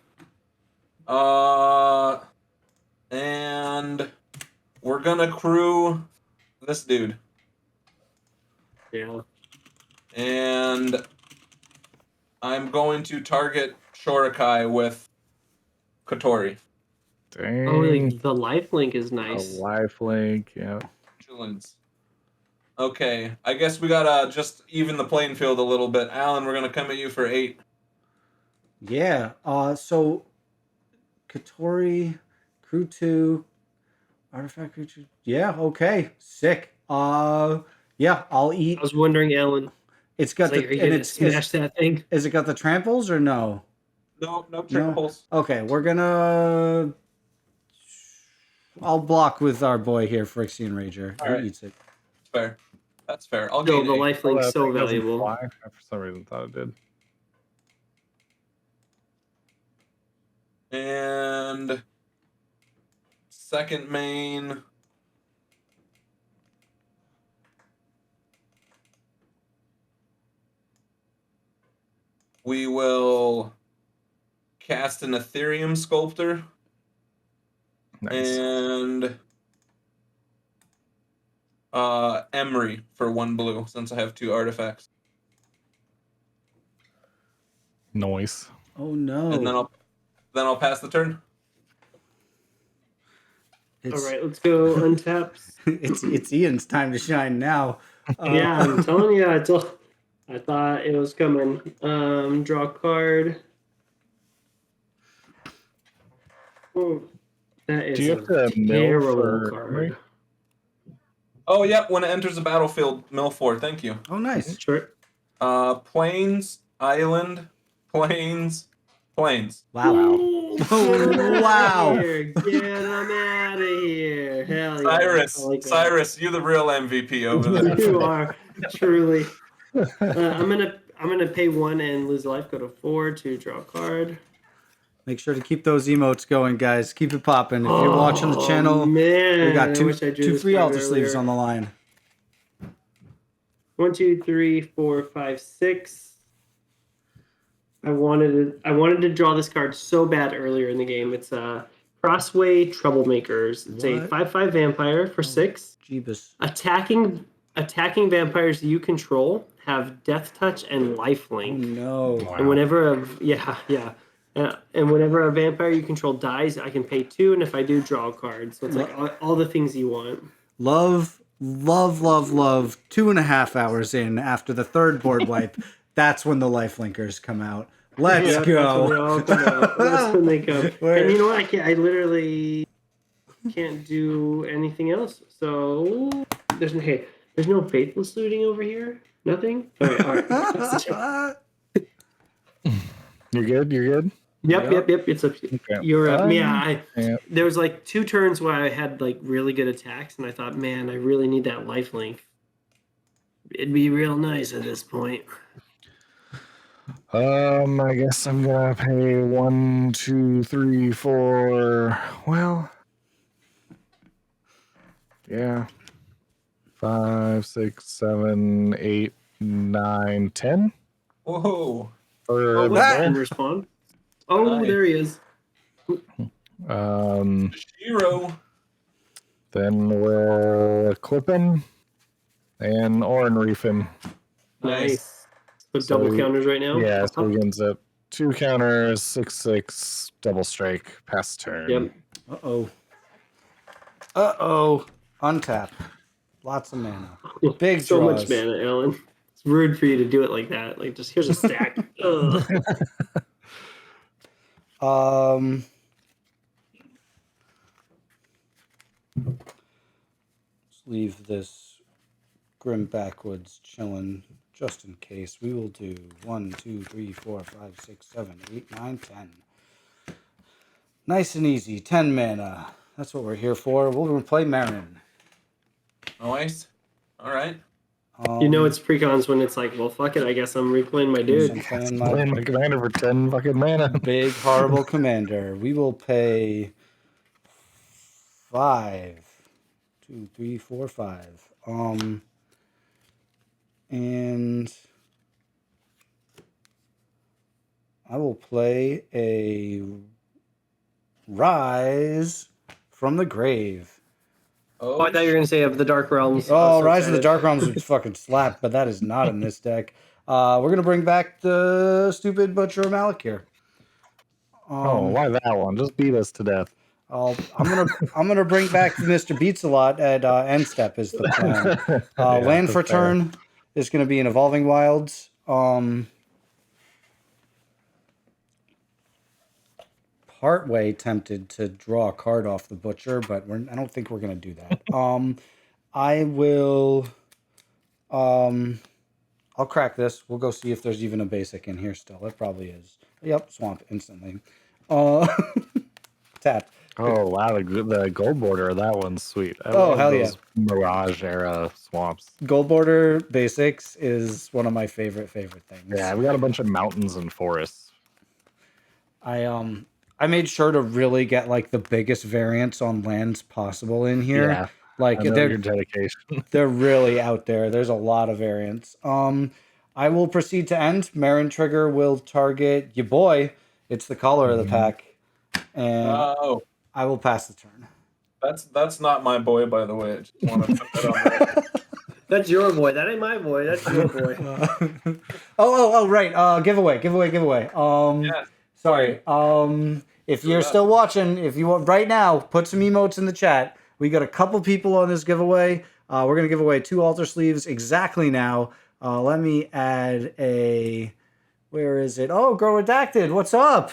And we're gonna crew this dude. Yeah. And I'm going to target Shorakai with Kotori. Dang. Oh, like the life link is A nice. life link, yeah. Vigilance. Okay, I guess we gotta just even the playing field a little bit. Alan, we're gonna come at you for 8. Yeah. So Kotori, crew 2, artifact creature. Yeah. Okay. Sick. Yeah. I'll eat. I was wondering, Alan. It's got Like, are you and gonna smash that thing? Is it got the tramples or no? No triples. Okay, we're gonna. I'll block with our boy here, Phyrexian Rager. All He right. eats it. Fair. That's fair. I'll No, gain the 8. life link's that so thing doesn't valuable. fly. I for some reason thought it did. And second main. We will cast an Ethereum Sculptor Nice. and Emery for 1 blue since I have 2 artifacts. Noise. Oh no! And then I'll pass the turn. All right, let's go untaps. It's Ian's time to shine now. Yeah, I'm telling you, I thought it was coming. Draw a card. Oh, that is Do you have to a mill terrible for card. Oh, yep. When it enters the battlefield, mill 4. Thank you. Oh, nice. Sure. Plains, island, plains, plains. Wow. Wow. Get him out of here. Hell yeah. Cyrus, I like that. Cyrus, you're the real MVP over there. You are truly. I'm gonna pay 1 and lose a life. Go to 4 to draw a card. Make sure to keep those emotes going, guys. Keep it popping. If you're watching the channel, man, we got I two wish I drew two this free card altar sleeves earlier. on the line. 1, 2, 3, 4, 5, 6. I wanted to draw this card so bad earlier in the game. It's Crossway Troublemakers. It's a What? 5/5 vampire for 6. Jeebus. Attacking vampires you control have death touch and Oh lifelink. no. Wow. And whenever and whenever a vampire you control dies, I can pay 2, and if I do, draw a card. So it's like all the things you want. Love, love, love, love. 2.5 hours in after the third board wipe, that's when the lifelinkers come out. Let's Yep, that's when they go. all come out. That's when they come. Where- And you know what? I literally can't do anything else. So there's no faithless looting over here. Nothing. All right. You're good. You're good. Yep. It's up. Okay. You're up. Yeah. There was like 2 turns where I had like really good attacks, and I thought, man, I really need that lifelink. It'd be real nice at this point. I guess I'm gonna pay 1, 2, 3, 4. Well, yeah, 5, 6, 7, 8, 9, 10. Whoa. For that- And respond. Oh, Nice. there he is. Chishiro. Then we'll clip him and Orin reef him. Nice. So So double we- counters right now. Yeah, so he ends up 2 counters, 6/6, double strike, pass turn. Yep. Uh-oh. Untap. Lots of mana. Big So draws. much mana, Alan. It's rude for you to do it like that. Like, just here's a stack. Ugh. Let's leave this Grim Backwoods chilling just in case. We will do 1, 2, 3, 4, 5, 6, 7, 8, 9, 10. Nice and easy. 10 mana. That's what we're here for. We'll play Meren. Nice. All right. You know it's precons when it's like, well, fuck it. I guess I'm replaying my dude. I'm playing Playing my commander for 10 fucking mana. big horrible commander. We will pay 5, 2, 3, 4, 5. And I will play a Rise from the Grave. Oh, I thought you were gonna say of the Dark Realms. Oh, Rise of the Dark Realms would fucking slap, but that is not in this deck. We're gonna bring back the stupid Butcher of Malakir. Why that one? Just beat us to death. I'm gonna bring back Mr. Beats a lot at end step is the plan. Land for that's fair. turn is gonna be an Evolving Wilds. Partway tempted to draw a card off the Butcher, but I don't think we're gonna do that. I will. I'll crack this. We'll go see if there's even a basic in here still. It probably is. Yep, swamp instantly. Tap. Oh, wow. The gold border of that one's sweet. I Oh, love hell those Mirage era swamps. Gold Border Basics is one of my favorite things. Yeah, we got a bunch of mountains and forests. I made sure to really get like the biggest variants on lands possible in here. Yeah, Like I know they're your dedication. they're really out there. There's a lot of variants. I will proceed to end. Meren trigger will target your boy. It's the color of the pack, and Oh, I will pass the turn. that's not my boy, by the way. I just want to put that on there. That's your boy. That ain't my boy. That's your boy. Oh, right. Giveaway. Yeah. Sorry. if you're still watching, if you want right now, put some emotes in the chat. We got a couple people on this giveaway. We're gonna give away 2 altar sleeves exactly now. Let me add a. Where is it? Oh, Grow Redacted. What's up?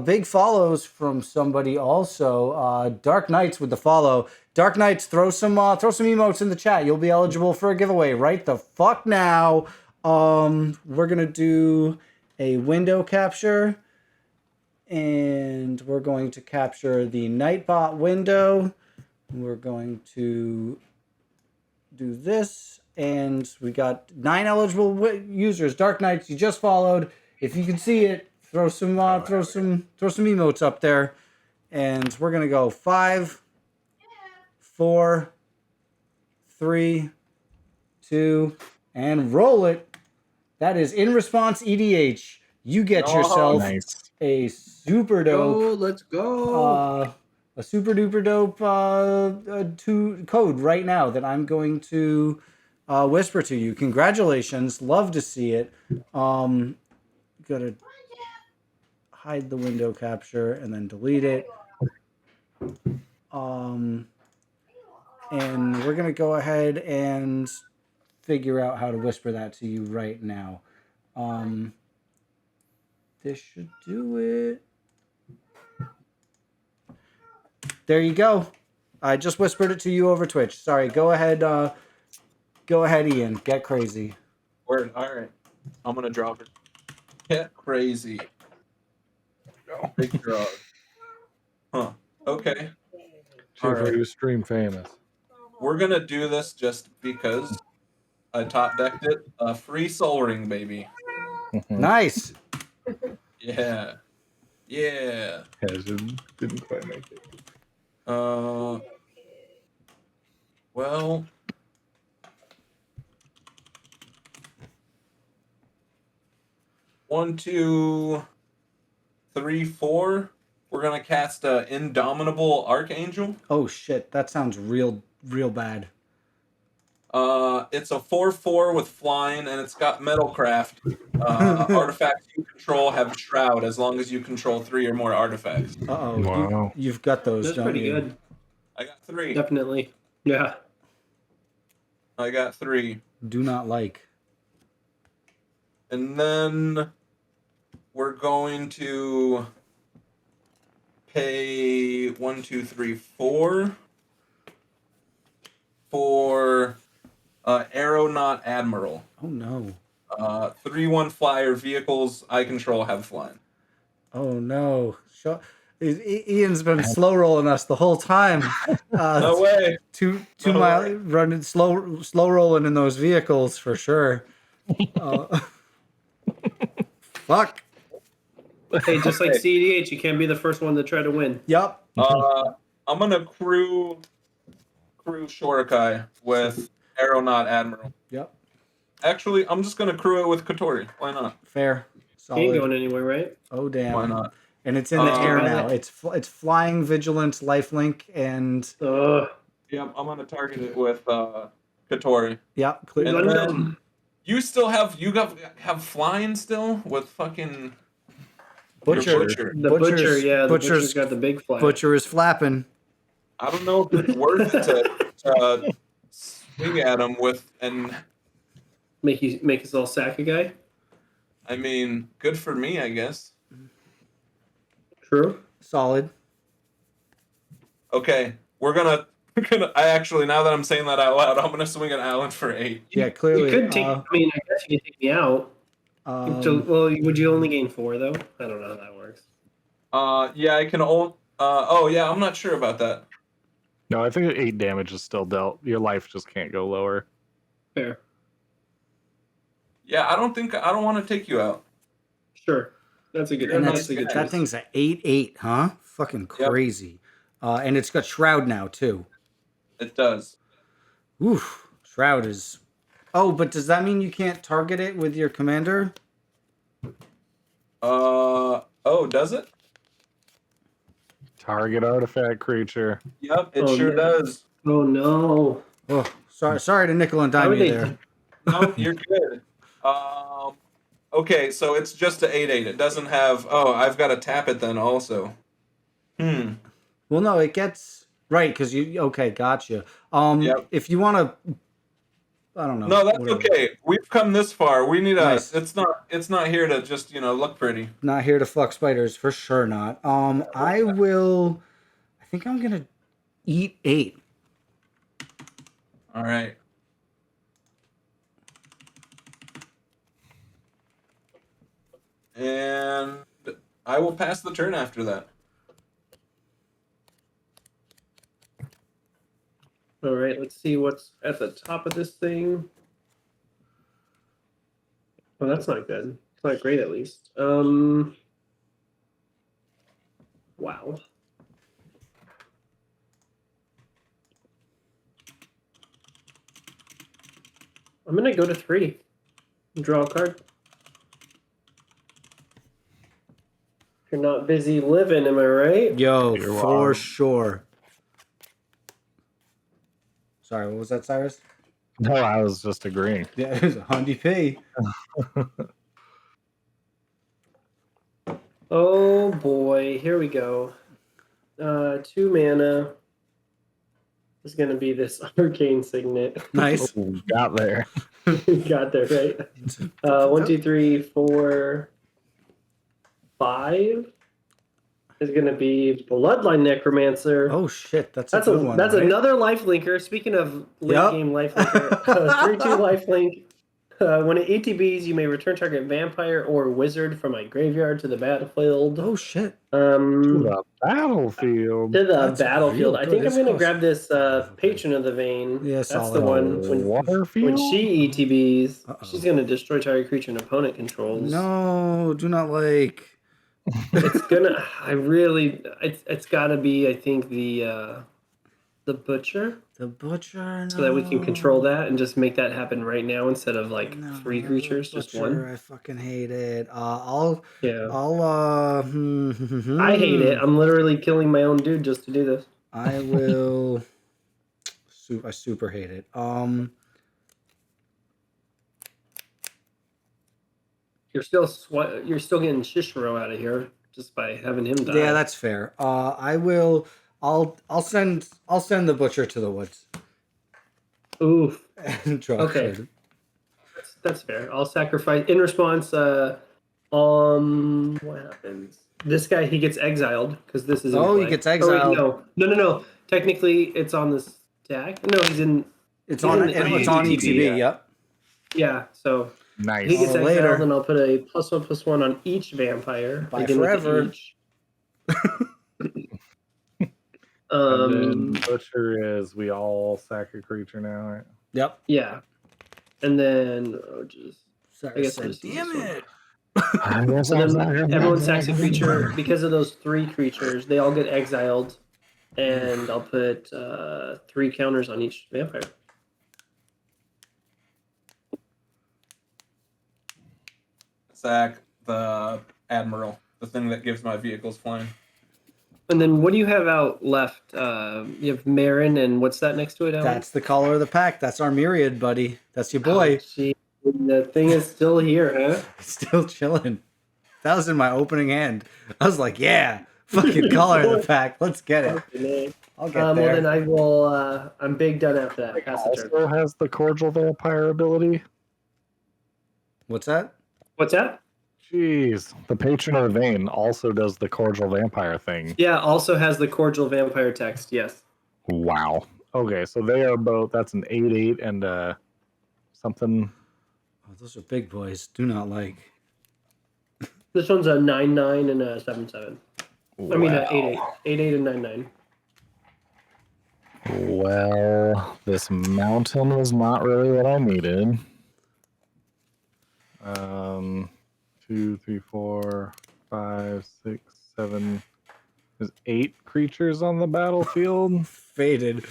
Big follows from somebody also. Dark Knights with the follow. Dark Knights, throw some emotes in the chat. You'll be eligible for a giveaway right the fuck now. We're gonna do a window capture, and we're going to capture the Nightbot window. We're going to do this, and we got 9 eligible users. Dark Knights, you just followed. If you can see it, throw some emotes up there, and we're gonna go 5, 4, 3, 2, and roll it. That is in response EDH. You get yourself a super dope. Let's go. A super duper dope code right now that I'm going to whisper to you. Congratulations. Love to see it. Gotta hide the window capture and then delete it. And we're gonna go ahead and figure out how to whisper that to you right now. This should do it. There you go. I just whispered it to you over Twitch. Sorry. Go ahead, Ian. Get crazy. Word. All right. I'm gonna drop it. Get crazy. Big drug. Huh. Okay. All right. Stream famous. We're gonna do this just because I top decked it. Free Soul Ring, baby. Nice. Yeah. Yeah. Didn't quite make it. Well. 1, 2, 3, 4. We're gonna cast Indomitable Archangel. Oh shit, that sounds real bad. It's a 4/4 with flying, and it's got Metalcraft. Artifacts you control have Shroud as long as you control 3 or more artifacts. Uh-oh. Wow. You've got those, That's don't pretty you? good. I got 3. Definitely. Yeah. I got 3. Do not like. And then we're going to pay 1, 2, 3, 4 for Aeronaut Admiral. Oh no. 3/1 flyer vehicles I control have flying. Oh no. Ian's been slow rolling us the whole time. No way. 2 No mile way. running slow rolling in those vehicles for sure. Fuck. Hey, just like cEDH, you can't be the first one to try to win. Yep. I'm gonna crew Shorikai with Aeronaut Admiral. Yep. Actually, I'm just gonna crew it with Kotori. Why not? Fair. He ain't Solid. going anywhere, right? Oh damn. Why not? And it's in the air Pilot. now. It's flying, vigilance, lifelink, and Yep, I'm gonna target it with Kotori. yeah, clear. And then you still have flying still with fucking Butcher. Butcher. The butcher, yeah, the Butcher's butcher's got the big flag. Butcher is flapping. I don't know if it's worth it to swing at him with, and Make his little sack a guy. I mean, good for me, I guess. True. Solid. Okay, we're gonna. I actually, now that I'm saying that out loud, I'm gonna swing at Alan for 8. Yeah, clearly. You could take. I mean, I guess you could take me out. Well, would you only gain 4 though? I don't know how that works. Yeah, I can hold. Oh yeah, I'm not sure about that. No, I think 8 damage is still dealt. Your life just can't go lower. Fair. Yeah, I don't want to take you out. Sure. That's a good. And That's a good. that choice. thing's an 8/8, huh? Fucking crazy. And it's got Shroud now too. It does. Oof. Shroud is. Oh, but does that mean you can't target it with your commander? Oh, does it? Target artifact creature. Yep, it Oh, sure no. does. Oh no. Oh, sorry to nickel and How dime would you they there. No, you're good. Okay, so it's just a 8/8. It doesn't have. Oh, I've got to tap it then also. Well, no, it gets right because you. Okay, gotcha. Yep. If you want to, I don't know. No, that's whatever. okay. We've come this far. We need a. Nice. It's not here to just look pretty. Not here to fuck spiders for sure. Not. I will. I think I'm gonna eat 8. All right. And I will pass the turn after that. All right, let's see what's at the top of this thing. Oh, that's not good. It's not great, at least. Wow. I'm gonna go to 3. Draw a card. If you're not busy living, am I right? Yo, You're for wrong. sure. Sorry, what was that, Cyrus? No, I was just agreeing. Yeah, it was a 100p. Oh boy, here we go. 2 mana. This is gonna be this arcane signet. Nice. Oh, got there. Got there, right? 1, 2, 3, 4, 5 is gonna be Bloodline Necromancer. Oh shit, that's That's a good one. that's right? another lifelinker. Speaking of late Yep. game lifelinker, 3/2 lifelink. When it ETBs, you may return target vampire or wizard from my graveyard to the battlefield. Oh shit. To the battlefield. To the That's battlefield. real I good. think I'm This gonna costs- grab this Patron of the Vein. Yeah, That's solid. the one. When Waterfield? she ETBs, Uh-oh. she's gonna destroy target creature an opponent controls. No, do not like. It's gonna. I really. It's gotta be. I think the butcher, The butcher. so that we can control that and just make that happen right now instead of like No, 3 the creatures, just butcher, 1. I fucking hate it. Yeah. I hate it. I'm literally killing my own dude just to do this. I will. I super hate it. You're still getting Chishiro out of here just by having him die. Yeah, that's fair. I will. I'll send the butcher to the woods. Oof. And draw a Okay. card. That's fair. I'll sacrifice in response. What happens? This guy, he gets exiled because this is. In Oh, he play. gets Oh, wait, exiled. no. Technically, it's on the stack. No, he's in. It's He's on. in the It's on ETB, ETB. yeah. Yep. Yeah. So Nice. he gets Oh, exiled, later. and I'll put a +1/+1 on each vampire. Bye Again with the forever. each. And then butcher is we all sack a creature now, right? Yep. Yeah. And then jeez. Sorry, guess said, this is damn this one. it. So then everyone sacks a creature. Because of those 3 creatures, they all get exiled. And I'll put 3 counters on each vampire. Sack the Admiral, the thing that gives my vehicles flying. And then what do you have out left? You have Meren, and what's that next to it, Alan? That's the color of the pack. That's our myriad, buddy. That's your boy. Oh, gee. The thing is still here, huh? Still chilling. That was in my opening hand. I was like, yeah, fucking color of the pack. Let's get it. Okay, I'll get well, there. then I will. I'm big done after that. Pass the turn. Also has the cordial vampire ability. What's that? What's that? Jeez, the patron of the vein also does the cordial vampire thing. Yeah, also has the cordial vampire text. Yes. Wow. Okay, so they are both. That's an 8/8 and something. Oh, those are big boys. Do not like. This one's a 9/9 and a 7/7. I mean, Wow. 8/8, 8/8 and 9/9. Well, this mountain was not really what I needed. 2, 3, 4, 5, 6, 7. There's 8 creatures on the battlefield. Faded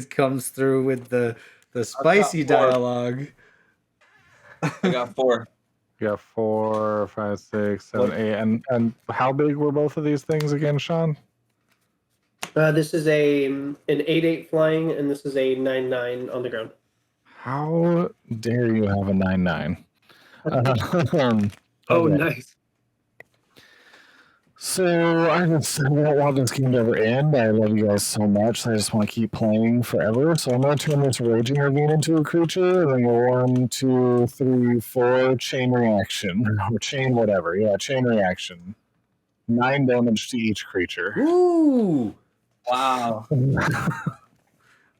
comes through with the spicy got 4. dialogue. I got 4. You got 4, 5, 6, 7, 8. And how big were both of these things again, Sean? This is an 8/8 flying, and this is a 9/9 on the ground. How dare you have a 9/9? Oh, Okay. nice. So I don't want this game to ever end. I love you guys so much. I just want to keep playing forever. So I'm going to turn this Raging Ravine into a creature. And then go 1, 2, 3, 4, chain reaction. Or chain whatever. Yeah, chain reaction. 9 damage to each creature. Ooh, Wow.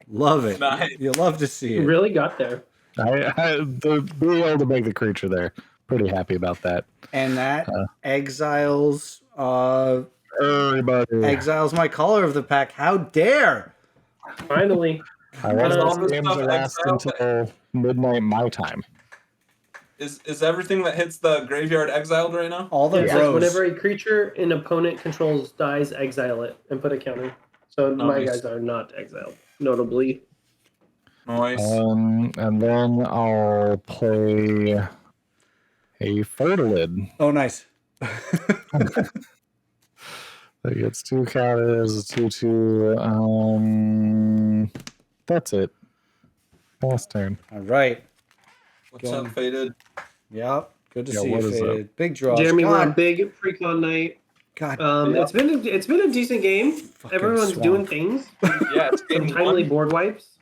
love it. Nice. You love to see You it. really got there. Being able to make the creature there. Pretty happy about that. And that exiles Everybody. exiles my color of the pack. How dare! Finally. I want all this this game to stuff last exiled? until midnight my time. Is everything that hits the graveyard exiled right now? All the Yeah, it says bros. whenever a creature an opponent controls dies, exile it and put a counter. So my Nice. guys are not exiled, notably. Nice. And then I'll play a Fertilid. Oh, nice. That gets 2 counters, 2/2. That's it. Last turn. All right. What's up, Faded? Yep. Good to Yeah, see what you, is up? Faded. Big draws. Jeremy, we're on God, big pre-con night. God. Yeah. It's been a decent game. Fucking Everyone's swamp. doing things. Yeah, it's Some game timely one. board wipes,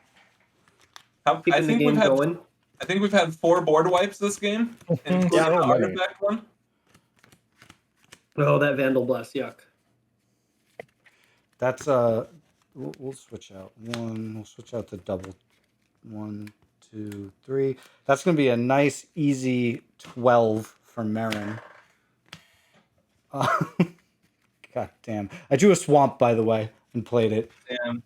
I keeping the think game we've had going. I think we've had 4 board wipes this game, including Yeah, the right. artifact one. Oh, that Vandal Blast, yuck. That's we'll switch out one. We'll switch out the double. 1, 2, 3. That's gonna be a nice, easy 12 for Meren. God damn! I drew a swamp, by the way, and played it. Damn.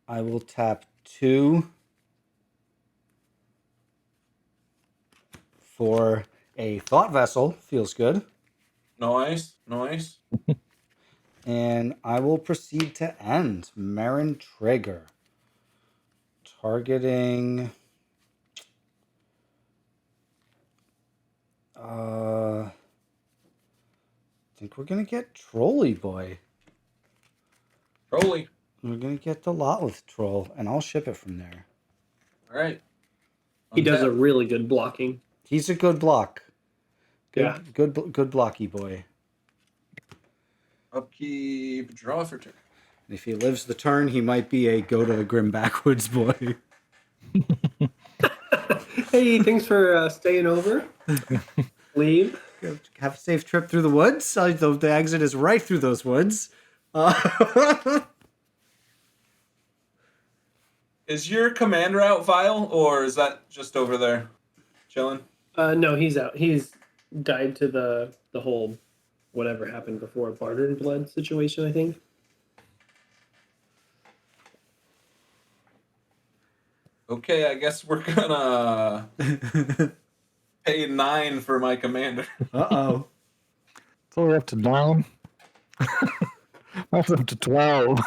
I will tap 2 for a Thought Vessel. Feels good. Nice. Nice. And I will proceed to end. Meren trigger. Targeting. I think we're gonna get Trolley Boy. Trolley. We're gonna get the Lotleth Troll, and I'll ship it from there. All right. He does a Untap. really good blocking. He's a good block. Good, Yeah. good blocky boy. Upkeep. Draw for turn. And if he lives the turn, he might be a go to the Grim Backwoods boy. Hey, thanks for staying over. Leave. Have a safe trip through the woods. The exit is right through those woods. Is your commander out, Vial, or is that just over there, chilling? No, he's out. He's died to the whole whatever happened before Barter and Blood situation, I think. Okay, I guess we're gonna pay 9 for my commander. Uh-oh. It's only up to 9. That's up to 12.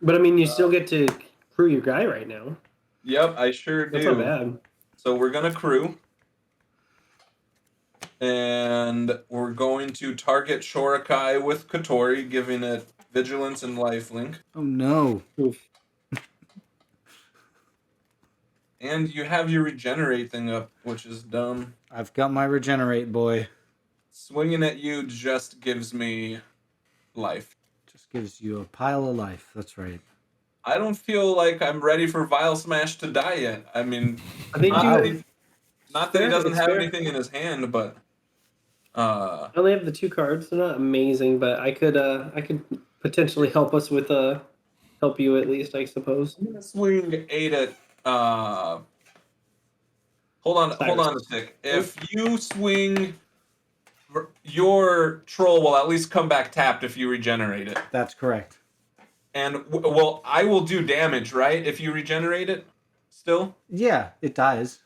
But I mean, you still get to crew your guy right now. Yep, I sure That's do. not bad. So we're gonna crew. And we're going to target Shorakai with Kotori, giving it vigilance and lifelink. Oh no. Oof. And you have your regenerate thing up, which is dumb. I've got my regenerate boy. Swinging at you just gives me life. Just gives you a pile of life. That's right. I don't feel like I'm ready for Vialsmashed to die yet. I mean, I think not that he fair, doesn't it's have fair. anything in his hand, but I only have the 2 cards. They're not amazing, but I could potentially help us with help you at least, I suppose. I'm gonna swing 8 at hold on a tick. If you swing, your troll will at least come back tapped if you regenerate it. That's correct. And well, I will do damage, right? If you regenerate it, still. Yeah, it dies.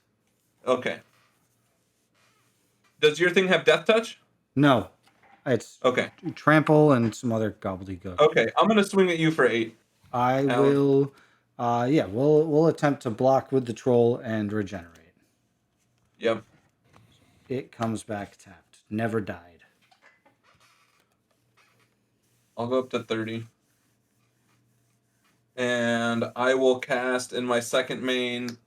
Okay. Does your thing have death touch? No. It's Okay. trample and some other gobbledygook. Okay, I'm gonna swing at you for 8. I Alan? will we'll attempt to block with the troll and regenerate. Yep. It comes back tapped. Never died. I'll go up to 30. And I will cast in my second main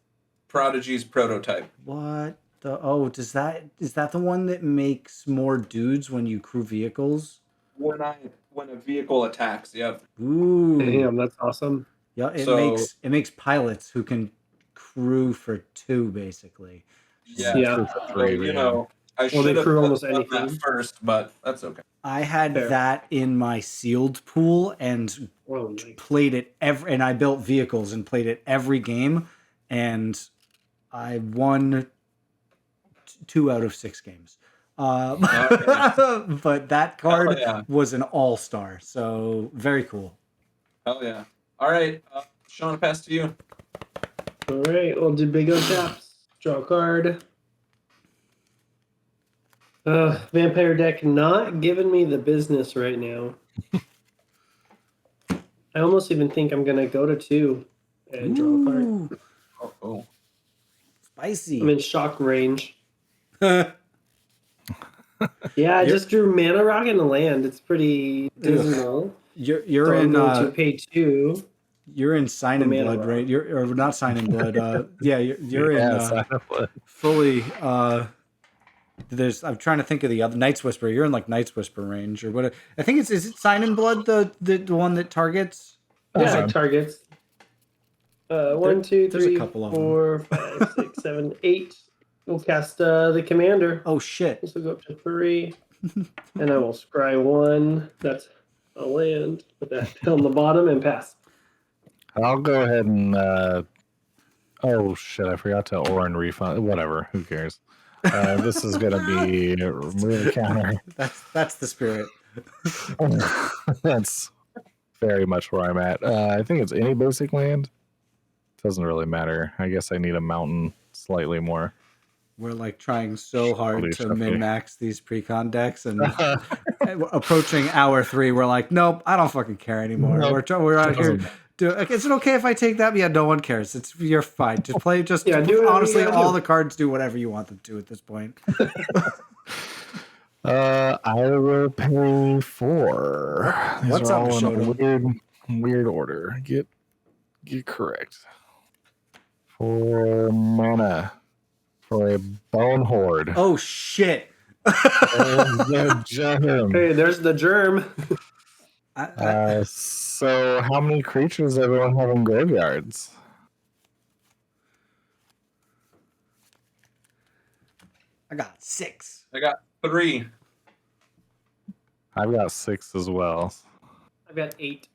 Prodigy's Prototype. What the? Oh, is that the one that makes more dudes when you crew vehicles? When a vehicle attacks, yep. Ooh. Damn, that's awesome. Yeah, it So- makes pilots who can crew for 2 basically. Yeah. Yeah. True for 3, So, yeah. I Well, should they have crew done almost that anything. first, but that's okay. I had Fair. that in my sealed pool and Oh, nice. played it and I built vehicles and played it every game, and I won 2 out of 6 games. But that card yeah. was an all-star, so very cool. Hell yeah. All right, Sean, pass to you. All right, we'll do big O taps. Draw a card. Vampire deck not giving me the business right now. I almost even think I'm gonna go to 2 and draw a card. Ooh, Oh. spicy. I'm in shock range. Yeah, I just drew mana rock and a land. It's pretty dismal. You're So I'm in going to pay 2. you're in Sign in Mana Blood, Rock. right? You're or not Sign in Blood. Yeah, you're in Silent. fully. I'm trying to think of the other Night's Whisper. You're in like Night's Whisper range or what? I think is it Sign in Blood the one that targets? Yeah, targets. 1, 2, there's a 3, couple of them. 4, 5, 6, 7, 8. We'll cast the commander. Oh shit! This will go up to 3. And I will scry 1. That's a land. Put that on the bottom and pass. I'll go ahead and oh shit, I forgot to Orin refund. Whatever, who cares? This is gonna be remove a counter. That's the spirit. That's very much where I'm at. I think it's any basic land. Doesn't really matter. I guess I need a mountain slightly more. We're like trying so hard Holy to shit. min-max these precon decks, and approaching hour 3, we're like, nope, I don't fucking care anymore. Nope. We're out here. Doesn't- Is it okay if I take that? Yeah, no one cares. You're fine. Just play. Just Yeah, do whatever honestly, you gotta all do. the cards do whatever you want them to at this point. I will pay 4. These What's are up, all in a Shoto? weird order. Get correct. 4 mana for a bone horde. Oh shit! The gem. Hey, there's the germ. So how many creatures does everyone have in graveyards? I got 6. I got 3. I've got 6 as well. I've got 8.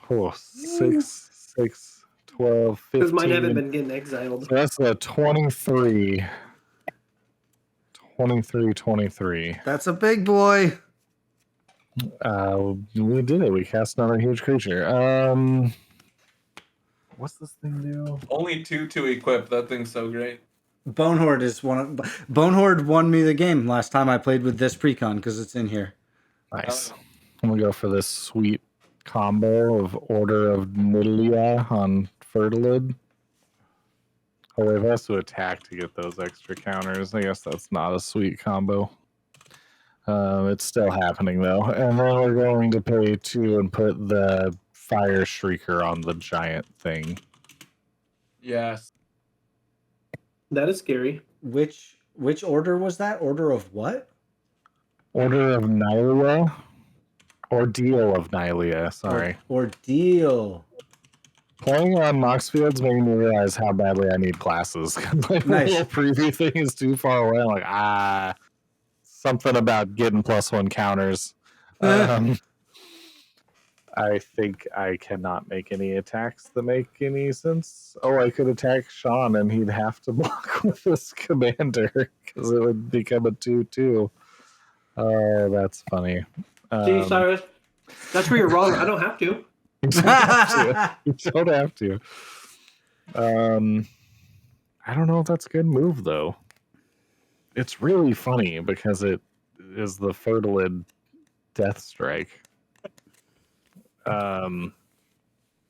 Oh, 6, 6, 12, 15. Because mine haven't been getting exiled. So that's a 23. 23. That's a big boy. We did it. We cast another huge creature. What's this thing do? Only 2 to equip. That thing's so great. Bonehorde is Bonehorde won me the game last time I played with this precon because it's in here. Nice. I'm gonna go for this sweet combo of Order of Nidalee on Fertilid. Oh, it has to attack to get those extra counters. I guess that's not a sweet combo. It's still happening though. And then we're going to pay 2 and put the Fire Shrieker on the giant thing. Yes. That is scary. Which order was that? Order of what? Order of Nidalee? Ordeal of Nidalee, sorry. Ordeal. Playing on Moxfields made me realize how badly I need classes. My Nice. little preview thing is too far away. I'm like, something about getting +1 counters. I think I cannot make any attacks that make any sense. Oh, I could attack Sean and he'd have to block with this commander because it would become a 2/2. Oh, that's funny. See, Cyrus, that's where you're wrong. I don't have to. You don't have to. You don't have to. I don't know if that's a good move though. It's really funny because it is the Fertilid Death Strike.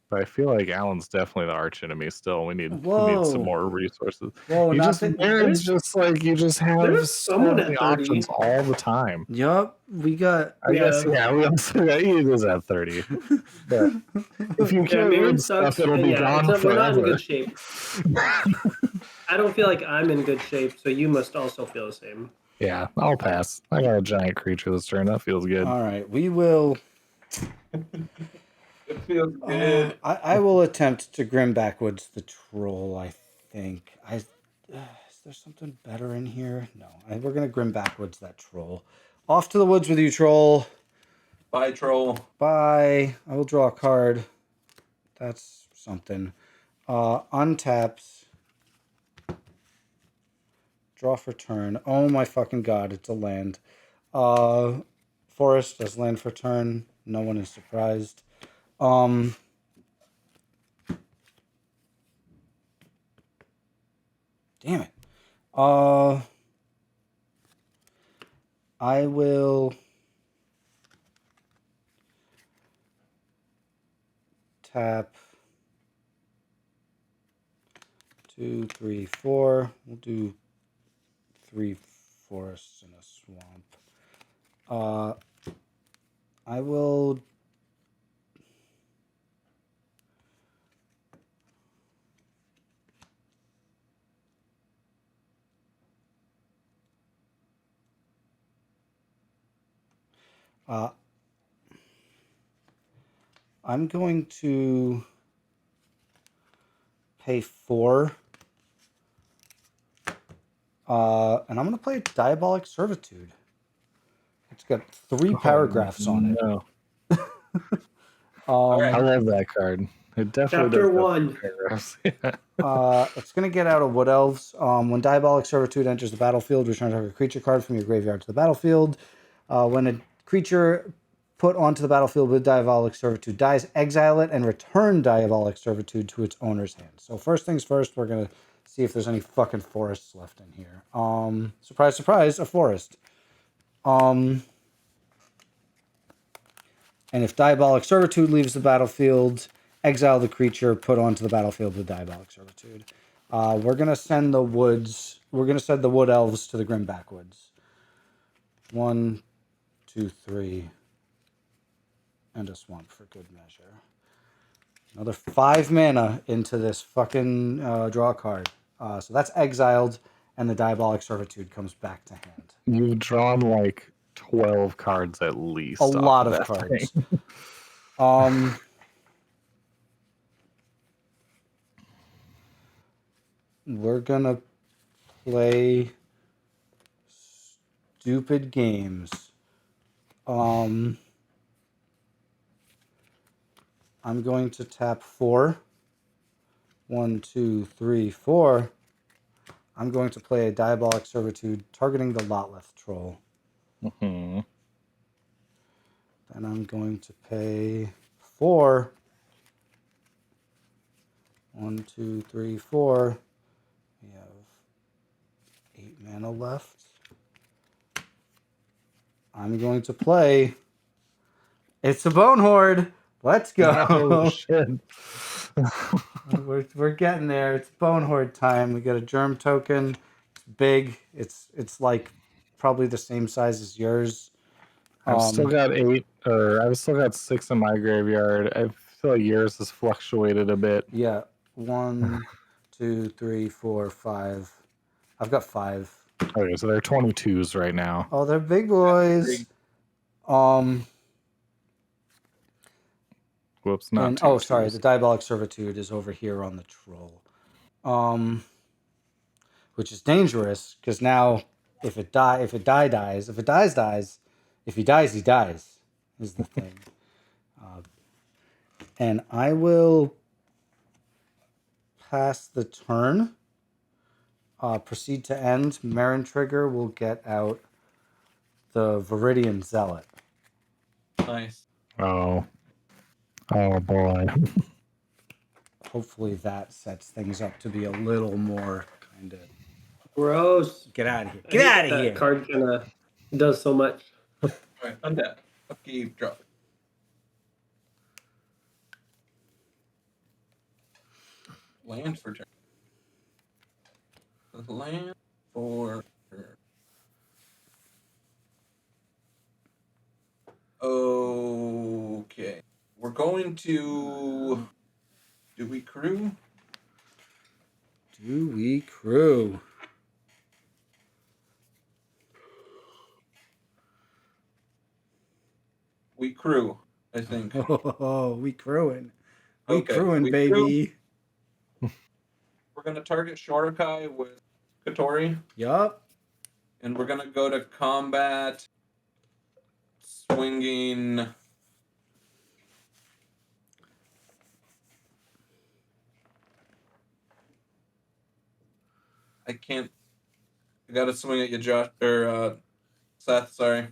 But I feel like Alan's definitely the arch enemy still. We need Whoa. some more resources. Whoa, You not just that- Maren's just like you just have There's so someone many at 30. options all the time. Yup, we got. I guess Yeah. we also got you is at 30. But if you Yeah, kill Meren wood sucks. stuff, it'll be gone We're not in forever. good shape. I don't feel like I'm in good shape, so you must also feel the same. Yeah, I'll pass. I got a giant creature this turn. That feels good. All right, we will. It feels good. I will attempt to Grim Backwoods the Troll, I think. Is there something better in here? No. We're going to Grim Backwoods that Troll. Off to the woods with you, Troll. Bye, troll. Bye. I will draw a card. That's something. Untaps. Draw for turn. Oh my fucking god, it's a land. Forest as land for turn. No one is surprised. Damn it. I will tap 2, 3, 4. We'll do 3 forests and a swamp. I will I'm going to pay 4. And I'm going to play Diabolic Servitude. It's got 3 paragraphs on it. No. All right. I love that card. It definitely Chapter does have 1. paragraphs. It's going to get out of Wood Elves. When Diabolic Servitude enters the battlefield, return a creature card from your graveyard to the battlefield. When a creature put onto the battlefield with Diabolic Servitude dies, exile it and return Diabolic Servitude to its owner's hand. So first things first, we're going to see if there's any fucking forests left in here. Surprise, surprise, a forest. And if Diabolic Servitude leaves the battlefield, exile the creature put onto the battlefield with Diabolic Servitude. We're gonna send the woods. We're gonna send the Wood Elves to the Grim Backwoods. 1, 2, 3, and a swamp for good measure. Another 5 mana into this fucking draw card. So that's exiled, and the Diabolic Servitude comes back to hand. You've drawn like 12 cards at least. A lot of that cards. thing. We're gonna play stupid games. I'm going to tap 4. 1, 2, 3, 4. I'm going to play a Diabolic Servitude targeting the Lotleth Troll. Mm-hmm. Then I'm going to pay 4. 1, 2, 3, 4. We have 8 mana left. I'm going to play. It's a Bone Horde. Let's go. Oh, shit. We're getting there. It's Bone Horde time. We got a germ token. It's big. It's like probably the same size as yours. I've still got 8, or I've still got 6 in my graveyard. I feel like yours has fluctuated a bit. Yeah. 1, 2, 3, 4, 5. I've got 5. Okay, so they're 22s right now. Oh, they're big boys. Whoops, not And, two oh, sorry. twos. The Diabolic Servitude is over here on the Troll. Which is dangerous because now if it dies. If he dies, he dies. Is the thing. And I will pass the turn. Proceed to end. Meren trigger will get out the Viridian Zealot. Nice. Oh boy. Hopefully that sets things up to be a little more kind of. Gross. Get out of here! I Get hate out of that here! card kind of does so much. All right, untap. Upkeep, drop. Land for turn. Land for turn. Okay. We're going to... Do we crew? Do we crew? We crew, I think. Oh, we crewing. We Okay, crewing, we baby. We're going to target Shorakai with Kotori. Yup. And we're going to go to combat swinging... I can't... I got to swing at you, Josh, or Seth, sorry.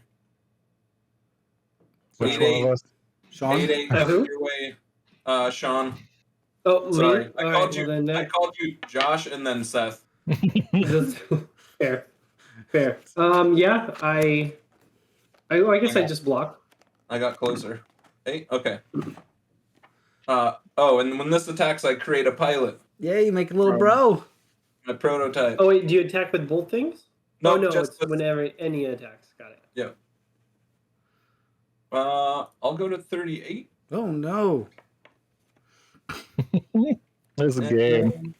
Which 8-8. one of us? Sean? 8-8 Who? your way, Sean. Oh, Sorry, me? I All called right, you. well, then I called you Josh and then Seth. that's fair. Fair. Yeah, I guess I just block. I got closer. Hey, okay. Oh, and when this attacks, I create a pilot. Yeah, you make a little bro. My prototype. Oh wait, do you attack with both things? No, Oh no, just it's with- whenever any attacks. Got it. Yeah. I'll go to 38. Oh no. This And game.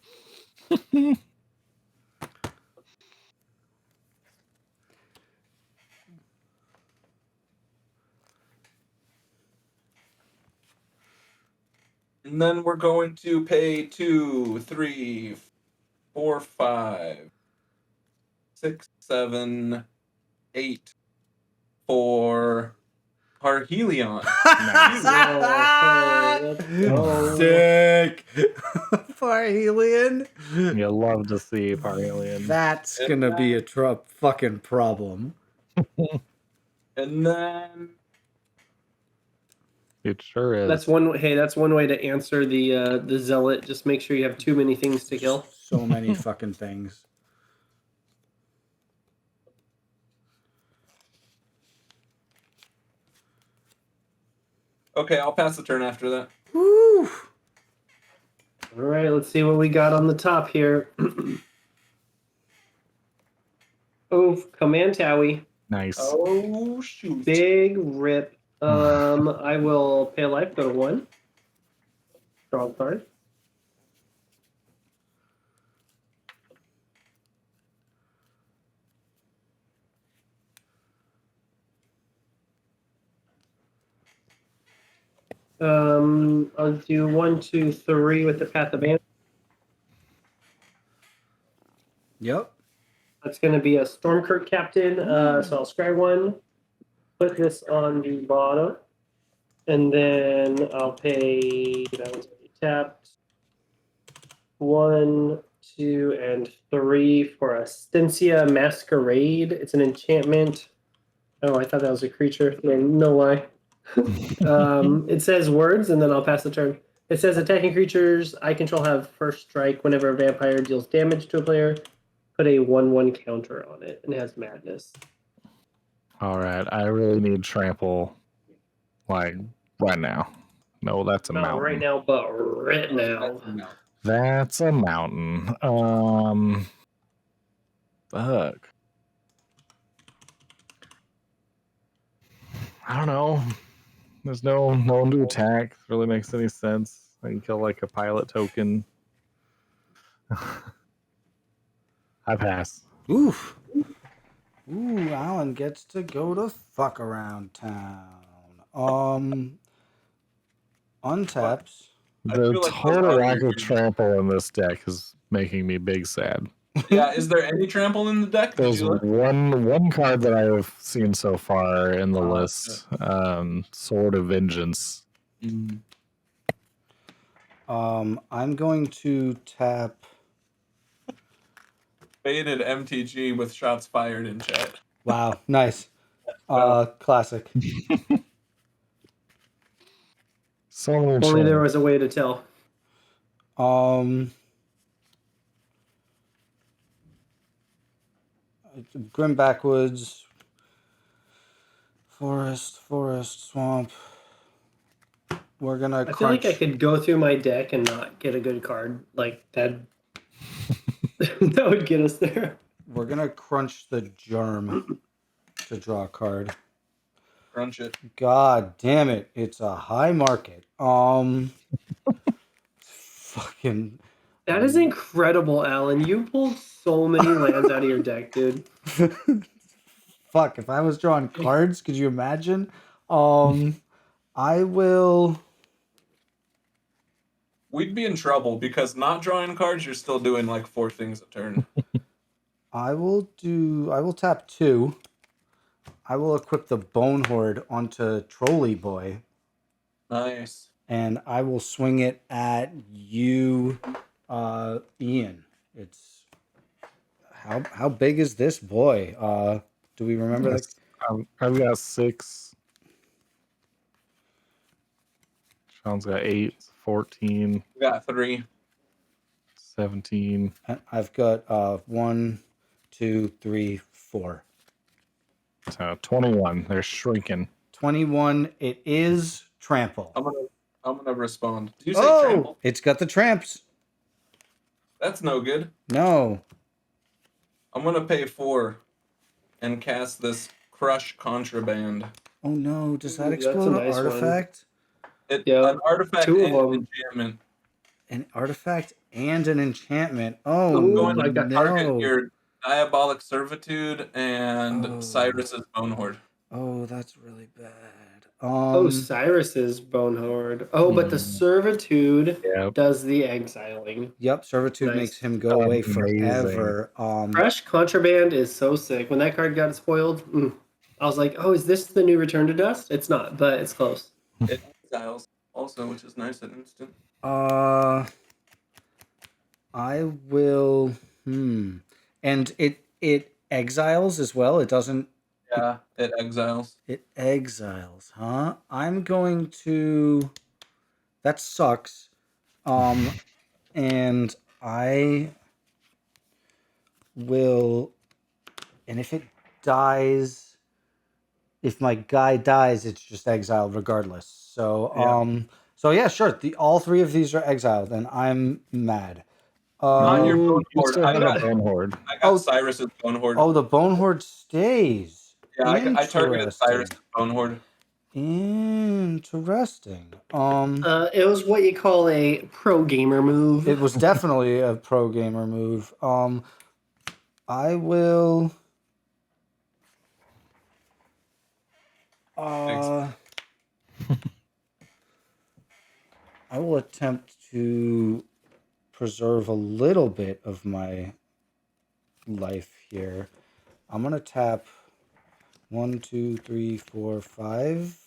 And then we're going to pay 2, 3, 4, 5, 6, 7, 8 for Parhelion. go. Sick. Parhelion. You love to see Parhelion. That's gonna be a fucking problem. And then It sure is. That's one. Hey, that's one way to answer the zealot. Just make sure you have too many things to kill. So many fucking things. okay, I'll pass the turn after that. Woo. All right, let's see what we got on the top here. Oh, Command Towie. Nice. Oh shoot. Big rip. I will pay a life, go to 1. Draw a card. I'll do 1, 2, 3 with the Path of Answer. Yep. That's going to be a Stormkirk Captain. So I'll scry 1, put this on the bottom, and then I'll pay, that was already tapped, 1, 2, and 3 for a Stensia Masquerade. It's an enchantment. Oh, I thought that was a creature. No lie. It says words, and then I'll pass the turn. It says attacking creatures I control have first strike whenever a vampire deals damage to a player. Put a 1/1 counter on it, and it has madness. All right. I really need trample, like right now. No, that's a Not mountain. right now, but right now. That's a mountain. Fuck. I don't know. There's no one to attack. Really makes any sense. I can kill like a pilot token. I pass. Oof. Ooh, Alan gets to go to fuck around town. Untaps. I The feel like total those lack other of trample in this deck is making me big sad. Yeah, is there any trample in the deck? Did There's you look? one card that I've seen so far in the Oh, list. Sword of Vengeance. I'm going to tap. Faded MTG with shots fired in chat. Wow, nice. Classic. So many Only there tram- was a way to tell. Grim Backwoods. Forest, swamp. We're gonna I feel like crunch. I could go through my deck and not get a good card. Like that. That would get us there. We're gonna crunch the germ to draw a card. Crunch it. God damn it! It's a high market. Fucking. That is incredible, Alan. You pulled so many lands out of your deck, dude. Fuck! If I was drawing cards, could you imagine? I will. We'd be in trouble because not drawing cards, you're still doing like 4 things a turn. I will tap 2. I will equip the Bone Horde onto Trolley Boy, Nice. and I will swing it at you, Ian. It's how big is this boy? Do we remember that? I've got 6. Sean's got 8, 14, We got 3. 17. I've got 1, 2, 3, 4. 21. They're shrinking. 21. It is trample. I'm gonna respond. Did you say Oh, trample? it's got the tramps. That's no good. No. I'm gonna pay 4 and cast this Crush Contraband. Oh no, does that Ooh, that's explode a an nice one. artifact? Yeah, An artifact 2 of and an them. enchantment. An artifact and an enchantment. Oh Ooh, Going I to got target no. your Diabolic Servitude and Oh. Cyrus's Bone Horde. Oh, that's really bad. Oh, Cyrus's Bone Horde. Oh, but the Servitude Yep. does the exiling. Yep, servitude Nice. makes him go away Amazing. forever. Fresh Contraband is so sick. When that card got spoiled, I was like, oh, is this the new Return to Dust? It's not, but it's close. It exiles also, which is nice at instant. I will and it exiles as well. It doesn't Yeah, it exiles. it exiles, huh? I'm going to that sucks. And I will, and if it dies, if my guy dies, it's just exiled regardless. So, so yeah, sure. All 3 of these are exiled, and I'm mad. Not your Bone You Horde. still I have got a Bone Horde. Cyrus's Bone Horde. Oh, the Bone Horde stays. Yeah, I targeted Interesting. Cyrus's Bone Horde. Interesting. It was what you call a pro gamer move. It was definitely a pro gamer move. I will. I will attempt to preserve a little bit of my life here. I'm gonna tap 1, 2, 3, 4, 5.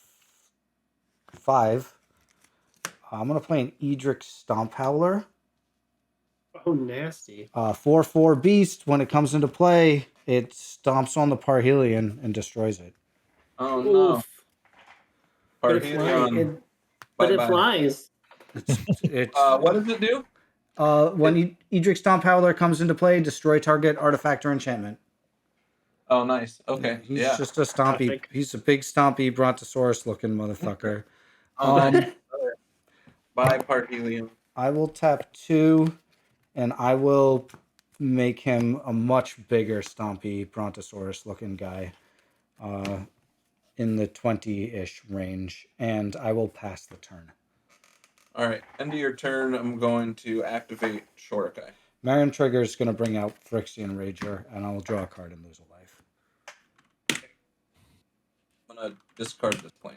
5. I'm gonna play an Edric Stomp Howler. Oh, nasty. 4/4 beast. When it comes into play, it stomps on the Parhelion and destroys it. Oh no. Oof. But it Parhelion. Bye-bye. Flies. It's What does it do? when Edric Stomp Howler comes into play, destroy target artifact or enchantment. Oh, nice. Okay. He's Yeah. just a stompy. Perfect. He's a big stompy brontosaurus looking motherfucker. Nice. Bye, Parhelion. I will tap 2, and I will make him a much bigger stompy brontosaurus looking guy, in the 20-ish range, and I will pass the turn. All right. End of your turn. I'm going to activate Shorikai. Meren trigger is going to bring out Phyrexian Rager, and I will draw a card and lose a life. I'm gonna discard this plane.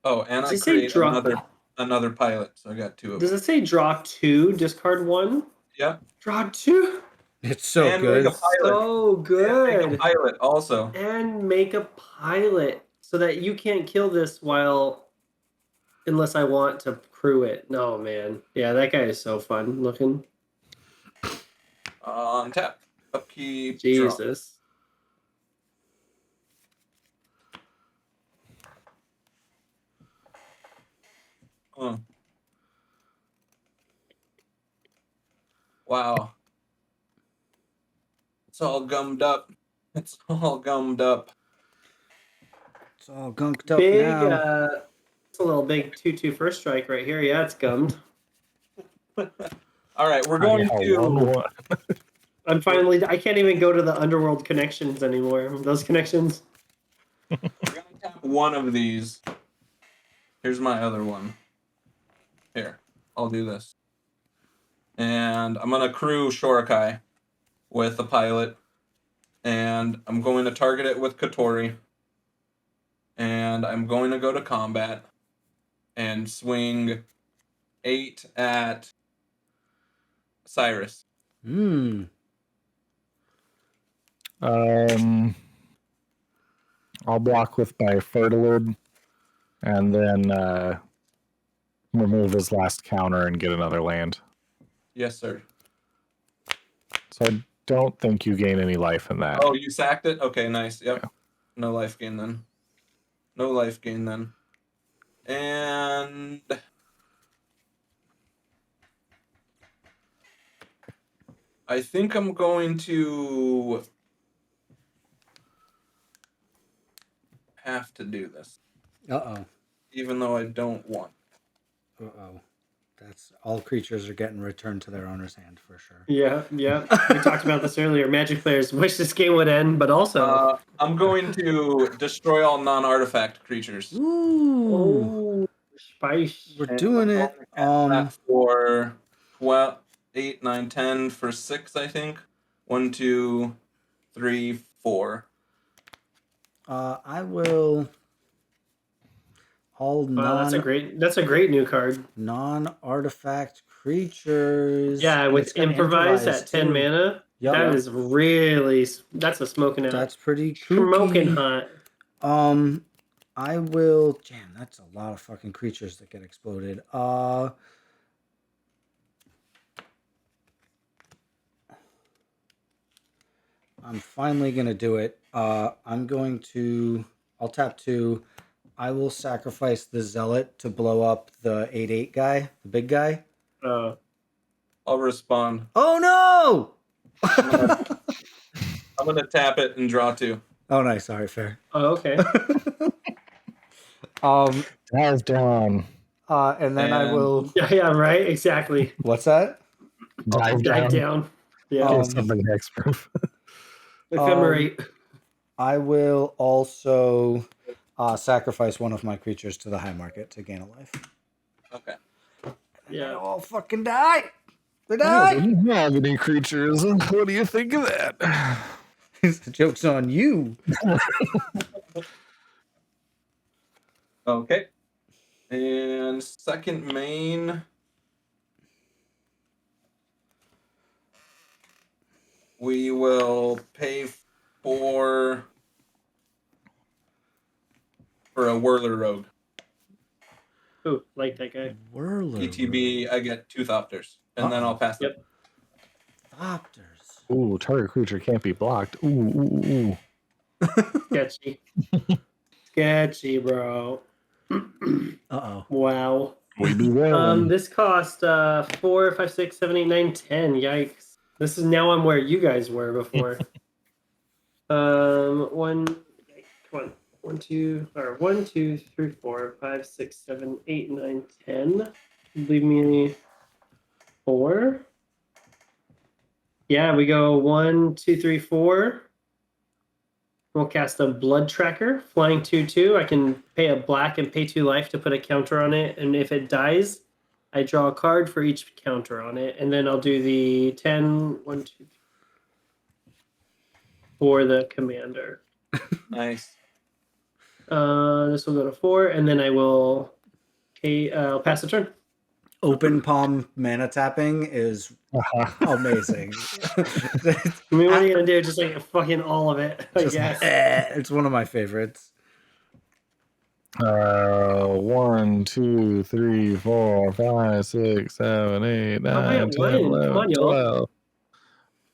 Oh, and I Does it say create drop? another pilot, so I got 2 of Does them. it say draw 2, discard 1? Yeah. Draw 2? It's so And good. make a pilot. So And good. make a pilot also. And make a pilot so that you can't kill this unless I want to crew it. No, man. Yeah, that guy is so fun looking. On tap. Upkeep. Draw. Jesus. Wow. It's all gummed up. It's all gummed up. It's all gunked up Big, now. it's a little big 2/2 first strike right here. Yeah, it's gummed. All right, we're going to. 1/1. I'm finally. I can't even go to the underworld connections anymore. Those connections. We're gonna tap one of these. Here's my other one. Here, I'll do this. And I'm gonna crew Shorikai with the pilot. And I'm going to target it with Kotori. And I'm going to go to combat and swing 8 at Cyrus. I'll block with my Fertilid and then remove his last counter and get another land. Yes, sir. So I don't think you gain any life in that. Oh, you sacked it? Okay, nice. Yep. Yeah. No life gain then. No life gain then. And I think I'm going to have to do this. Uh-oh. Even though I don't want. Uh-oh. That's all creatures are getting returned to their owner's hand for sure. Yeah. We talked about this earlier. Magic players wish this game would end, but also I'm going to destroy all non-artifact creatures. Ooh. Spice. We're doing it. For 12, 8, 9, 10 for 6, I think. 1, 2, 3, 4. I will. All That's a great new card. Non-artifact creatures. Yeah, with improvise at 10 too. mana. Yep. That is really, that's a smoking out. That's pretty smoking kooky. hot. I will. Damn, that's a lot of fucking creatures that get exploded. I'm finally gonna do it. I'm going to. I'll tap 2. I will sacrifice the Zealot to blow up the 8/8 guy, the big guy. I'll respond. Oh no! I'm gonna tap it and draw 2. Oh, nice. All right, fair. Oh, okay. Dive down. And then I will. Yeah, right. Exactly. What's that? Dive down. Yeah. Something hexproof. Ephemerate. I will also sacrifice one of my creatures to the high market to gain a life. Okay. Yeah. They all fucking die. They I die. didn't have any creatures. What do you think of that? The joke's on you. Okay. And second main. We will pay for a Whirler Rogue. Ooh, like that guy. Whirler. ETB, I get 2 Thopters. And then I'll pass Yep. Thopters. Ooh, target creature can't be blocked. Ooh. Sketchy. Sketchy, bro. Uh-oh. Wow. We be well. This cost 4, 5, 6, 7, 8, 9, 10. Yikes. This is now I'm where you guys were before. One, come on. 1, 2, 3, 4, 5, 6, 7, 8, 9, 10. Leave me 4. Yeah, we go 1, 2, 3, 4. We'll cast a Blood Tracker, flying 2/2. I can pay a black and pay 2 life to put a counter on it, and if it dies, I draw a card for each counter on it, and then I'll do the 10, 1, 2, 3, for the commander. Nice. This will go to 4, and then I will I'll pass the turn. Open palm mana tapping is amazing. I mean, what are you gonna do? Just like fucking all of it, I guess. It's one of my favorites. 1, 2, 3, 4, 5, 6, 7, 8, 9, 10, 11, 12.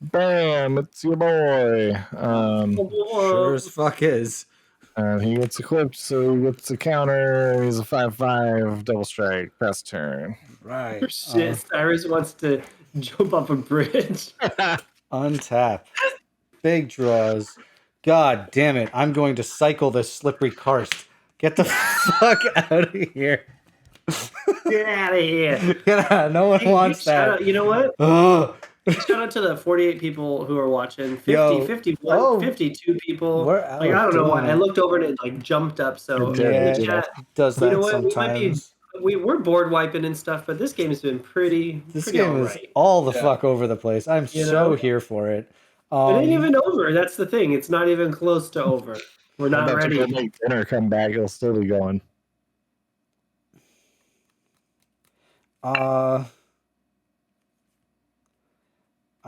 Bam! It's your boy. Sure as fuck is. And he gets equipped, so he gets a counter. He's a 5/5 double strike. Pass turn. Right. Shit, Cyrus wants to jump off a bridge. Untap. Big draws. God damn it. I'm going to cycle this slippery karst. Get the fuck out of here. Get out of here. Yeah, no one wants Shout that. out, you know what? Ugh. Shout out to the 48 people who are watching. 50, Yo. 51, Oh. 52 people. We're Like, I don't know why. doing I it. looked over and it like jumped up. So Yeah, Yeah, they do that. does you that know what? sometimes. We're board wiping and stuff, but this game has been pretty Game all is right. all the Yeah. fuck over the place. I'm You so know? here for it. It ain't even over. That's the thing. It's not even close to over. We're I'm not about to ready. go make dinner, come back, it'll still be going. I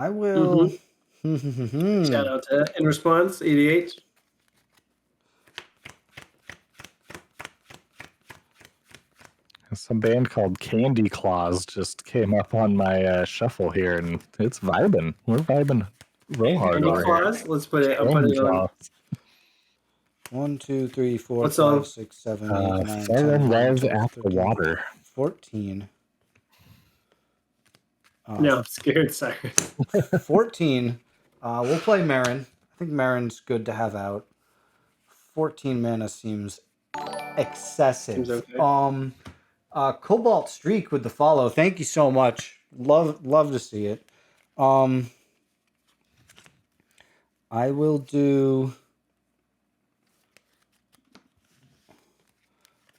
will. Shout out to In Response, EDH. Some band called Candy Claws just came up on my shuffle here, and it's vibing. We're vibing real hard Candy over here. Claws. Let's put it. I'll put Candy it on. Claws. 1, 2, 3, 4, What 5, song? 6, 7, 8, 9, 10, Fell in 11, love 12, at the 13, water. 14. No, I'm scared, Cyrus. 14. We'll play Meren. I think Meren's good to have out. 14 mana seems excessive. Seems okay. Cobalt Streak with the follow. Thank you so much. Love to see it. I will do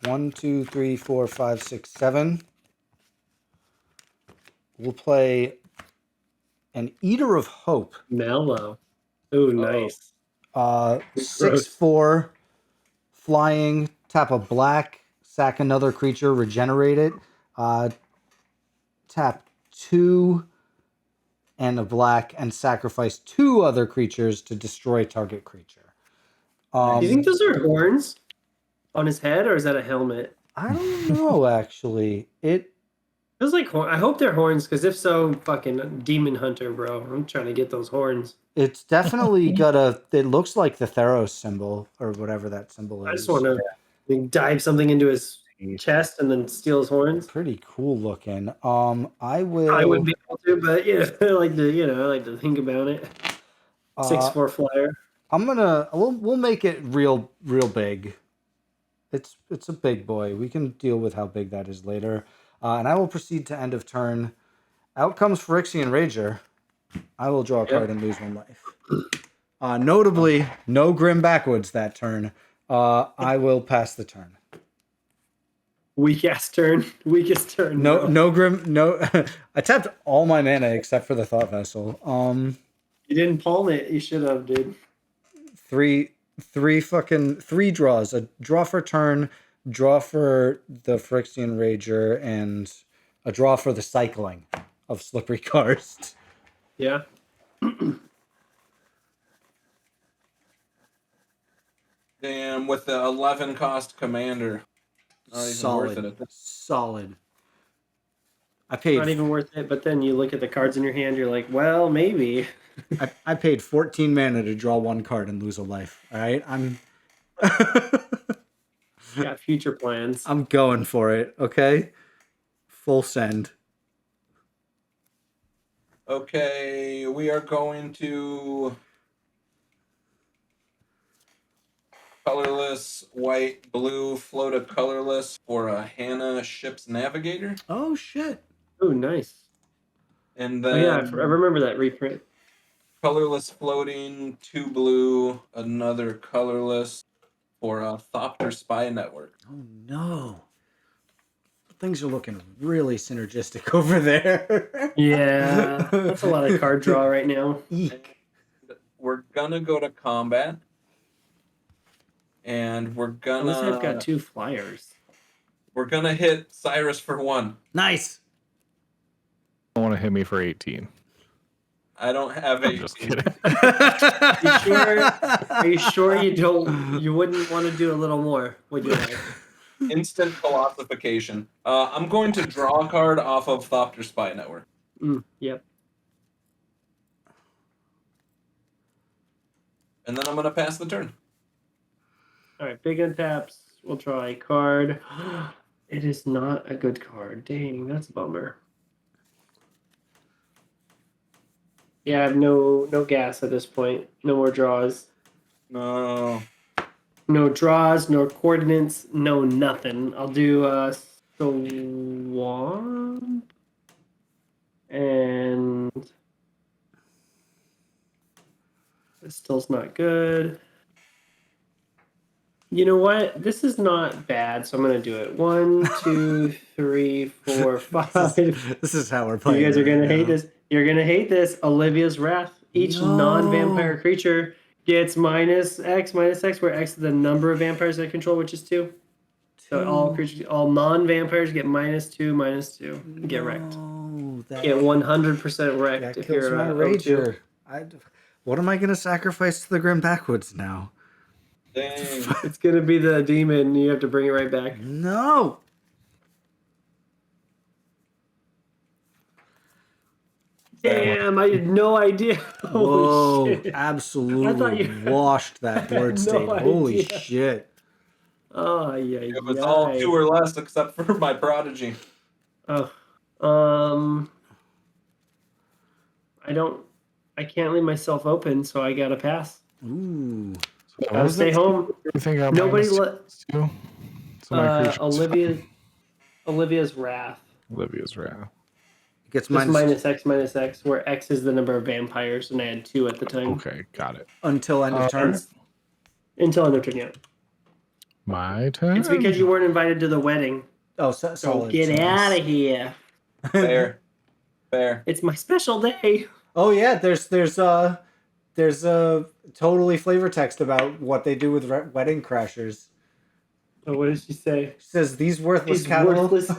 1, 2, 3, 4, 5, 6, 7. We'll play an Eater of Hope. Mellow. Ooh, nice. 6/4 flying. Tap a black. Sack another creature. Regenerate it. Tap 2 and a black and sacrifice 2 other creatures to destroy target creature. Do you think those are horns on his head, or is that a helmet? I don't know actually. It Feels like I hope they're horns, because if so, fucking demon hunter, bro. I'm trying to get those horns. it's definitely got it looks like the Theros symbol or whatever that symbol is. I just want to dive something into his chest and then steal his horns. Pretty cool looking. I will. I wouldn't be able to, but yeah, I like to think about it. 6/4 flyer. We'll make it real big. It's a big boy. We can deal with how big that is later. And I will proceed to end of turn. Out comes Phyrexian Rager. I will draw a card and lose 1 life. Notably, no Grim Backwoods that turn. I will pass the turn. Weakest turn. No, bro. no Grim. No, I tapped all my mana except for the Thought Vessel. You didn't palm it. You should have, dude. 3 draws. A draw for turn, draw for the Phyrexian Rager, and a draw for the cycling of Slippery Karst. Yeah. Damn, with the 11 cost commander. Not even worth it. Solid. I paid. Not even worth it. But then you look at the cards in your hand. You're like, well, maybe. I paid 14 mana to draw 1 card and lose a life. All right, I'm. Got future plans. I'm going for it. Okay, full send. Okay, we are going to colorless, white, blue, float a colorless for a Hannah Ship's Navigator. Oh shit. Oh, nice. And Oh then yeah, I remember that reprint. colorless floating, 2 blue, another colorless for a Thopter Spy Network. Oh no. Things are looking really synergistic over there. Yeah, that's a lot of card draw right now. Eek. We're gonna go to combat. And we're At least I've gonna got 2 flyers. we're gonna hit Cyrus for 1. Nice. I want to hit me for 18. I don't have I'm a just kidding. Are you sure you wouldn't want to do a little more, would you? Like? instant philosophization. I'm going to draw a card off of Thopter Spy Network. Yep. And then I'm gonna pass the turn. All right, big untaps. We'll draw a card. It is not a good card. Dang, that's a bummer. Yeah, I have no gas at this point. No more draws. No. No draws, no coordinates, no nothing. I'll do Swamp. And it still's not good. You know what? This is not bad, so I'm gonna do it. 1, 2, 3, 4, 5. This is how we're playing. You guys are right gonna hate now. this. You're gonna hate this. Olivia's Wrath. Each No. non-vampire creature gets -X, -X, where X is the number of vampires I control, which is 2. So all creatures, all non-vampires get -2, -2. Get wrecked. No, that, Get 100% wrecked that if kills you're my O2. rager. What am I gonna sacrifice to the Grim Backwoods now? Dang. It's gonna be the demon. You have to bring it right back. No. Damn, I had no idea. Whoa! Holy shit. Absolutely you- washed that board no state. Holy idea. shit! Oh yeah, It was all 2 or less except for my Prodigy. Oh, I can't leave myself open, so I gotta pass. Ooh. So Gotta stay home. Everything got Nobody -2. So my creatures. Olivia's Wrath. Olivia's Wrath. Gets Just minus -X, where X is the number of vampires, and I had 2 at the time. Okay, got it. until end of turn. Until end of turn, yeah. My turn. It's because you weren't invited to the wedding. Oh, So solid. get choice. out of here. Fair. Fair. It's my special day. Oh yeah, there's a totally flavor text about what they do with wedding crashers. Oh, what did she say? She says these worthless These cattle. worthless.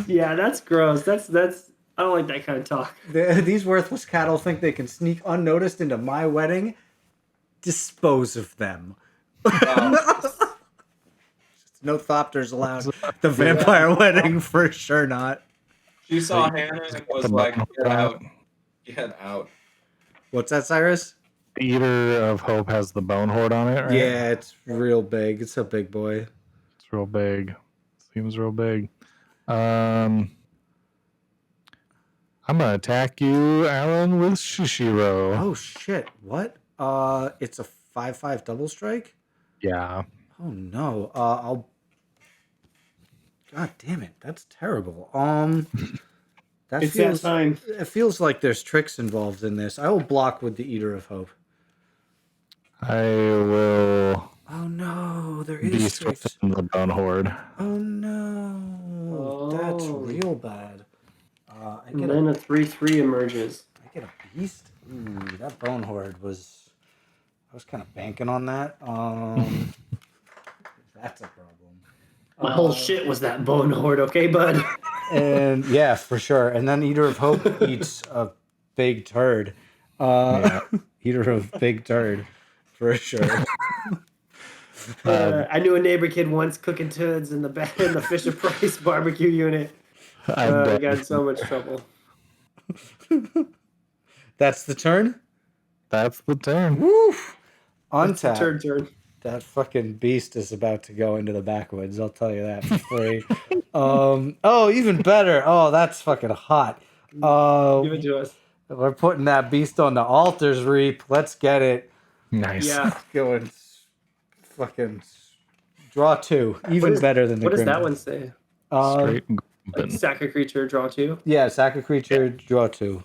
Yeah, that's gross. That's. I don't like that kind of talk. These worthless cattle think they can sneak unnoticed into my wedding. Dispose of them. No thopters allowed. The vampire wedding for sure not. She saw Hannah and was like, get out. Get out. What's that, Cyrus? The Eater of Hope has the Bone Horde on it, right? Yeah, it's real big. It's a big boy. It's real big. Seems real big. I'm gonna attack you, Alan, with Chishiro. Oh shit! What? It's a 5/5 double strike. Yeah. Oh no. I'll. God damn it! That's terrible. That It's feels. that time. It feels like there's tricks involved in this. I will block with the Eater of Hope. I will Oh no, there is beast tricks. within the Bone Horde. Oh no, that's Oh. real bad. I And get then a, a 3/3 emerges. I get a beast. Ooh, that Bone Horde was. I was kind of banking on that. That's a problem. My whole shit was that bone horde, okay, bud? And yeah, for sure. And then Eater of Hope eats a big turd. Eater of big turd, for sure. I knew a neighbor kid once cooking turds in the Fisher Price barbecue unit. I got in so much trouble. That's the turn. That's the turn. Woo! It's a Untap. turn. That fucking beast is about to go into the backwoods. I'll tell you that for free. Oh, even better. Oh, that's fucking hot. Give it to us. We're putting that beast on the altars reap. Let's get it. Nice. Yeah. Going fucking draw 2. Even better than the What does Grim. that one say? Straight and Like open. sack a creature, draw 2. Yeah, sack a creature, draw 2.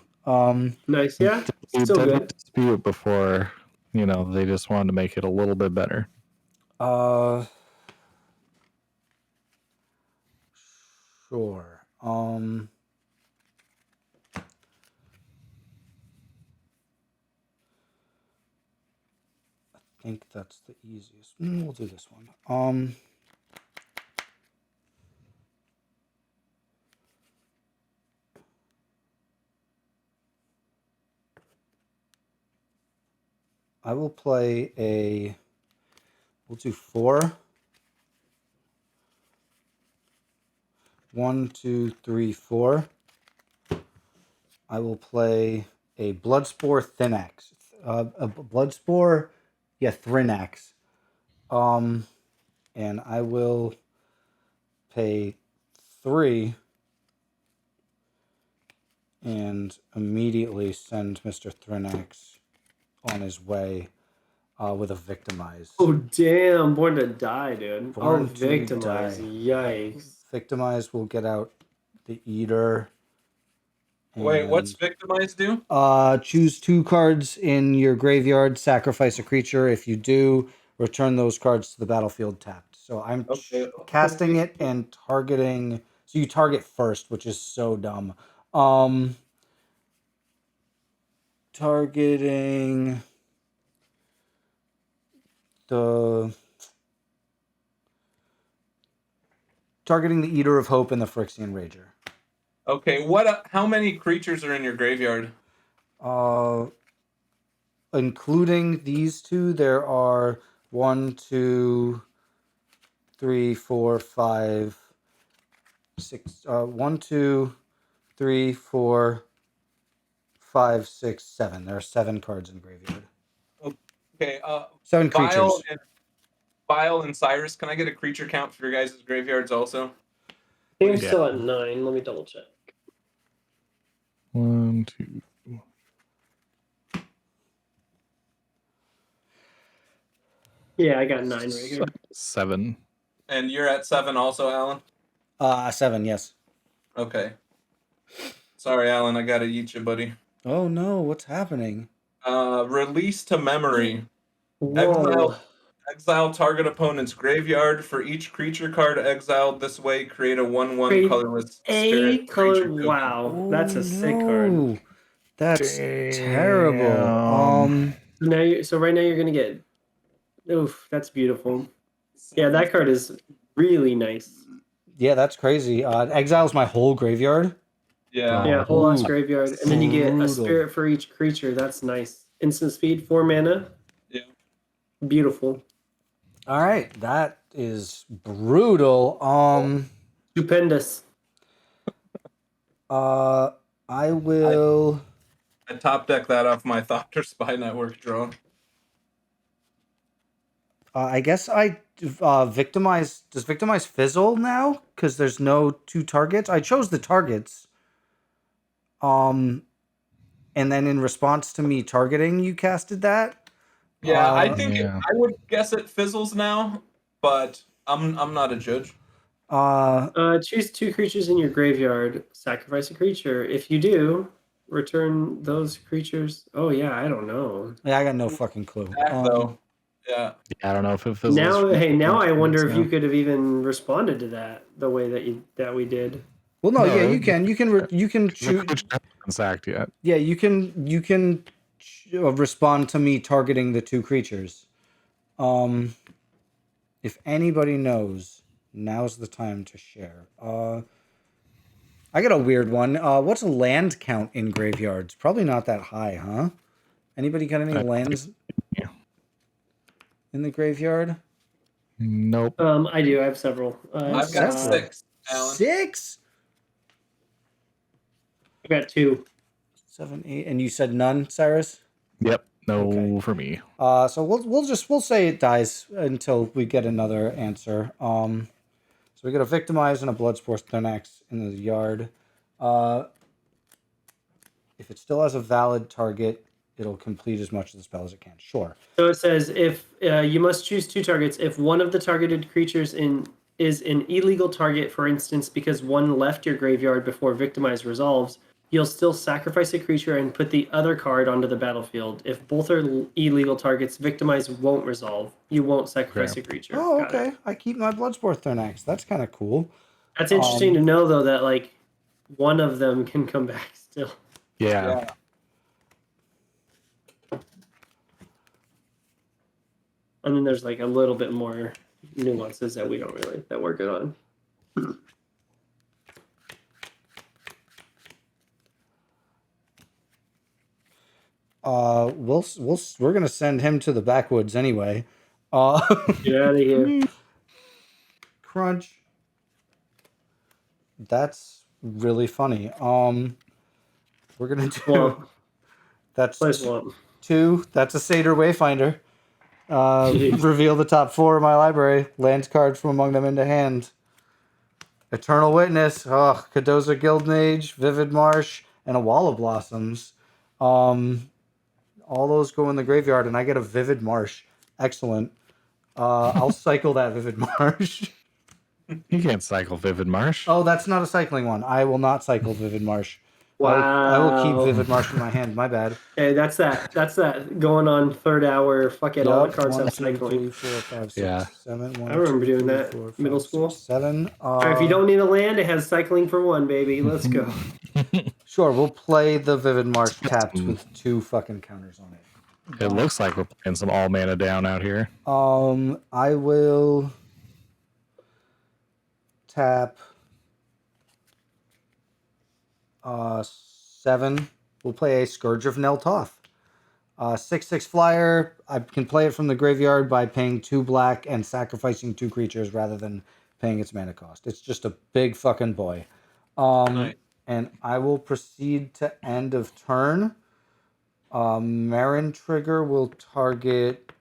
Nice, yeah. We Still didn't good. dispute before. They just wanted to make it a little bit better. Sure. I think that's the easiest. We'll do this one. I will play a. We'll do 4. 1, 2, 3, 4. I will play a Bloodspore Thinax. A Bloodspore, yeah, Thrinax. And I will pay 3 and immediately send Mr. Thrinax on his way with a victimize. Oh damn, born to die, dude. Born to victimize. die. Yikes. Victimize will get out the Eater. Wait, what's and, victimize do? choose 2 cards in your graveyard, sacrifice a creature. If you do, return those cards to the battlefield tapped. So I'm Okay. casting it and targeting. So you target first, which is so dumb. Targeting the Eater of Hope and the Phyrexian Rager. Okay, how many creatures are in your graveyard? Including these 2, there are 1, 2, 3, 4, 5, 6. 1, 2, 3, 4, 5, 6, 7. There are 7 cards in the graveyard. Okay, 7 creatures. Vial and Cyrus, can I get a creature count for your guys' graveyards also? I think I'm Yeah. still at 9. Let me double check. 1, 2. Yeah, I got 9 right here. 7. And you're at 7 also, Alan? 7, yes. Okay. Sorry, Alan, I gotta eat you, buddy. Oh no, what's happening? Release to memory. Whoa. Exile target opponent's graveyard. For each creature card exiled this way, create a 1/1 Create colorless A spirit color. creature token. Wow, that's a sick card. That's terrible. So right now you're gonna get. Oof, that's beautiful. Yeah, that card is really nice. Yeah, that's crazy. Exiles my whole graveyard. Yeah. Yeah, whole ass Ooh, graveyard, and then you get a brutal. spirit for each creature. That's nice. Instant speed, 4 mana. Yeah. Beautiful. All right, that is brutal. Stupendous. I will. I top deck that off my Thopter Spy Network draw. I guess I victimize. Does victimize fizzle now? Because there's no 2 targets. I chose the targets. And then in response to me targeting, you casted that. Yeah, I think Yeah. I would guess it fizzles now, but I'm not a judge. Choose 2 creatures in your graveyard. Sacrifice a creature. If you do, return those creatures. Oh yeah, I don't know. Yeah, I got no fucking clue. Though. Yeah. I don't know if it fizzles. Now I wonder if you could have even responded to that the way that we did. Well, no, No, yeah, you can choose. The creature hasn't been sacked yet. Yeah, you can respond to me targeting the 2 creatures. If anybody knows, now's the time to share. I got a weird one. What's a land count in graveyards? Probably not that high, huh? Anybody got any lands in the graveyard? Nope. I do. I have several. I've got 6, Alan. 6? I got 2. 7, 8, and you said none, Cyrus? Yep. No Okay. for me. So we'll say it dies until we get another answer. So we get a victimize and a bloodsport Thanax in the yard. If it still has a valid target, it'll complete as much of the spell as it can. Sure. So it says if you must choose 2 targets if one of the targeted creatures is an illegal target, for instance, because one left your graveyard before victimize resolves, you'll still sacrifice a creature and put the other card onto the battlefield. If both are illegal targets, victimize won't resolve. You won't sacrifice a creature. Oh, Got okay. it. I keep my bloodsport Thanax. That's kind of cool. That's interesting to know, though, that like one of them can come back still. Yeah. And then there's like a little bit more nuances that we're good on. We're gonna send him to the backwoods anyway. Get out of here. Crunch. That's really funny. We're gonna do. Swamp. That's Play swamp. 2. That's a Satyr Wayfinder. Reveal the top 4 of my library. Land cards from among them into hand. Eternal Witness. Oh, Cadoza Guild Mage, Vivid Marsh, and a Wall of Blossoms. All those go in the graveyard, and I get a Vivid Marsh. Excellent. I'll cycle that Vivid Marsh. You can't cycle Vivid Marsh. Oh, that's not a cycling one. I will not cycle Vivid Marsh. Wow. I will keep Vivid Marsh in my hand. My bad. Hey, that's that going on third hour. Fuck it, all the cards 1, have 2, cycling. 3, 4, 5, 6, Yeah. 7. 1, I remember 2, doing 3, that 4, 5, middle 6, school. 7. All right, if you don't need a land, it has cycling for 1, baby. Let's go. Sure, we'll play the Vivid Marsh tapped with 2 fucking counters on it. It looks like we're playing some all mana down out here. I will tap 7. We'll play a Scourge of Nel Toth. 6/6 flyer. I can play it from the graveyard by paying 2 black and sacrificing 2 creatures rather than paying its mana cost. It's just a big fucking boy. Nice. And I will proceed to end of turn. Meren trigger will target.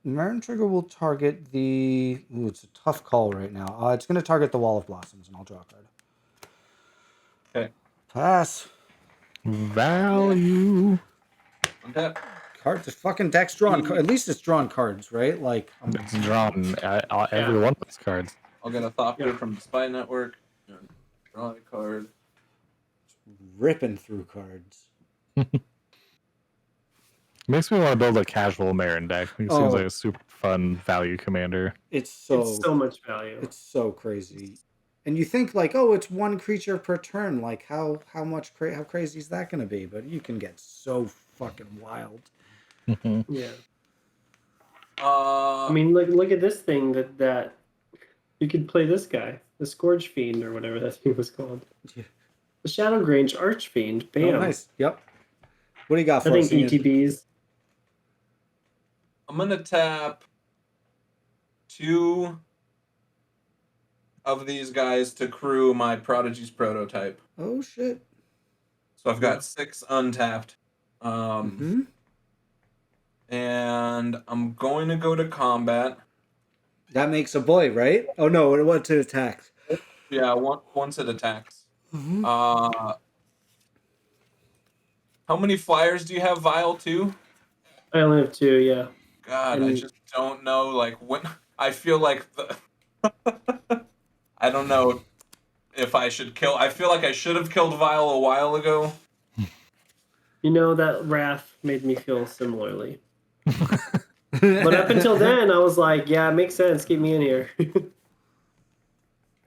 Meren trigger will target the. Ooh, it's a tough call right now. It's going to target the Wall of Blossoms, and I'll draw a card. Okay. Pass. Value. Untap. Card. The fucking deck's drawn. At least it's drawn cards, right? Like. It's drawn every one of those cards. I'll get a Thopter from the Spy Network. And draw a card. Ripping through cards. Makes me want to build a casual Meren deck. It seems like a super fun value commander. It's so much value. It's so crazy. And you think like, oh, it's 1 creature per turn. Like how crazy is that going to be? But you can get so fucking wild. Yeah. I I mean, look at this thing that you could play this guy, the Scourge Fiend or whatever that thing was called. Yeah. The Shadowgrange Archfiend. Bam. Oh, nice. Yep. What do you got for I us, think Ian? ETBs. I'm gonna tap 2 of these guys to crew my Prodigy's prototype. Oh shit. So I've got 6 untapped. Mm-hmm. And I'm going to go to combat. That makes a boy, right? Oh no, what's it attacked? Yeah, once it attacks. Mm-hmm. How many flyers do you have, Vial, 2? I only have 2, yeah. God, I just don't know. Like when I feel like I don't know if I should kill. I feel like I should have killed Vial a while ago. You know, that Wrath made me feel similarly. But up until then, I was like, yeah, it makes sense. Keep me in here.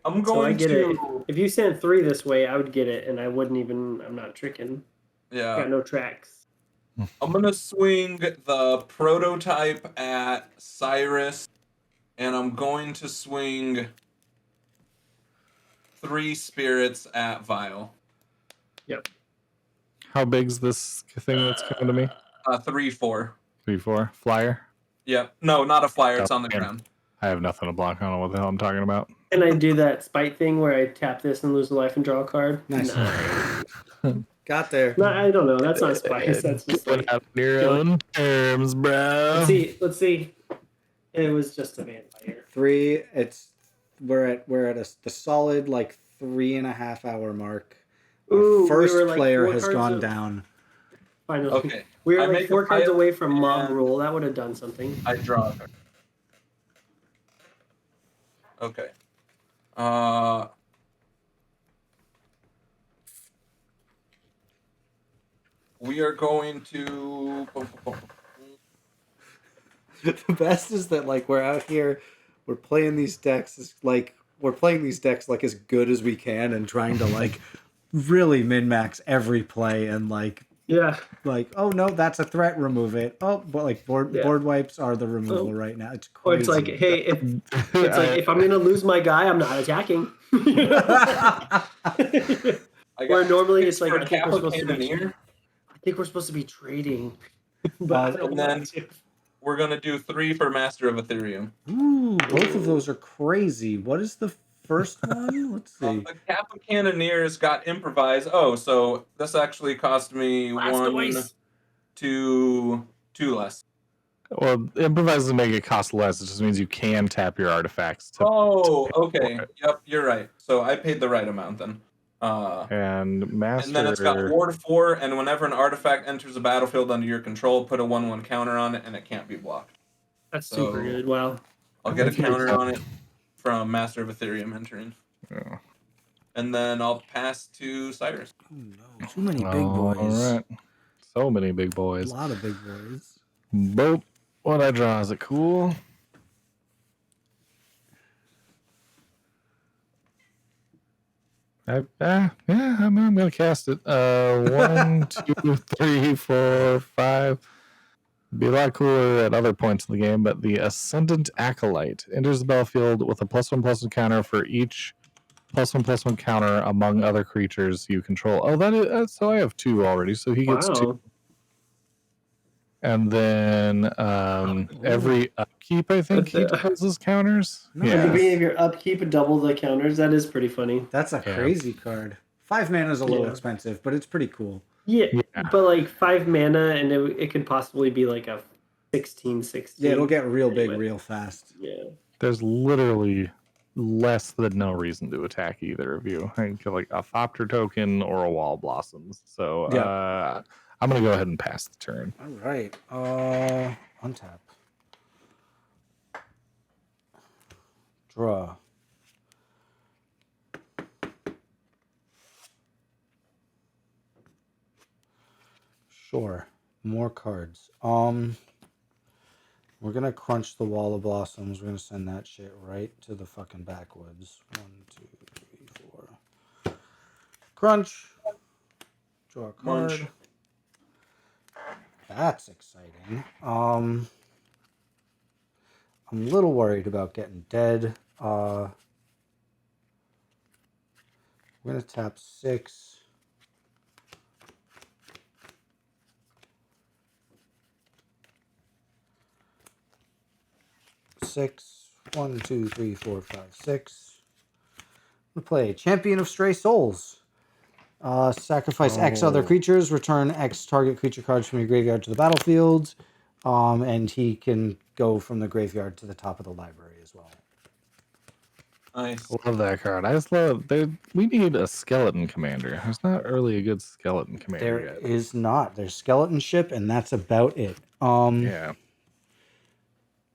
I'm So I going get to. it. If you sent 3 this way, I would get it, and I wouldn't even. I'm not tricking. Yeah. Got no tracks. I'm gonna swing the prototype at Cyrus, and I'm going to swing 3 spirits at Vial. Yep. How big's this thing that's coming to me? 3/4. 3/4 flyer. Yep. No, not a flyer. It's Oh, on the man. ground. I have nothing to block. I don't know what the hell I'm talking about. And I do that spite thing where I tap this and lose a life and draw a card. Nice. Got there. No, I don't know. That's not spice. That's just Put like. out your own terms, bro. Let's see. It was just a vampire. 3. We're at the solid like 3.5 hour mark. Our Ooh, first we were, like, player 4 has cards gone up. down. Finally. Okay. We were I like make 4 a cards pile away from mob and- rule. That would have done something. I draw a card. Okay. We are going to. The best is that like we're out here, we're playing these decks like as good as we can and trying to like really min-max every play and like Yeah. oh no, that's a threat, remove it. Oh, but like board wipes are the removal Oh. right now. It's Or crazy. it's like, hey, if I'm gonna lose my guy, I'm not attacking. Where normally it's like, I think we're supposed to be trading. But And then we're gonna do 3 for Master of Ethereum. Ooh, both of those are crazy. What is the first one? Let's see. The Kappa Cannoneers got improvised. Oh, so this actually cost me Last 1, voice. 2 less. Well, improvise doesn't make it cost less. It just means you can tap your artifacts. Oh, pay for okay. it. Yep, you're right. So I paid the right amount then. And master. And then it's got Ward 4, and whenever an artifact enters the battlefield under your control, put a 1/1 counter on it, and it can't be blocked. That's So- super good. Wow. I'll get a That's pretty counter cool. on it from Master of Ethereum entering. Yeah. And then I'll pass to Cyrus. Oh no, too many big boys. All right. So many big A boys. lot of big boys. Boop. What I draw, is it cool? Yeah, I'm gonna cast it. 1, 2, 3, 4, 5. Be a lot cooler at other points in the game, but the Ascendant Acolyte enters the battlefield with a +1/+1 counter for each +1/+1 counter among other creatures you control. Oh, that is so I have 2 already, so he gets 2. Wow. And then every upkeep, I think he doubles his counters. Nice. At the Yeah. beginning of your upkeep, double the counters. That is pretty funny. That's a Yeah. crazy card. 5 mana is a little Yeah. expensive, but it's pretty cool. Yeah, Yeah. but like 5 mana, and it could possibly be like a 16/16. Yeah, it'll get real big Anyway. real fast. Yeah. There's literally less than no reason to attack either of you. I can kill like a Thopter token or a Wall Blossoms. So I'm gonna go ahead and pass the turn. All right. Untap. Draw. Sure. More cards. We're gonna crunch the Wall of Blossoms. We're gonna send that shit right to the fucking backwoods. 1, 2, 3, 4. Crunch. Draw a card. Munch. That's exciting. I'm a little worried about getting dead. We're gonna tap 6. Six. 1, 2, 3, 4, 5, 6. I'm gonna play Champion of Stray Souls. Sacrifice X other creatures, return X target creature cards from your graveyard to the battlefield, and he can go from the graveyard to the top of the library as well. Nice. Love that card. I just love. We need a skeleton commander. There's not really a good skeleton commander There yet. is not. There's Skeleton Ship, and that's about it. Yeah.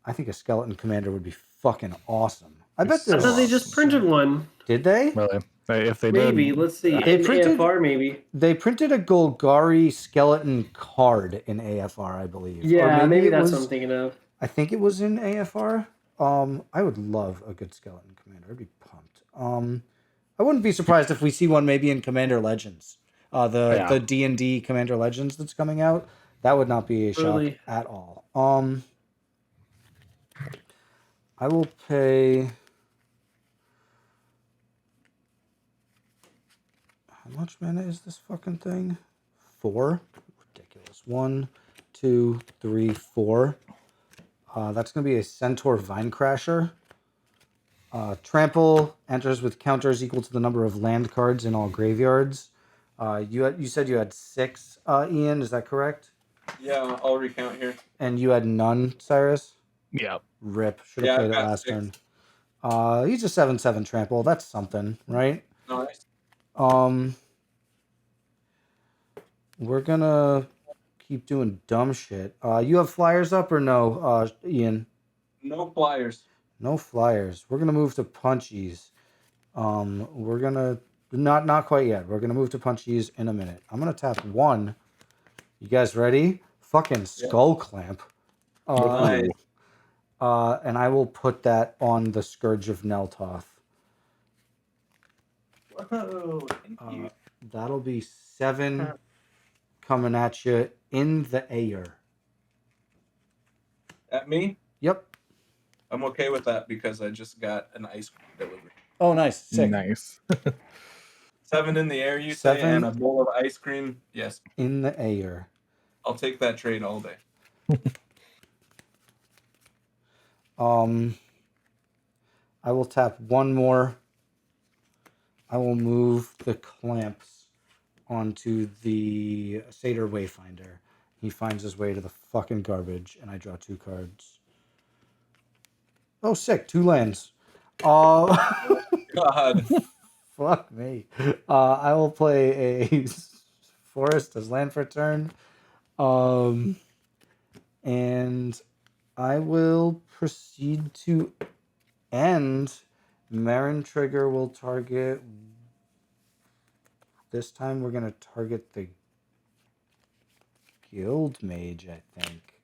I think a Skeleton Commander would be fucking awesome. I bet I there's. thought they just printed one. Did they? Really? If they Maybe. did, Let's see. They In printed- AFR, maybe. They printed a Golgari skeleton card in AFR, I believe. Or Yeah, maybe it that's was, what I'm thinking of. I think it was in AFR. I would love a good skeleton commander. I'd be pumped. I wouldn't be surprised if we see one maybe in Commander Legends. The D&D Commander Legends that's coming out. That would not be a shock Really? at all. I will pay. How much mana is this fucking thing? 4? Ridiculous. 1, 2, 3, 4. That's going to be a Centaur Vinecrasher. Trample enters with counters equal to the number of land cards in all graveyards. You said you had 6, Ian. Is that correct? Yeah, I'll recount here. And you had none, Cyrus? yeah. Rip. Should have Yeah, played it I've got last 6. turn. He's a 7/7 trample. That's something, right? Nice. We're gonna keep doing dumb shit. You have flyers up or no, Ian? No flyers. No flyers. We're gonna move to punchies. We're gonna not quite yet. We're gonna move to punchies in a minute. I'm gonna tap 1. You guys ready? Fucking skull clamp. Nice. And I will put that on the Scourge of Neltoth. Whoa, thank you. That'll be 7 coming at you in the air. At me? Yep. I'm okay with that because I just got an ice cream delivery. Oh, nice. Sick. Nice. 7 in the air, you say, 7 and a bowl of ice cream? Yes. In the air. I'll take that trade all day. I will tap 1 more. I will move the clamps onto the Satyr Wayfinder. He finds his way to the fucking garbage, and I draw 2 cards. Oh, sick. 2 lands. God. Fuck me. I will play a forest as land for turn. And I will proceed to end. Meren trigger will target. This time we're going to target the Guild Mage, I think.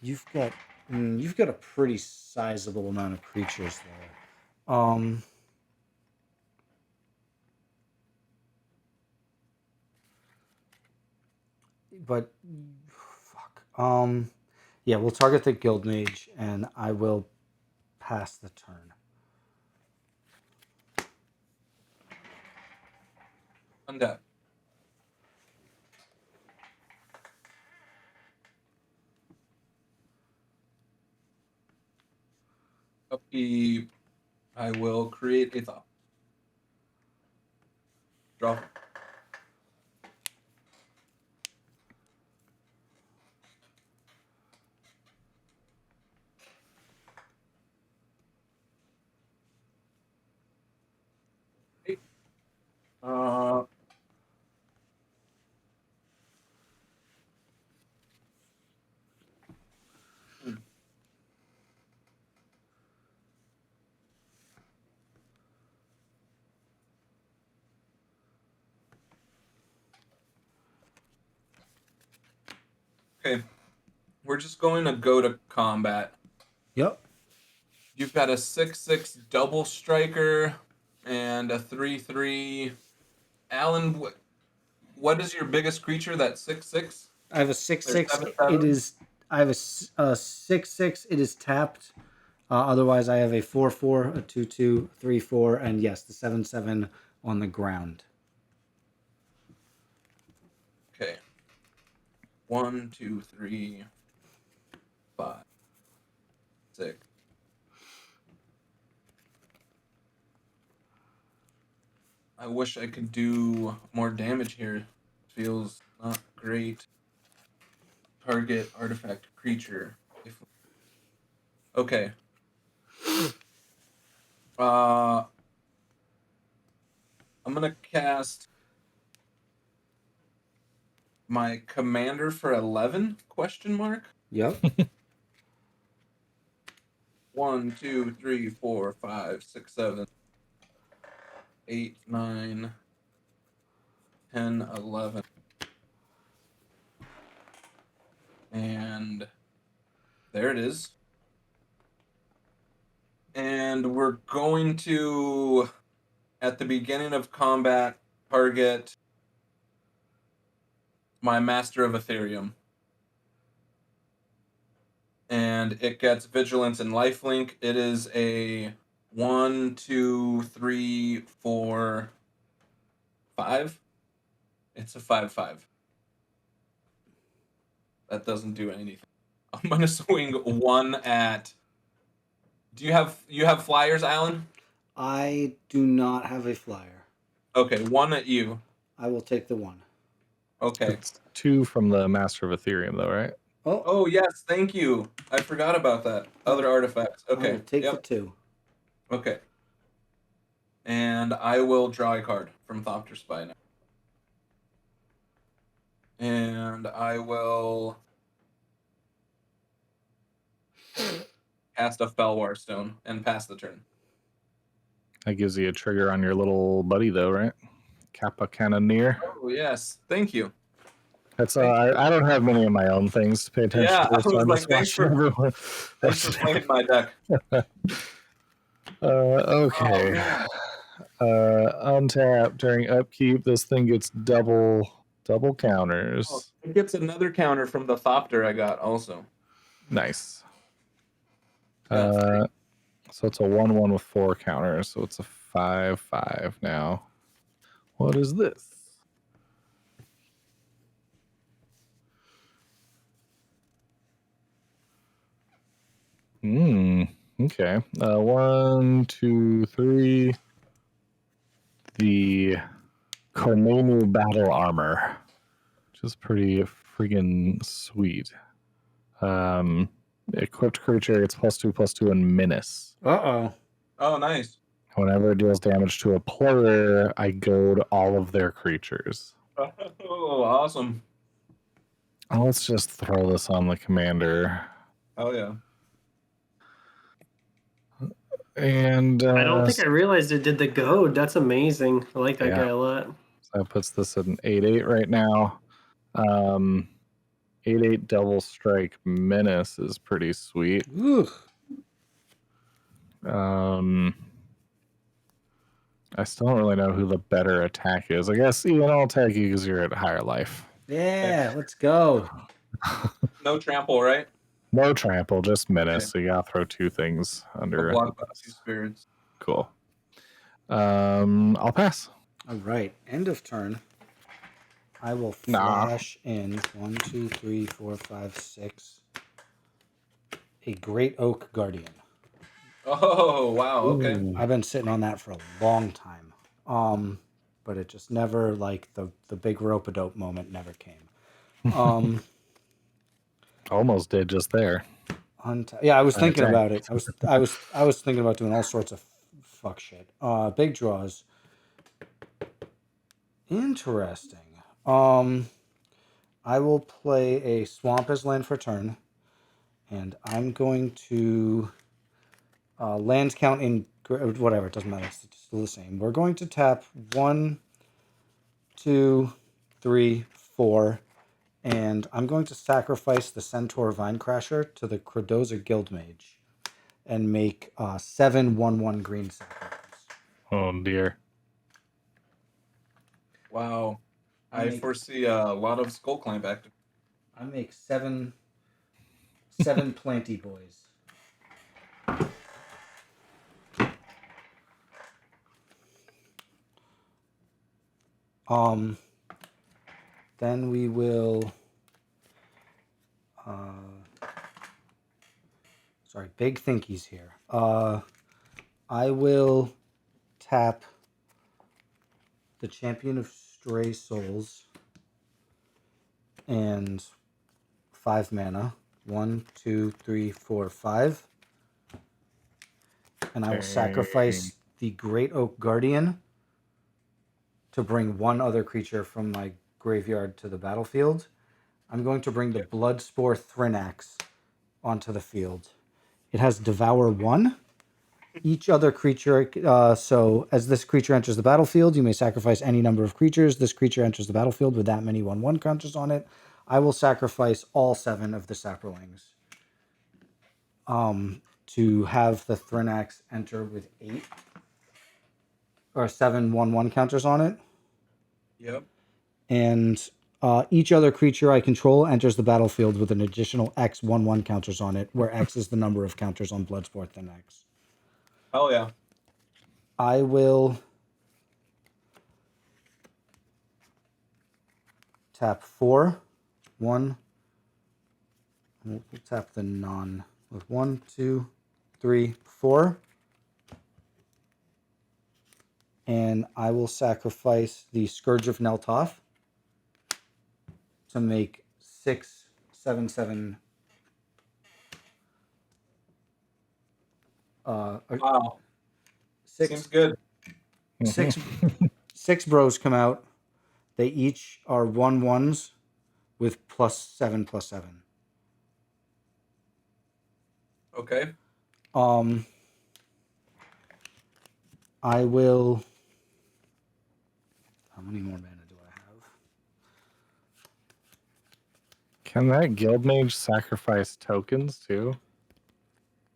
You've got a pretty sizable amount of creatures there. But fuck. Yeah, we'll target the Guild Mage, and I will pass the turn. Untap. Upkeep. I will create a Thoth. Draw. Okay. Okay. We're just going to go to combat. Yep. You've got a 6/6 double striker and a 3/3. Alan, what is your biggest creature? That 6/6? I have a 6/6. 7/7? It is. I have a 6/6. It is tapped. Otherwise, I have a 4/4, a 2/2, 3/4, and yes, the 7/7 on the ground. Okay. 1, 2, 3, 5, 6. I wish I could do more damage here. Feels not great. Target artifact creature. Okay. I'm gonna cast my commander for 11? Question mark. Yep. 1, 2, 3, 4, 5, 6, 7, 8, 9, 10, 11. And there it is. And we're going to, at the beginning of combat, target my Master of Ethereum. And it gets Vigilance and Lifelink. It is a 1, 2, 3, 4, 5. It's a 5/5. That doesn't do anything. I'm gonna swing 1 at. Do you have flyers, Alan? I do not have a flyer. Okay, 1 at you. I will take the 1. Okay. It's 2 from the Master of Ethereum, though, right? Oh yes, thank you. I forgot about that. Other artifacts. I Okay. will take the 2. Okay. And I will draw a card from Thopter Spy now. And I will cast a Felwar Stone and pass the turn. That gives you a trigger on your little buddy, though, right? Kappa Cannoneer. Oh yes, thank you. That's I don't have many of my own things to pay attention Yeah, to, I so was I'm like, just thanks watching for everyone. playing my deck. Okay. Untap during upkeep. This thing gets double counters. Oh, it gets another counter from the Thopter I got also. Nice. That's great. So it's a 1/1 with 4 counters. So it's a 5/5 now. What is this? Okay. 1, 2, 3. The Konenu battle armor, which is pretty friggin' sweet. Equipped creature gets +2/+2 and menace. Uh-oh. Oh, nice. Whenever it deals damage to a player, I goad all of their creatures. Oh, awesome. Let's just throw this on the commander. Oh, yeah. And I don't think I realized it did the goad. That's amazing. I like that Yeah. guy a lot. so that puts this at an 8/8 right now. 8/8 double strike menace is pretty sweet. Ugh. I still don't really know who the better attack is. I guess Ian, I'll attack you because you're at higher life. Yeah, let's go. No trample, right? No trample, just menace. Okay. So you gotta throw 2 things under A it. block by 2 spirits. Cool. I'll pass. All right, end of turn. I will Nah. flash in 1, 2, 3, 4, 5, 6. A Great Oak Guardian. Oh, wow. Okay. Ooh. I've been sitting on that for a long time. But it just never, like, the big rope-a-dope moment never came. Almost did just there. Yeah, I was thinking Attack. about it. I was thinking about doing all sorts of fuck shit. Big draws. Interesting. I will play a swamp as land for turn, and I'm going to lands count in whatever. It doesn't matter. It's still the same. We're going to tap 1, 2, 3, 4, and I'm going to sacrifice the Centaur Vinecrasher to the Credoza Guildmage, and make 7 1/1 green sacrifice. Oh dear. Wow. I foresee a lot of Skull Clamp active. I make 7 planty boys. Then we will. Sorry, big thinkies here. I will tap the Champion of Stray Souls and 5 mana. 1, 2, 3, 4, 5. And I will sacrifice the Great Oak Guardian to bring one other creature from my graveyard to the battlefield. I'm going to bring the Bloodspore Thrinax onto the field. It has Devour 1. Each other creature, so as this creature enters the battlefield, you may sacrifice any number of creatures. This creature enters the battlefield with that many 1/1 counters on it. I will sacrifice all 7 of the Saprolings to have the Thrinax enter with 8 or 7 1/1 counters on it. Yep. And each other creature I control enters the battlefield with an additional X 1/1 counters on it, where X is the number of counters on Bloodsport Thrinax. Oh, yeah. I will tap 4. 1. We'll tap the non with 1, 2, 3, 4. And I will sacrifice the Scourge of Neltoth to make 6 7/7. Wow. 6 Seems good. six bros come out. They each are 1/1s with +7/+7. Okay. I will. How many more mana do I have? Can that Guildmage sacrifice tokens too?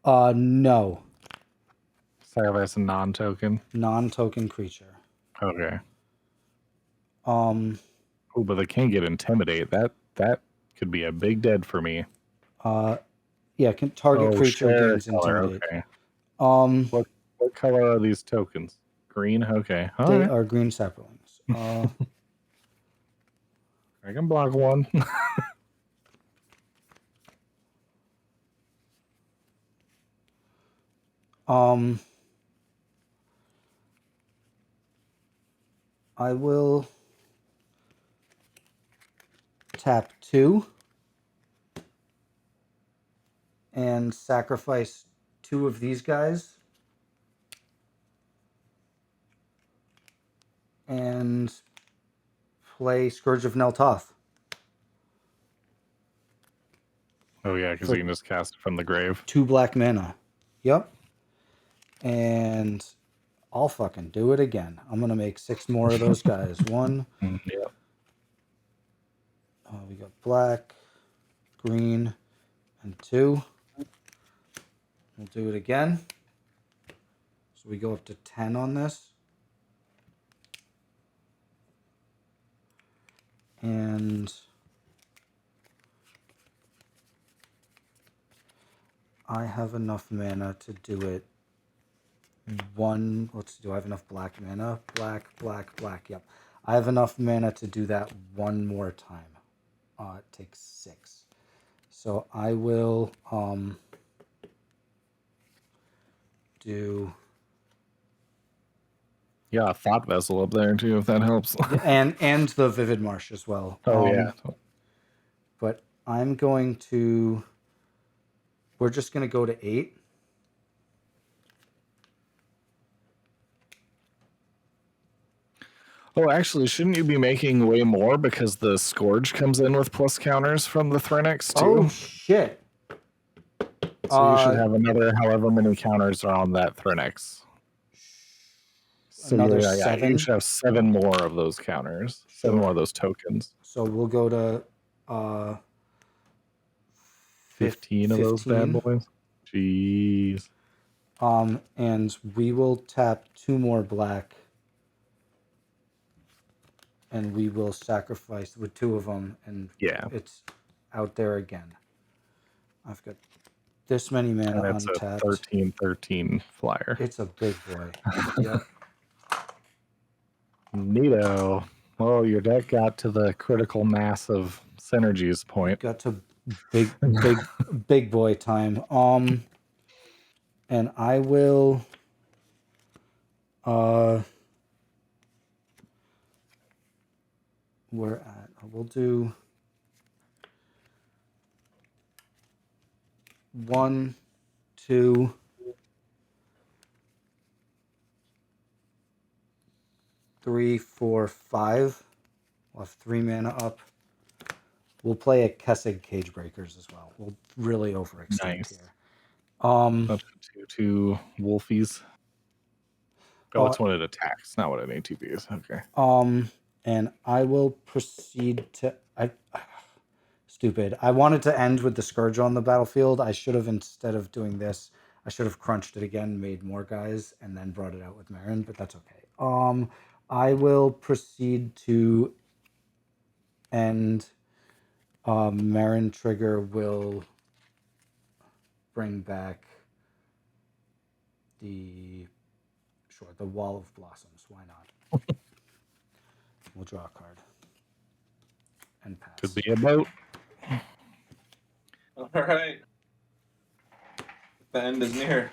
No. Sacrifice a non-token? Non-token creature. Okay. Oh, but they can get Intimidate. That could be a big dead for me. Yeah, can target creature share gains color, Intimidate. Okay. What color are these tokens? Green? Okay. All They right. are green Saprolings. I can block 1. I will tap 2 and sacrifice 2 of these guys and play Scourge of Toth. Oh yeah, because For- you can just cast it from the grave. 2 black mana. Yep. And I'll fucking do it again. I'm gonna make 6 more of those guys. 1. Yep. We got black, green, and 2. We'll do it again. So we go up to 10 on this. And I have enough mana to do it. Let's see, do I have enough black mana? Black. Yep. I have enough mana to do that 1 more time. It takes 6. So I will do... Yeah, a thought vessel up there too, if that helps. and the Vivid Marsh as well. Oh yeah. But I'm going to... We're just going to go to 8. Oh, actually, shouldn't you be making way more because the Scourge comes in with plus counters from the Threnix too? Oh, shit. So you should have another however many counters are on that Threnix. So Another yeah, 7? you should have 7 more of those counters. 7 more of those tokens. So we'll go to 15 of those bad boys. Jeez. And we will tap 2 more black. And we will sacrifice with 2 of them, and it's out there again. I've got this many mana and it's untapped. a 13/13 flyer. It's a big boy. Yep. Neato. Well, your deck got to the critical mass of synergies point. Got to big boy time. And I will we're at we'll do 1, 2, 3, 4, 5. We'll have 3 mana up. We'll play a Kessig Cage Breakers as well. We'll really overextend here. Up to 2 Wolfies. Oh, it's when it attacks, not when it ATBs. Okay. And I will proceed to... Stupid. I wanted to end with the Scourge on the battlefield. I should have, instead of doing this, I should have crunched it again, made more guys, and then brought it out with Meren, but that's okay. I will proceed to end... Meren trigger will bring back the Wall of Blossoms. Why not? We'll draw a card and pass. Could be a boat. All right. The end is near.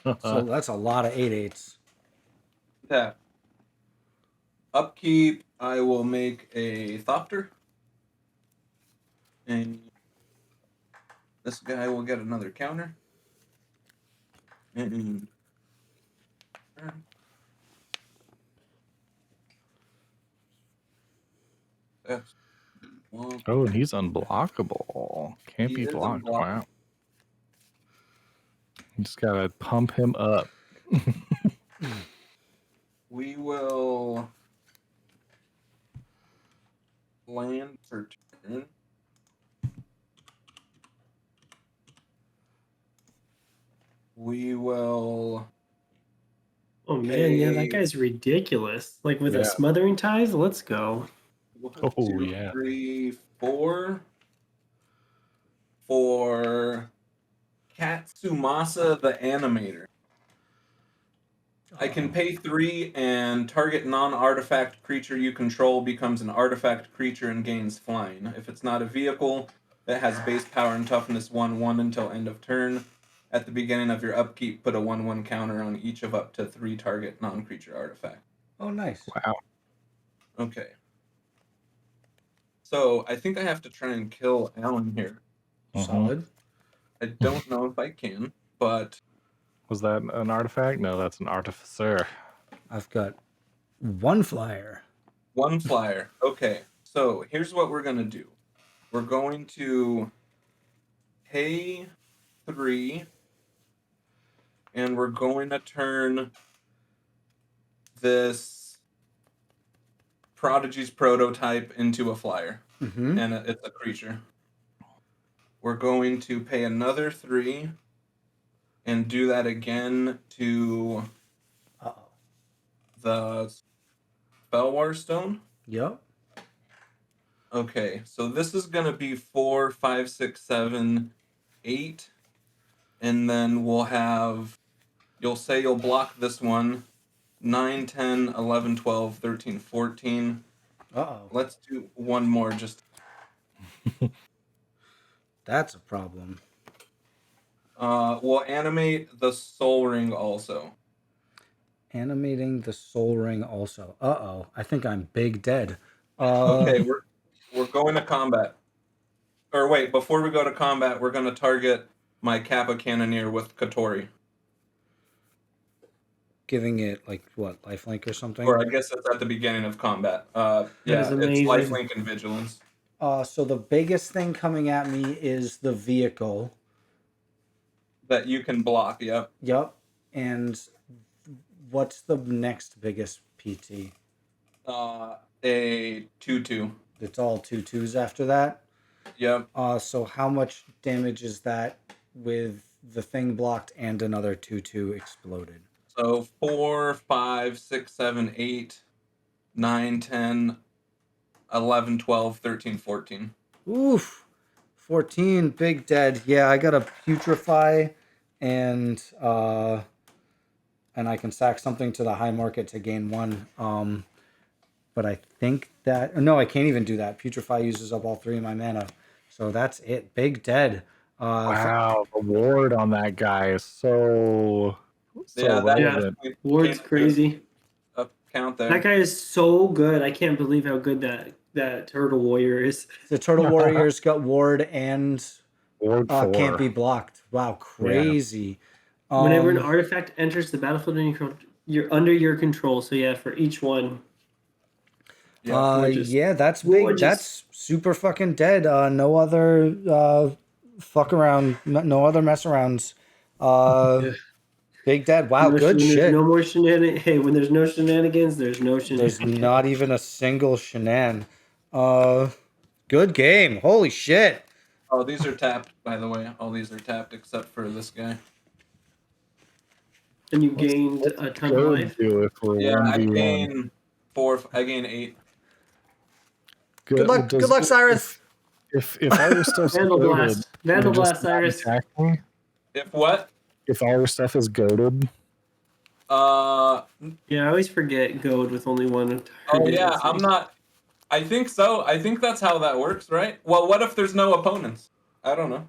So that's a lot of 8/8s. Tap. Upkeep, I will make a Thopter. And this guy will get another counter. And that's one. Oh, and he's unblockable. Can't He be is blocked. unblockable. Wow. You just gotta pump him up. We will land for turn. We will. Oh man, yeah, that guy's ridiculous. Like with a smothering ties, let's go. 1, Oh, 2, yeah. 3, 4 for Katsumasa the Animator. I can pay 3 and target non-artifact creature you control becomes an artifact creature and gains flying. If it's not a vehicle that has base power and toughness 1/1 until end of turn, At the beginning of your upkeep, put a 1/1 counter on each of up to 3 target non-creature artifacts. Oh, nice. Wow. Okay. So I think I have to try and kill Alan here. Solid. I don't know if I can, but Was that an artifact? No, that's an artificer. I've got 1 flyer. 1 flyer. Okay. So here's what we're gonna do. We're going to pay 3, and we're going to turn this Prodigy's prototype into a flyer, Mm-hmm. and it's a creature. We're going to pay another 3 and do that again to Uh-oh. the Spellwar Stone. Yep. Okay, so this is gonna be 4, 5, 6, 7, 8, and then we'll have, you'll say you'll block this one, 9, 10, 11, 12, 13, 14. Uh-oh. Let's do one more. Just That's a problem. we'll animate the Soul Ring also. Animating the Soul Ring also. Uh-oh. I think I'm big dead. Okay, we're going to combat. Or wait, before we go to combat, we're gonna target my Kappa Cannoneer with Kotori. Giving it, like, what, lifelink or something? Or I guess it's at the beginning of combat. Yeah, is it's amazing. lifelink and vigilance. So the biggest thing coming at me is the vehicle. That you can block, yep. Yep. And what's the next biggest PT? A 2/2. It's all 2/2s after that. Yep. So how much damage is that with the thing blocked and another 2/2 exploded? So 4, 5, 6, 7, 8, 9, 10, 11, 12, 13, 14. Oof. 14, big dead. Yeah, I got a putrefy and I can sack something to the high market to gain 1. But I think that no, I can't even do that. Putrefy uses up all 3 of my mana. So that's it. Big dead. Wow, the ward on that guy is so Yeah, that relevant. Ward's crazy. Count there. That guy is so good. I can't believe how good that Turtle Warrior is. The Turtle Warriors got ward and Ward 4. can't be blocked. Wow, crazy. Whenever an artifact enters the battlefield and you're under your control. So yeah, for each one. Yeah, that's big. gorgeous. That's super fucking dead. No other fuck around. No other mess arounds. Big dead. Wow, good shit. No more shenanigans. Hey, when there's no shenanigans, there's no shenanigans. There's not even a single shenan. Good game. Holy shit. Oh, these are tapped, by the way. All these are tapped except for this guy. And you gained a ton of life. Do if we're Yeah, I 1v1. gain 4. I gain 8. Good luck. Good luck, Cyrus. If all your stuff's Vandal goated, Blast. Vandal you're just Blast, Cyrus. not attacking? If what? If all your stuff is goaded, Yeah, I always forget Goad with only one. Oh yeah, I'm not. I think so. I think that's how that works, right? Well, what if there's no opponents? I don't know.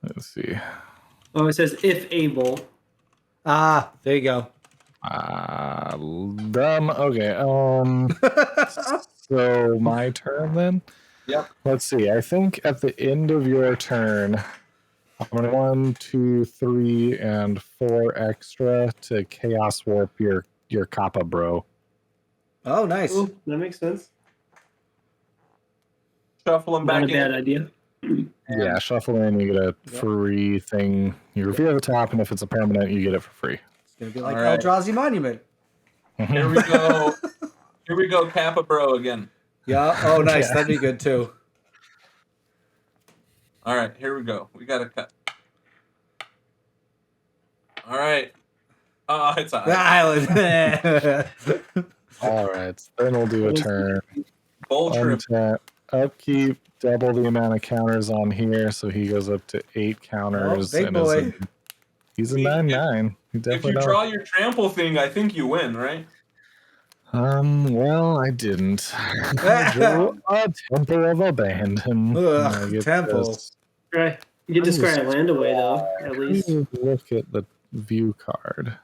let's see. Oh, it says if able. There you go. Dumb. Okay. So my turn then. Yep. Let's see. I think at the end of your turn, I'm gonna 1, 2, 3, and 4 extra to chaos warp your Kappa bro. Oh, nice. Oh, that makes sense. Shuffle them Not back a bad in. idea. Yeah, shuffle in, you get a free thing. You reveal the top, and if it's a permanent, you get it for free. It's gonna be like All right. Eldrazi Monument. Here we go. Here we go, Kappa Bro again. Yeah. Oh, nice. Yeah. That'd be good too. All right, here we go. We got to cut. All right. Oh, it's all right. Island. All right, then we'll do a turn. Bull trip. Untap, upkeep, double the amount of counters on here, so he goes up to 8 counters. big and boy. He's a 9/9. He If definitely you draw your trample thing, I think you win, right? Well, I didn't. I drew a Temple of Abandon. Ugh, I get Temple. this. Right. You get to scry a land away, though, at least. Look at the view card.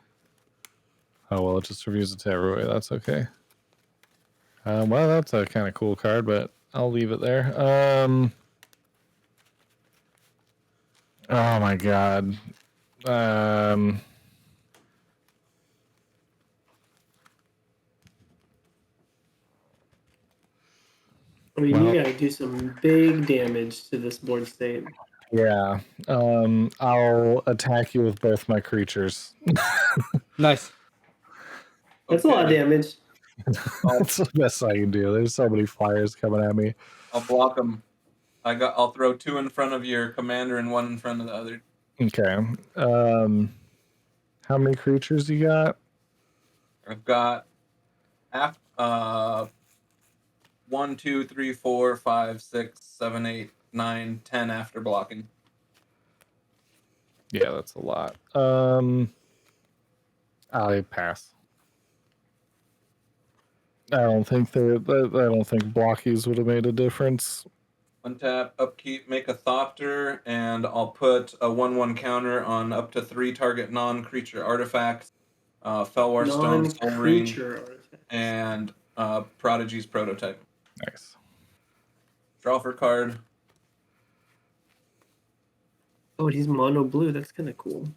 Oh, well, it just reviews it to everybody. That's okay. Well, that's a kind of cool card, but I'll leave it there. Oh, my God. I mean, Well- you gotta do some big damage to this board state. Yeah. I'll attack you with both my creatures. Nice. That's a lot of Okay. damage. That's the best I can do. There's so many flyers coming at me. I'll block them. I'll throw 2 in front of your commander and 1 in front of the other. Okay. How many creatures you got? I've got 1, 2, 3, 4, 5, 6, 7, 8, 9, 10 after blocking. Yeah, that's a lot. I pass. I don't think blockies would have made a difference. Untap, upkeep, make a Thopter, and I'll put a 1/1 counter on up to 3 target non-creature artifacts. Felwar Stone, Soul Ring, Non-creature artifacts. and Prodigy's Prototype. Nice. Draw for card. Oh, he's mono blue. That's kind of cool.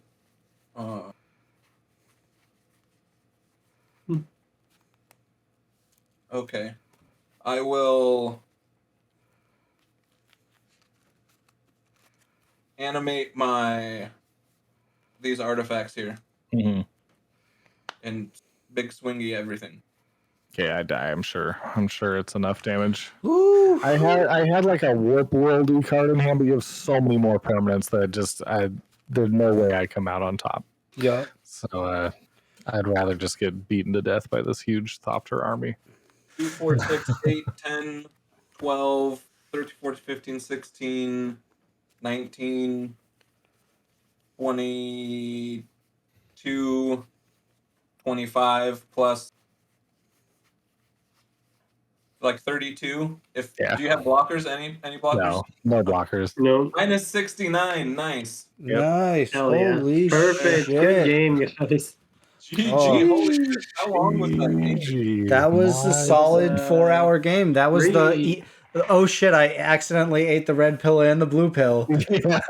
Okay. I will animate these artifacts here Mm-hmm. and big swingy everything. Okay, I die. I'm sure. I'm sure it's enough damage. Ooh. I had like a Warp Worldy card in hand, but you have so many more permanents that there's no way I come out on top. Yeah. So I'd rather just get beaten to death by this huge Thopter army. 2, 4, 6, 8, 10, 12, 13, 14, 15, 16, 19, 22, 25 plus like 32. Yeah. Do you have blockers? Any blockers? No blockers. No. Minus 69. Nice. Yep. Nice. Hell yeah. Holy Perfect. shit. Good game, guys. GG. Oh. Holy shit. How long was that game? GG. That was a Nice. solid 4-hour game. That was Three. oh shit, I accidentally ate the red pill and the blue pill. Yeah.